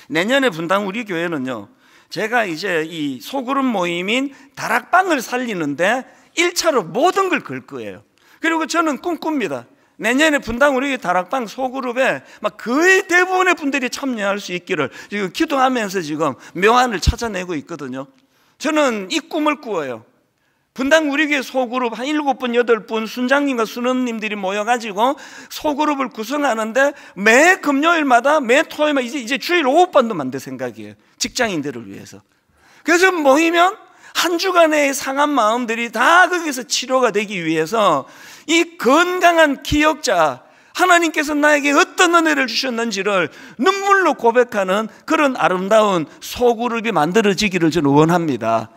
내년에 분당 우리 교회는요, 제가 이제 이 소그룹 모임인 다락방을 살리는데 1차로 모든 걸 걸 거예요. 그리고 저는 꿈꿉니다. 내년에 분당 우리 다락방 소그룹에 거의 대부분의 분들이 참여할 수 있기를 지금 기도하면서 지금 묘안을 찾아내고 있거든요. 저는 이 꿈을 꾸어요. 분당 우리 교회 소그룹 한 7분, 8분 순장님과 순원님들이 모여가지고 소그룹을 구성하는데, 매 금요일마다 매 토요일마다 이제 주일 5번도 만들 생각이에요. 직장인들을 위해서. 그래서 모이면 한 주간의 상한 마음들이 다 거기서 치료가 되기 위해서 이 건강한 기역자, 하나님께서 나에게 어떤 은혜를 주셨는지를 눈물로 고백하는 그런 아름다운 소그룹이 만들어지기를 저는 원합니다.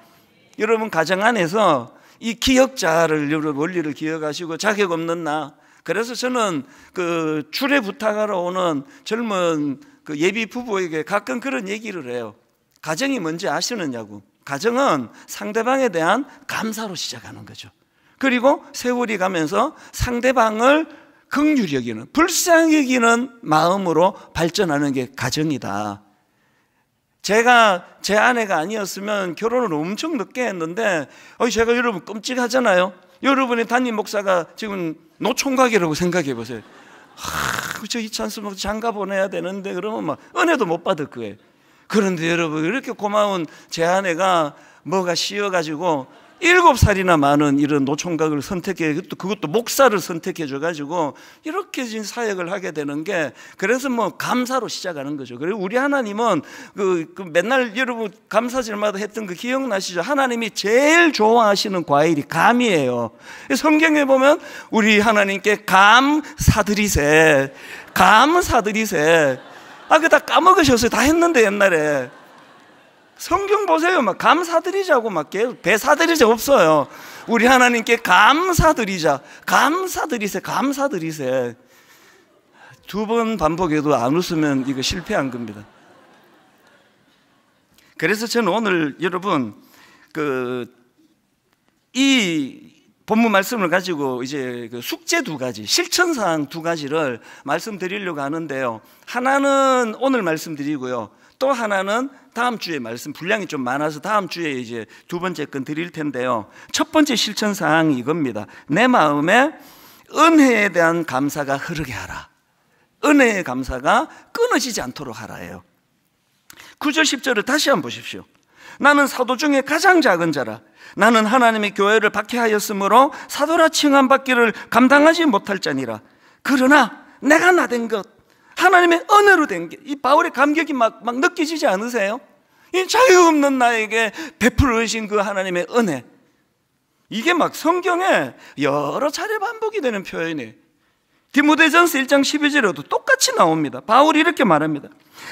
여러분, 가정 안에서 이 기역자를, 여러분 원리를 기억하시고, 자격 없는 나. 그래서 저는 그 주례 부탁하러 오는 젊은 그 예비 부부에게 가끔 그런 얘기를 해요. 가정이 뭔지 아시느냐고. 가정은 상대방에 대한 감사로 시작하는 거죠. 그리고 세월이 가면서 상대방을 긍휼히 여기는, 불쌍히 여기는 마음으로 발전하는 게 가정이다. 제가 제 아내가 아니었으면 결혼을 엄청 늦게 했는데, 제가 여러분 끔찍하잖아요. 여러분의 담임 목사가 지금 노총각이라고 생각해 보세요. 저 이 찬스 장가 보내야 되는데 그러면 은혜도 못 받을 거예요. 그런데 여러분, 이렇게 고마운 제 아내가 뭐가 씌어가지고 7살이나 많은 이런 노총각을 선택해, 그것도 목사를 선택해 줘가지고 이렇게 진 사역을 하게 되는 게, 그래서 감사로 시작하는 거죠. 그리고 우리 하나님은 그 맨날 여러분 감사절마다 했던 그 기억나시죠? 하나님이 제일 좋아하시는 과일이 감이에요. 성경에 보면 우리 하나님께 감사드리세, 감사드리세. 그거 다 까먹으셨어요. 다 했는데 옛날에. 성경 보세요. 감사드리자고 배사드리자 없어요. 우리 하나님께 감사드리자, 감사드리세, 감사드리세. 2번 반복해도 안 웃으면 이거 실패한 겁니다. 그래서 저는 오늘 여러분 이 본문 말씀을 가지고 이제 그 숙제 2가지, 실천사항 2가지를 말씀드리려고 하는데요. 하나는 오늘 말씀드리고요, 또 하나는 다음 주에 말씀, 분량이 좀 많아서 다음 주에 이제 2번째 건 드릴 텐데요. 첫 번째 실천사항이 이겁니다. 내 마음에 은혜에 대한 감사가 흐르게 하라. 은혜의 감사가 끊어지지 않도록 하라예요. 9절 10절을 다시 한번 보십시오. 나는 사도 중에 가장 작은 자라. 나는 하나님의 교회를 박해하였으므로 사도라 칭함받기를 감당하지 못할 자니라. 그러나 내가 나된 것, 하나님의 은혜로 된 게, 이 바울의 감격이 막 느껴지지 않으세요? 이 자격 없는 나에게 베풀으신 그 하나님의 은혜, 이게 막 성경에 여러 차례 반복이 되는 표현이에요. 디모데전서 1장 12절에도 똑같이 나옵니다. 바울이 이렇게 말합니다.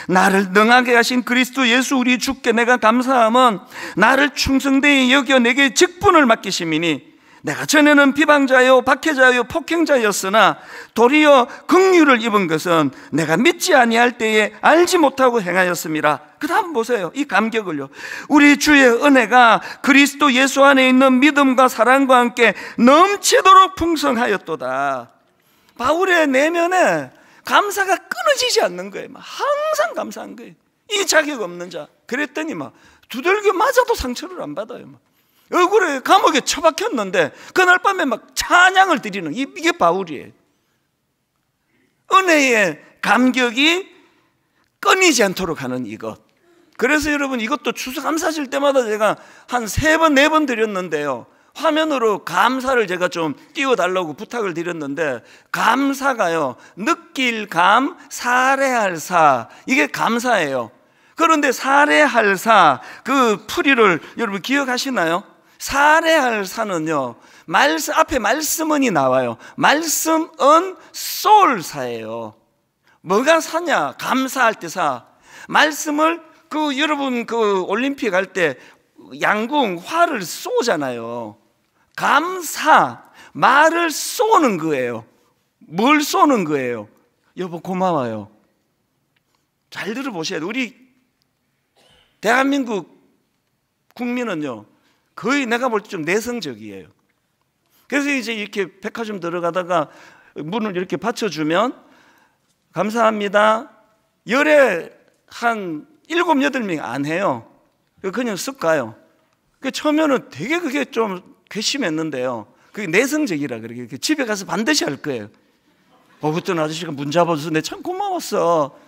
나를 능하게 하신 그리스도 예수 우리 주께 내가 감사함은 나를 충성되이 여겨 내게 직분을 맡기심이니 내가 전에는 비방자요 박해자요 폭행자였으나 도리어 긍휼을 입은 것은 내가 믿지 아니할 때에 알지 못하고 행하였습니다. 그 다음 보세요. 이 감격을요. 우리 주의 은혜가 그리스도 예수 안에 있는 믿음과 사랑과 함께 넘치도록 풍성하였도다. 바울의 내면에 감사가 끊어지지 않는 거예요. 항상 감사한 거예요. 이 자격 없는 자. 그랬더니 막 두들겨 맞아도 상처를 안 받아요. 얼굴에 감옥에 처박혔는데 그날 밤에 막 찬양을 드리는, 이게 바울이에요. 은혜의 감격이 끊이지 않도록 하는 이것. 그래서 여러분, 이것도 추수감사절 때마다 제가 한 3번, 4번 드렸는데요, 화면으로 감사를 제가 좀 띄워달라고 부탁을 드렸는데, 감사가요, 느낄 감, 살해할 사, 이게 감사예요. 그런데 살해할 사, 그 풀이를 여러분 기억하시나요? 살해할 사는요, 앞에 말씀은이 나와요. 말씀은 소울사예요. 뭐가 사냐? 감사할 때 사. 말씀을 여러분 올림픽 할 때 양궁 활을 쏘잖아요. 감사, 말을 쏘는 거예요. 뭘 쏘는 거예요? 여보 고마워요. 잘 들어보셔야 돼요. 우리 대한민국 국민은요, 거의 내가 볼 때 좀 내성적이에요. 그래서 이제 이렇게 백화점 들어가다가 문을 이렇게 받쳐주면 감사합니다, 열에 한 7, 8명 안 해요. 그냥 쓱 가요. 처음에는 되게 그게 좀 괘씸했는데요, 그게 내성적이라 그래. 집에 가서 반드시 할 거예요. 어떤 아저씨가 문 잡아줘서 내 참 고마웠어.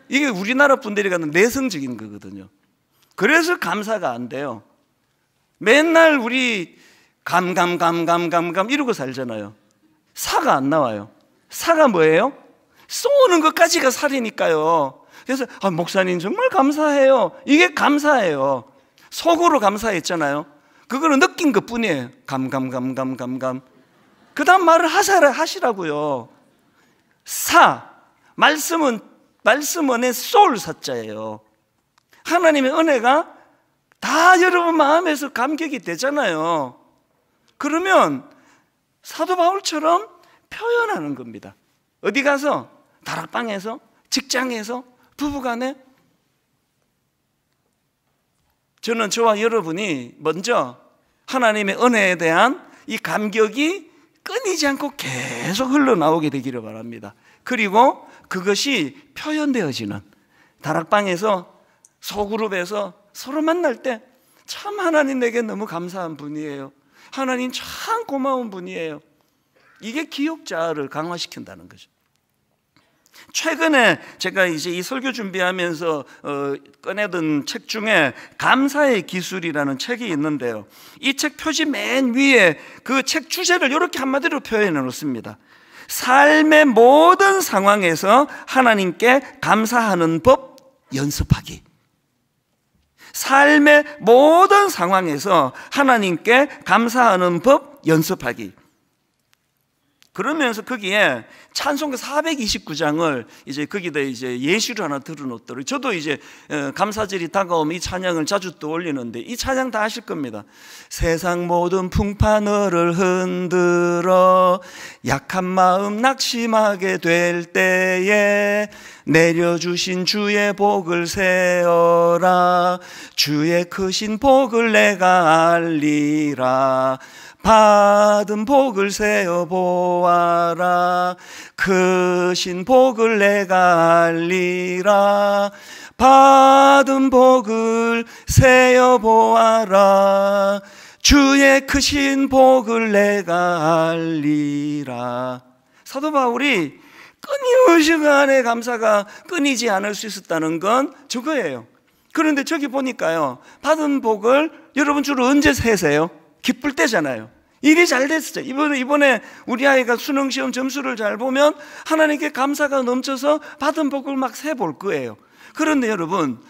이게 우리나라 분들이 갖는 내성적인 거거든요. 그래서 감사가 안 돼요. 맨날 우리 감 이러고 살잖아요. 사가 안 나와요. 사가 뭐예요? 쏘는 것까지가 살이니까요. 그래서 목사님 정말 감사해요. 이게 감사해요. 속으로 감사했잖아요. 그거는 느낀 것 뿐이에요. 감. 그 다음 말을 하시라고요. 사, 말씀은의 소울 사자예요. 하나님의 은혜가 다 여러분 마음에서 감격이 되잖아요. 그러면 사도 바울처럼 표현하는 겁니다. 어디 가서? 다락방에서? 직장에서? 부부간에? 저는 저와 여러분이 먼저 하나님의 은혜에 대한 이 감격이 끊이지 않고 계속 흘러나오게 되기를 바랍니다. 그리고 그것이 표현되어지는, 다락방에서, 소그룹에서 서로 만날 때 참 하나님 내게 너무 감사한 분이에요, 하나님 참 고마운 분이에요, 이게 기억자를 강화시킨다는 거죠. 최근에 제가 이제 이 설교 준비하면서 꺼내든 책 중에 감사의 기술이라는 책이 있는데요, 이 책 표지 맨 위에 그 책 주제를 이렇게 한마디로 표현해 놓습니다. 삶의 모든 상황에서 하나님께 감사하는 법 연습하기. 삶의 모든 상황에서 하나님께 감사하는 법 연습하기. 그러면서 거기에 찬송가 429장을 이제 거기다 이제 예시를 하나 들어놓더라고요. 저도 이제 감사절이 다가오면 이 찬양을 자주 떠올리는데, 이 찬양 다 아실 겁니다. 세상 모든 풍파너를 흔들어 약한 마음 낙심하게 될 때에 내려주신 주의 복을 세어라. 주의 크신 복을 내가 알리라. 받은 복을 세어 보아라. 크신 복을 내가 알리라. 받은 복을 세어 보아라. 주의 크신 복을 내가 알리라. 사도 바울이 끊임없이 그 안에 감사가 끊이지 않을 수 있었다는 건 저거예요. 그런데 저기 보니까요, 받은 복을 여러분 주로 언제 세세요? 기쁠 때잖아요. 일이 잘 됐어요. 이번에 우리 아이가 수능시험 점수를 잘 보면 하나님께 감사가 넘쳐서 받은 복을 막 세볼 거예요. 그런데 여러분,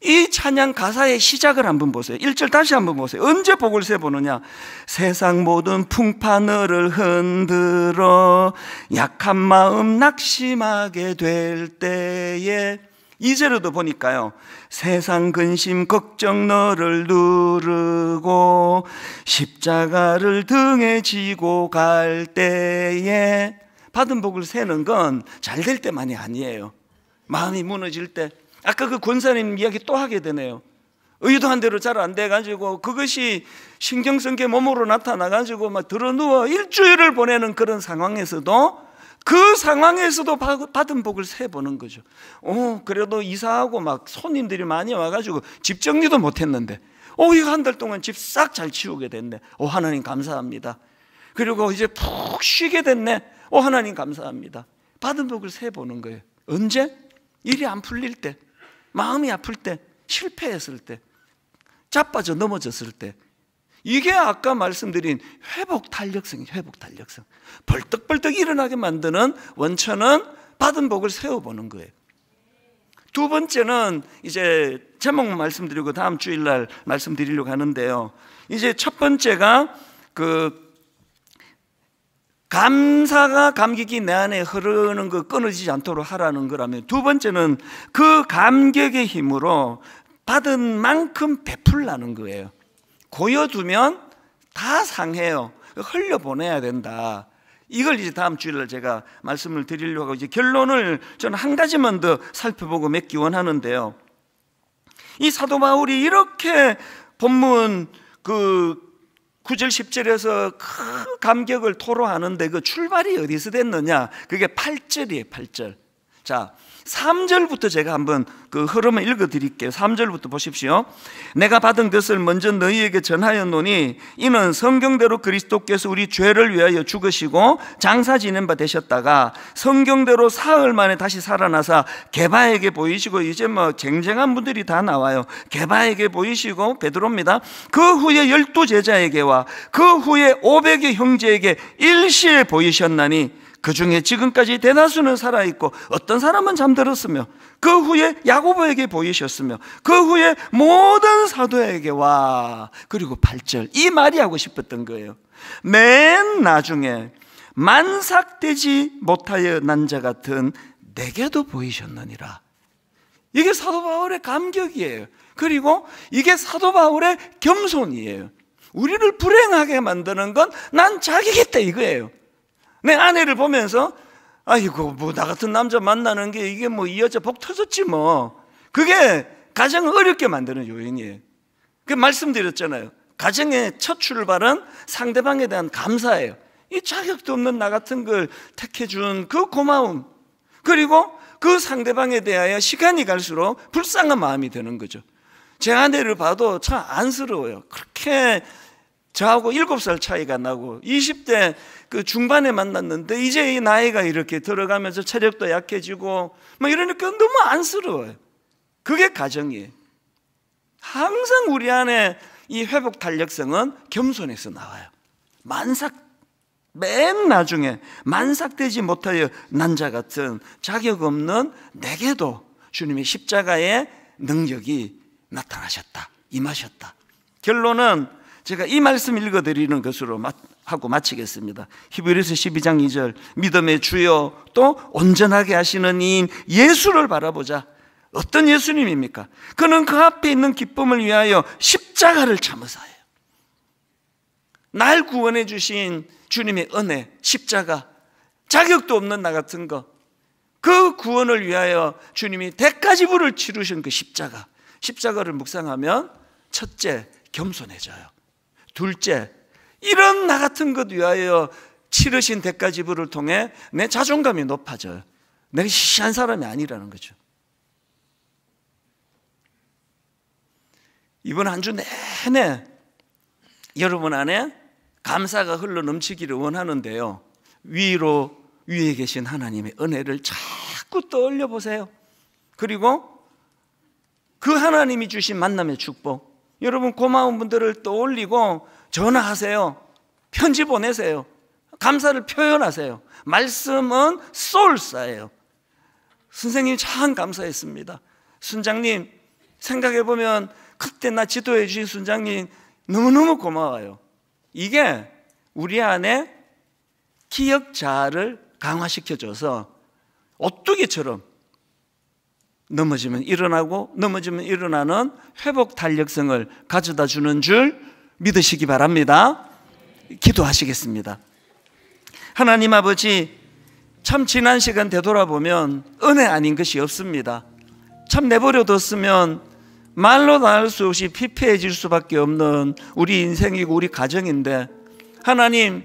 이 찬양 가사의 시작을 한번 보세요. 1절 다시 한번 보세요. 언제 복을 세보느냐? 세상 모든 풍파늘을 흔들어 약한 마음 낙심하게 될 때에, 2절에도 보니까요, 세상 근심 걱정 너를 누르고 십자가를 등에 지고 갈 때에, 받은 복을 세는 건 잘 될 때만이 아니에요. 마음이 무너질 때, 아까 그 권사님 이야기 또 하게 되네요. 의도한 대로 잘 안 돼가지고 그것이 신경 쓴 게 몸으로 나타나가지고 막 드러누워 일주일을 보내는 그런 상황에서도, 그 상황에서도 받은 복을 세보는 거죠. 그래도 이사하고 막 손님들이 많이 와가지고 집 정리도 못했는데 이거 한 달 동안 집 싹 잘 치우게 됐네. 하나님 감사합니다. 그리고 이제 푹 쉬게 됐네. 하나님 감사합니다. 받은 복을 세보는 거예요. 언제? 일이 안 풀릴 때, 마음이 아플 때, 실패했을 때, 자빠져 넘어졌을 때. 이게 아까 말씀드린 회복 탄력성이에요. 회복 탄력성. 벌떡벌떡 일어나게 만드는 원천은 받은 복을 세워보는 거예요. 두 번째는 이제 제목만 말씀드리고 다음 주일날 말씀드리려고 하는데요, 이제 첫 번째가 감사가 감격이 내 안에 흐르는 거 끊어지지 않도록 하라는 거라면, 두 번째는 그 감격의 힘으로 받은 만큼 베풀라는 거예요. 고여두면 다 상해요. 흘려보내야 된다. 이걸 이제 다음 주일날 제가 말씀을 드리려고 하고, 이제 결론을 저는 한 가지만 더 살펴보고 맺기 원하는데요, 이 사도 바울이 이렇게 본문 9절 10절에서 큰 감격을 토로하는데 그 출발이 어디서 됐느냐? 그게 8절이에요. 8절. 자, 3절부터 제가 한번 그 흐름을 읽어드릴게요. 3절부터 보십시오. 내가 받은 것을 먼저 너희에게 전하였노니 이는 성경대로 그리스도께서 우리 죄를 위하여 죽으시고 장사 지낸 바 되셨다가 성경대로 사흘 만에 다시 살아나사 게바에게 보이시고, 이제 뭐 쟁쟁한 분들이 다 나와요. 게바에게 보이시고, 베드로입니다. 그 후에 12 제자에게와 그 후에 500의 형제에게 일시에 보이셨나니 그 중에 지금까지 대다수는 살아있고 어떤 사람은 잠들었으며, 그 후에 야고보에게 보이셨으며, 그 후에 모든 사도에게 와. 그리고 8절, 이 말이 하고 싶었던 거예요. 맨 나중에 만삭되지 못하여 난 자 같은 내게도 보이셨느니라. 이게 사도 바울의 감격이에요. 그리고 이게 사도 바울의 겸손이에요. 우리를 불행하게 만드는 건 난 자기겠다 이거예요. 내 아내를 보면서 아이고 뭐 나 같은 남자 만나는 게 이게 뭐 이 여자 복 터졌지 뭐. 그게 가정을 어렵게 만드는 요인이에요. 그 말씀드렸잖아요. 가정의 첫 출발은 상대방에 대한 감사예요. 이 자격도 없는 나 같은 걸 택해준 그 고마움, 그리고 그 상대방에 대하여 시간이 갈수록 불쌍한 마음이 드는 거죠. 제 아내를 봐도 참 안쓰러워요. 그렇게 저하고 7살 차이가 나고 20대 그 중반에 만났는데 이제 이 나이가 이렇게 들어가면서 체력도 약해지고 뭐 이러니까 너무 안쓰러워요. 그게 가정이에요. 항상 우리 안에 이 회복 탄력성은 겸손에서 나와요. 맨 나중에 만삭되지 못하여 난 자 같은 자격 없는 내게도 주님의 십자가의 능력이 나타나셨다, 임하셨다. 결론은 제가 이 말씀 읽어드리는 것으로 하고 마치겠습니다. 히브리서 12장 2절, 믿음의 주요 또 온전하게 하시는 이인 예수를 바라보자. 어떤 예수님입니까? 그는 그 앞에 있는 기쁨을 위하여 십자가를 참으사요. 날 구원해 주신 주님의 은혜, 십자가, 자격도 없는 나 같은 거, 그 구원을 위하여 주님이 대가지불을 치르신 그 십자가를 묵상하면 첫째, 겸손해져요. 둘째, 이런 나 같은 것 위하여 치르신 대가지불을 통해 내 자존감이 높아져요. 내가 시시한 사람이 아니라는 거죠. 이번 한 주 내내 여러분 안에 감사가 흘러 넘치기를 원하는데요, 위에 계신 하나님의 은혜를 자꾸 떠올려 보세요. 그리고 그 하나님이 주신 만남의 축복, 여러분 고마운 분들을 떠올리고 전화하세요. 편지 보내세요. 감사를 표현하세요. 말씀은 소울사예요. 선생님 참 감사했습니다. 순장님 생각해보면 그때 나 지도해 주신 순장님 너무너무 고마워요. 이게 우리 안에 기억자를 강화시켜줘서 오뚜기처럼 넘어지면 일어나고 넘어지면 일어나는 회복 탄력성을 가져다 주는 줄 믿으시기 바랍니다. 기도하시겠습니다. 하나님 아버지, 참 지난 시간 되돌아보면 은혜 아닌 것이 없습니다. 참 내버려뒀으면 말로 나눌 수 없이 피폐해질 수밖에 없는 우리 인생이고 우리 가정인데, 하나님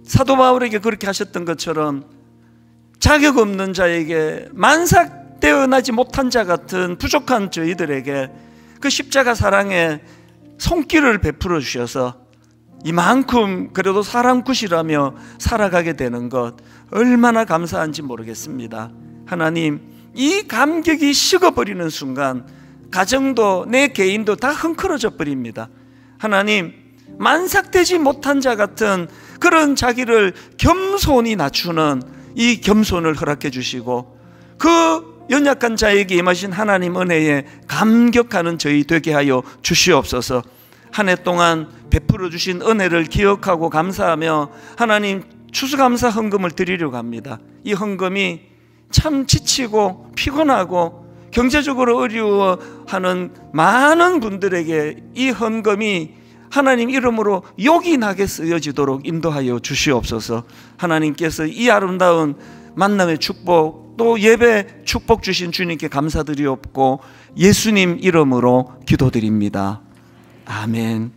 사도 바울에게 그렇게 하셨던 것처럼 자격 없는 자에게, 만삭되어나지 못한 자 같은 부족한 저희들에게 그 십자가 사랑의 손길을 베풀어 주셔서 이만큼 그래도 사람 굿이라며 살아가게 되는 것 얼마나 감사한지 모르겠습니다. 하나님, 이 감격이 식어버리는 순간 가정도 내 개인도 다 흥크러져 버립니다. 하나님, 만삭되지 못한 자 같은 그런 자기를 겸손히 낮추는 이 겸손을 허락해 주시고, 그 연약한 자에게 임하신 하나님 은혜에 감격하는 저희 되게 하여 주시옵소서. 한 해 동안 베풀어 주신 은혜를 기억하고 감사하며 하나님 추수감사 헌금을 드리려고 합니다. 이 헌금이 참 지치고 피곤하고 경제적으로 어려워하는 많은 분들에게 이 헌금이 하나님 이름으로 욕인하게 쓰여지도록 인도하여 주시옵소서. 하나님께서 이 아름다운 만남의 축복, 또 예배 축복 주신 주님께 감사드리옵고 예수님 이름으로 기도드립니다. 아멘.